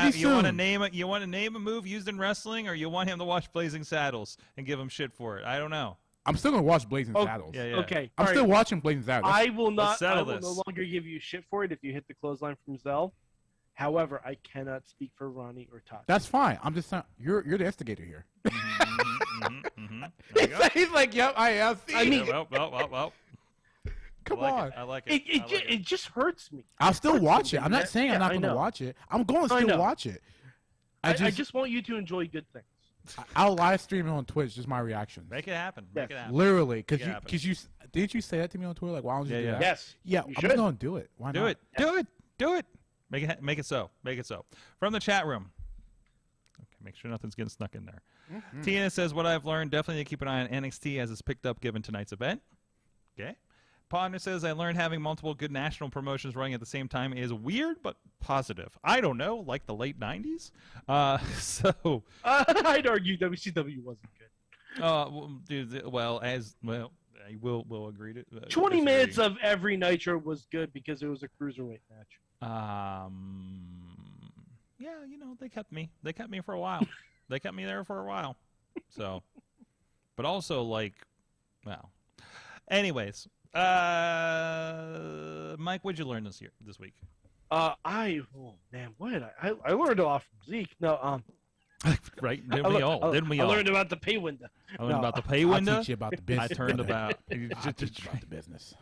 name it? You want to name a move used in wrestling, or you want him to watch Blazing Saddles and give him shit for it? I don't know. I'm still gonna watch Blazing Saddles. Yeah. Okay. I'm still watching Blazing Saddles. I will no longer give you shit for it if you hit the clothesline from Zell. However, I cannot speak for Ronnie or Todd. That's fine. I'm just saying you're the instigator here. He's like, yep, I am. I mean, well. Come on. I like it. It just hurts me. I'll still watch it. I'm not saying I'm not going to watch it. I'm going to still watch it. I just want you to enjoy good things. I'll live stream it on Twitch. Just my reaction. Make it happen. Make it happen. Literally, because you didn't you say that to me on Twitter? Like, why don't you do that? Yes. Yeah, I'm going to do it. Why not? Do it. Make it so. From the chat room. Okay, make sure nothing's getting snuck in there. Tina says, what I've learned, definitely to keep an eye on NXT as it's picked up given tonight's event. Okay. Ponder says, I learned having multiple good national promotions running at the same time is weird but positive. I don't know, like the late 90s? I'd argue WCW wasn't good. We'll agree to 20 minutes of every Nitro was good because it was a cruiserweight match. Yeah, they kept me. They kept me for a while. They kept me there for a while. So, but also anyways, Mike, what'd you learn this week? What did I learned a lot from Zeke. No, right? Didn't we all? I learned about the pay window. I learned about the pay window. I'll teach you about the business. I turned about. I'll teach you about the business.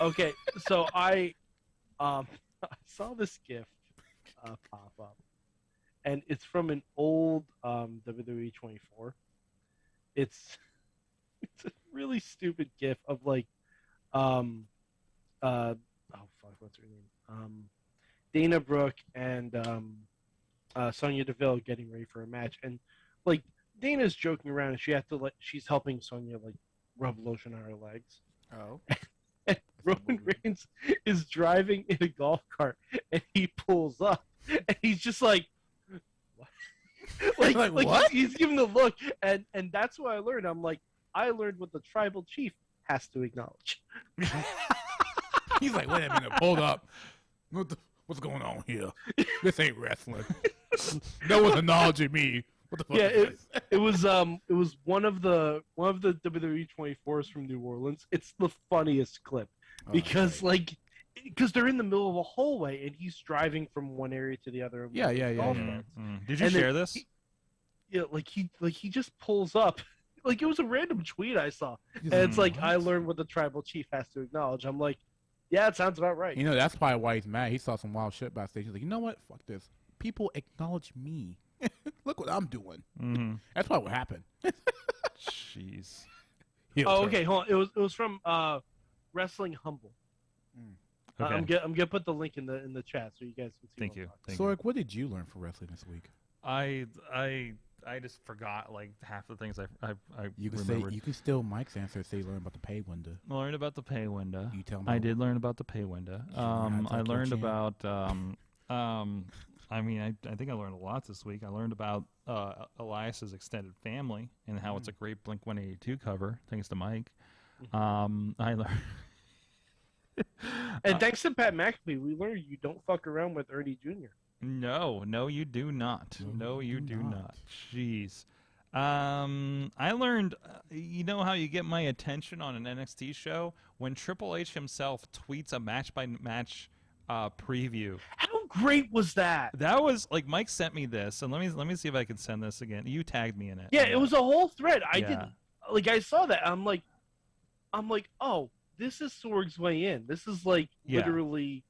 Okay, so I saw this GIF pop up, and it's from an old WWE 24. It's a really stupid GIF of what's her name? Dana Brooke and Sonya Deville getting ready for a match, and Dana's joking around, and she's helping Sonya rub lotion on her legs. Oh. And Roman Reigns is driving in a golf cart, and he pulls up, and he's just like, what? What? He's giving the look, and that's what I learned. I learned what the tribal chief has to acknowledge. He's like, wait a minute, hold up. What's going on here? This ain't wrestling. No one's acknowledging me. What the fuck? Yeah, it was one of the WWE 24s from New Orleans. It's the funniest clip because they're in the middle of a hallway and he's driving from one area to the other. Yeah. Did you share this? He just pulls up. It was a random tweet I saw, and it's I learned what the tribal chief has to acknowledge. I'm like, yeah, it sounds about right. That's probably why he's mad. He saw some wild shit backstage. He's like, you know what? Fuck this. People acknowledge me. Look what I'm doing. Mm-hmm. That's probably what happened. Jeez. Okay, hold on. It was from Wrestling Humble. Okay. I'm gonna put the link in the chat so you guys can see. Thank you. Sorg, what did you learn for wrestling this week? I just forgot half the things I you can remembered. say you can still Mike's answer. Say learn about the pay window. I learned about the pay window. You tell me. I did learn about the pay window. I learned about. I think I learned a lot this week. I learned about Elias's extended family and how it's a great Blink-182 cover, thanks to Mike. I learned. And thanks to Pat McAfee, we learned you don't fuck around with Ernie Jr. No, you do not. No, you do not. Jeez. I learned, you know how you get my attention on an NXT show? When Triple H himself tweets a match-by-match preview. How great was that? That was, like, Mike sent me this, and let me see if I can send this again. You tagged me in it. Yeah, it was a whole thread. I Yeah. didn't, like, I saw that. I'm like, oh, this is Sorg's way in. This is, like, literally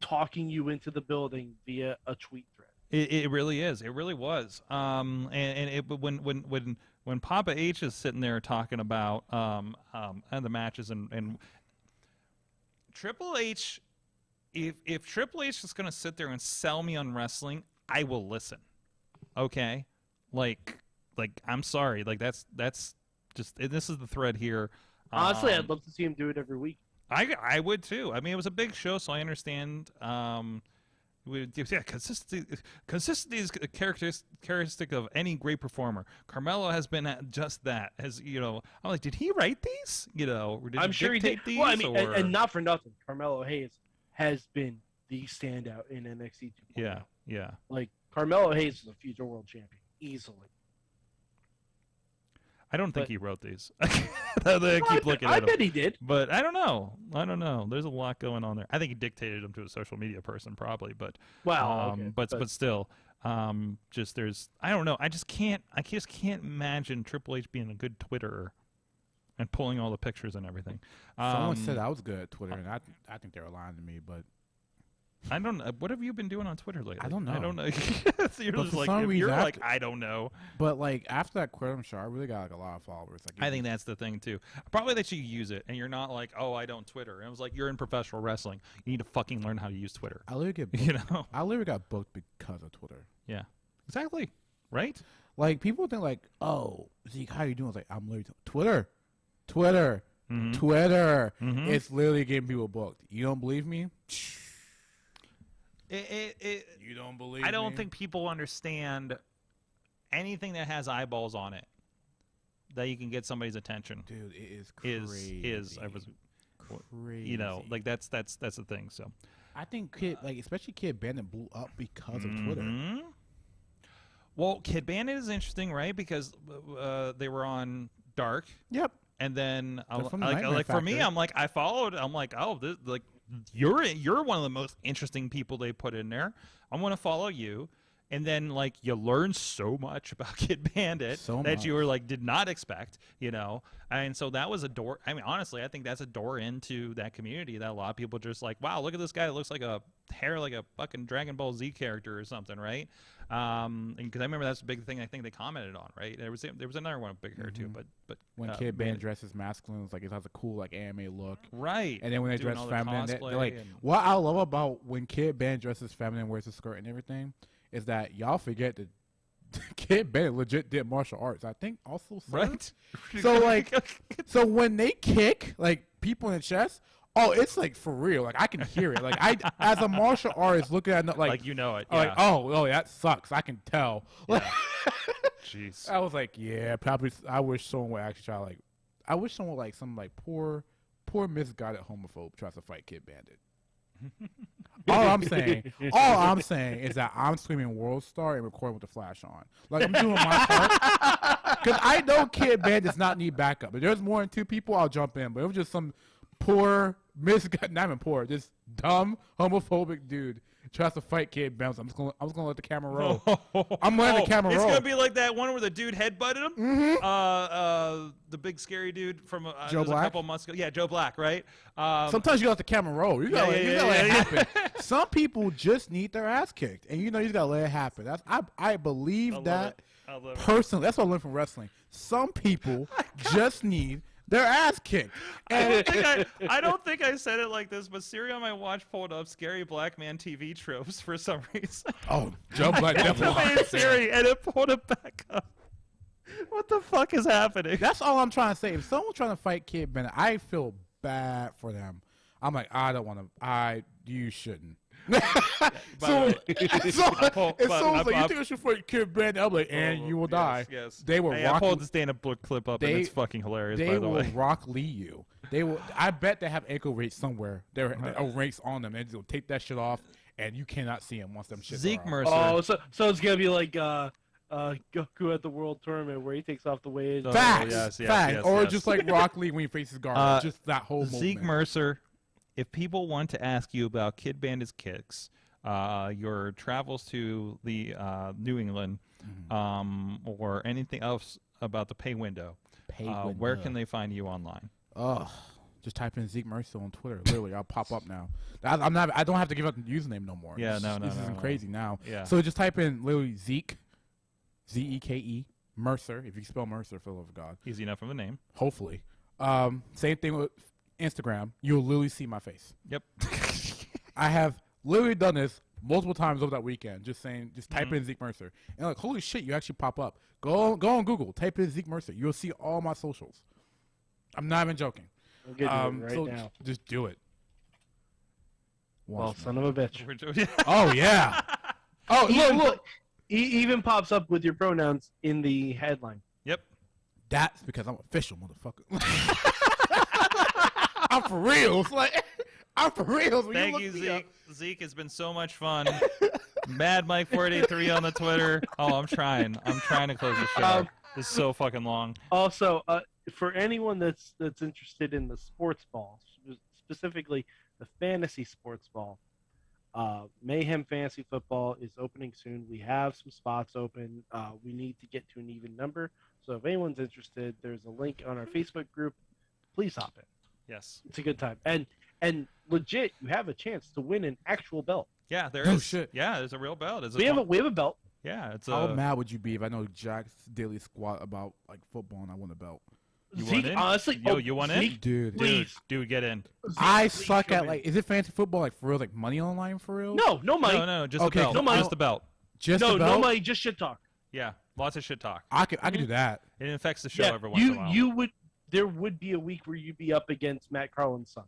talking you into the building via a tweet thread. It really is. It really was. And when Papa H is sitting there talking about and the matches and Triple H, if Triple H is gonna sit there and sell me on wrestling, I will listen. Okay, like I'm sorry, like that's just this is the thread here. Honestly, I'd love to see him do it every week. I would too. I mean, it was a big show, so I understand. Consistency is a characteristic of any great performer. Carmelo has been just that. As you know, I'm like, did he write these? You know, or did I'm sure he did. these, Well, I mean, or... and not for nothing, Carmelo Hayes has been the standout in NXT 2.0. Yeah. Like Carmelo Hayes is a future world champion easily. I don't think he wrote these. I keep looking at him. I bet he did. But I don't know. There's a lot going on there. I think he dictated them to a social media person probably, but okay. but still, just there's I don't know. I just can't imagine Triple H being a good Twitterer and pulling all the pictures and everything. Someone said I was good at Twitter, and I think they're lying to me, but I don't know. What have you been doing on Twitter lately? I don't know. You're but just for like, some reason, you're like, I don't know. But like after that Queerdom show, I really got like a lot of followers. Like, I think that's the thing too. Probably that you use it, and you're not like, oh, I don't Twitter. And it was like, you're in professional wrestling. You need to fucking learn how to use Twitter. I literally get booked. You know, I literally got booked because of Twitter. Yeah, exactly. Right? Like people think like, oh, Zeke, how you doing? It's like I'm literally Twitter. Mm-hmm. It's literally getting people booked. You don't believe me? You don't believe I don't me? think people understand anything that has eyeballs on it that you can get somebody's attention. Dude, it is crazy. Crazy. You know, like that's the thing. So I think especially Kid Bandit blew up because of Twitter. Well, Kid Bandit is interesting, right? Because they were on Dark. Yep. And then for me, I'm like, I followed. I'm like, oh, this like. You're one of the most interesting people they put in there. I'm gonna follow you, and then like you learn so much about Kid Bandit that you were like did not expect, you know. And so that was a door. I mean, honestly, I think that's a door into that community that a lot of people just like, wow, look at this guy that looks like a hair like a fucking Dragon Ball Z character or something, right? And because I remember that's a big thing I think they commented on, right? There was another one with big hair too, but when Kid Bandit dresses masculine, it's like it has a cool like anime look, right? And then when they dress feminine, they're like, what I love about when Kid Bandit dresses feminine, wears a skirt and everything, is that y'all forget that Kid Bandit legit did martial arts. I think also right. So like, so when they kick like people in the chest. Oh, it's like for real. Like I can hear it. Like I, as a martial artist, looking at it, like you know it. Yeah. Like oh, that sucks. I can tell. Yeah. Jeez. I was like, yeah, probably. I wish someone would actually try. Like, I wish someone like some like poor misguided homophobe tries to fight Kid Bandit. all I'm saying is that I'm screaming World Star and recording with the flash on. Like I'm doing my part because I know Kid Bandit does not need backup. If there's more than 2 people, I'll jump in. But it was just some poor, not even poor, just dumb, homophobic dude tries to fight Kid Bandit. I'm just gonna let the camera roll. I'm letting the camera roll. It's gonna be like that one where the dude headbutted him. Mm-hmm. The big scary dude from Joe Black. A couple months ago. Yeah, Joe Black, right? Sometimes you gotta let the camera roll. You gotta let it happen. Some people just need their ass kicked, and you just gotta let it happen. That's I believe that personally. That's what I learned from wrestling. Some people just need their ass kicked. I don't think I said it like this, but Siri on my watch pulled up scary black man TV tropes for some reason. Oh, Joe Black definitely. Siri, and it pulled it back up. What the fuck is happening? That's all I'm trying to say. If someone's trying to fight Kid Bandit, I feel bad for them. I'm like, I don't want to. You shouldn't. So if someone's like, you think I should fight Kid Bandit? I'm like, and you will die. Yes. They will rock. I pulled the stand-up clip up, and it's fucking hilarious. They by the will way. rock Lee you. They will. I bet they have ankle rates somewhere. There are rates on them. And they'll take that shit off, and you cannot see them once them shit. Zeke Mercer. Oh, so it's gonna be like Goku at the World Tournament where he takes off the weight. Facts. Or just like Rock Lee when he faces Garza. Just that whole Zeke moment. Mercer, if people want to ask you about Kid Bandit's kicks, your travels to the New England, or anything else about the pay window, where can they find you online? Just type in Zeke Mercer on Twitter. Literally, I'll pop up now. I don't have to give out the username no more. Yeah, This isn't crazy now. Yeah. So just type in literally Zeke, Zeke Mercer. If you spell Mercer, for the love of God. Easy enough of a name. Hopefully. Same thing with Instagram. You'll literally see my face. Yep. I have literally done this multiple times over that weekend. Just type in Zeke Mercer, and like, holy shit, you actually pop up. Go on Google, type in Zeke Mercer. You'll see all my socials. I'm not even joking. I'll get to it right now. Just do it. Well, son of a bitch. Oh yeah. Oh look. He even pops up with your pronouns in the headline. Yep. That's because I'm official, motherfucker. I'm for real. I'm for real. Thank you, Zeke. Zeke, has been so much fun. Mad Mike 483 on the Twitter. Oh, I'm trying to close the show. It's so fucking long. Also, for anyone that's interested in the sports ball, specifically the fantasy sports ball, Mayhem Fantasy Football is opening soon. We have some spots open. We need to get to an even number. So if anyone's interested, there's a link on our Facebook group. Please hop in. Yes. It's a good time. And legit, you have a chance to win an actual belt. Yeah, there is. Shit. Yeah, there's a real belt. We have a belt. Yeah, it's How mad would you be if I know Jack's daily squat about like football and I won a belt? Zeke, honestly, you want in? Dude, get in. Zeke, I suck at like. Is it fantasy football like for real? Like money online for real? No money. No, just the belt. No money. Just the belt. Just the belt? No money. Just shit talk. Yeah, lots of shit talk. I could do that. It infects the show every once in a while. There would be a week where you'd be up against Matt Carlin's son.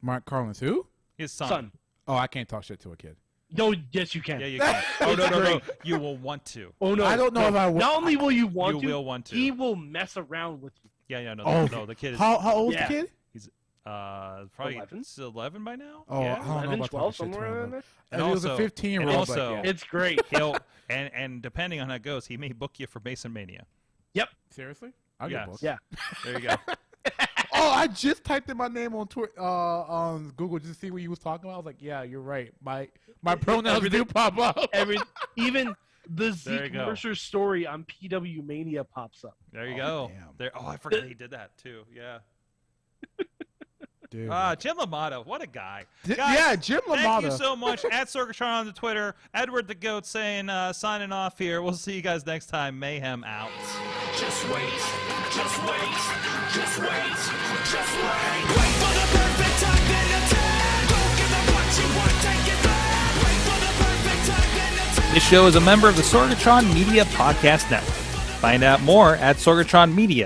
Mark Carlin's who? His son. Oh, I can't talk shit to a kid. No, yes you can. Yeah, you can. Oh no. You will want to. Oh no. I don't know if I will. Not only will you want you will want to. He will mess around with you. Yeah, no. Oh, the kid is. How old is the kid? He's probably 11 by now. Oh, yeah, I don't 11, know about 12, somewhere in there. And he was a 15-year-old. Also, it's great. He'll and depending on how it goes, he may book you for Mason Mania. Yep. Seriously? I'll get booked. Yeah. There you go. Oh, I just typed in my name on Twitter, on Google just to see what you was talking about. I was like, yeah, you're right. My pronouns do pop up. Even the Zeke Mercer story on PW Mania pops up. There you go. Damn. I forgot he did that too. Yeah. Dude. Jim LaMotta, what a guy. Yeah, Jim LaMotta. Thank you so much. At Sorgatron on the Twitter. Edward the Goat saying, signing off here. We'll see you guys next time. Mayhem out. Just wait. Just wait. Just wait. Just wait. Wait for the perfect time, then attack. Don't give up what you want, take it back. Wait for the perfect time, then attack. This show is a member of the Sorgatron Media Podcast Network. Find out more at sorgatronmedia.com.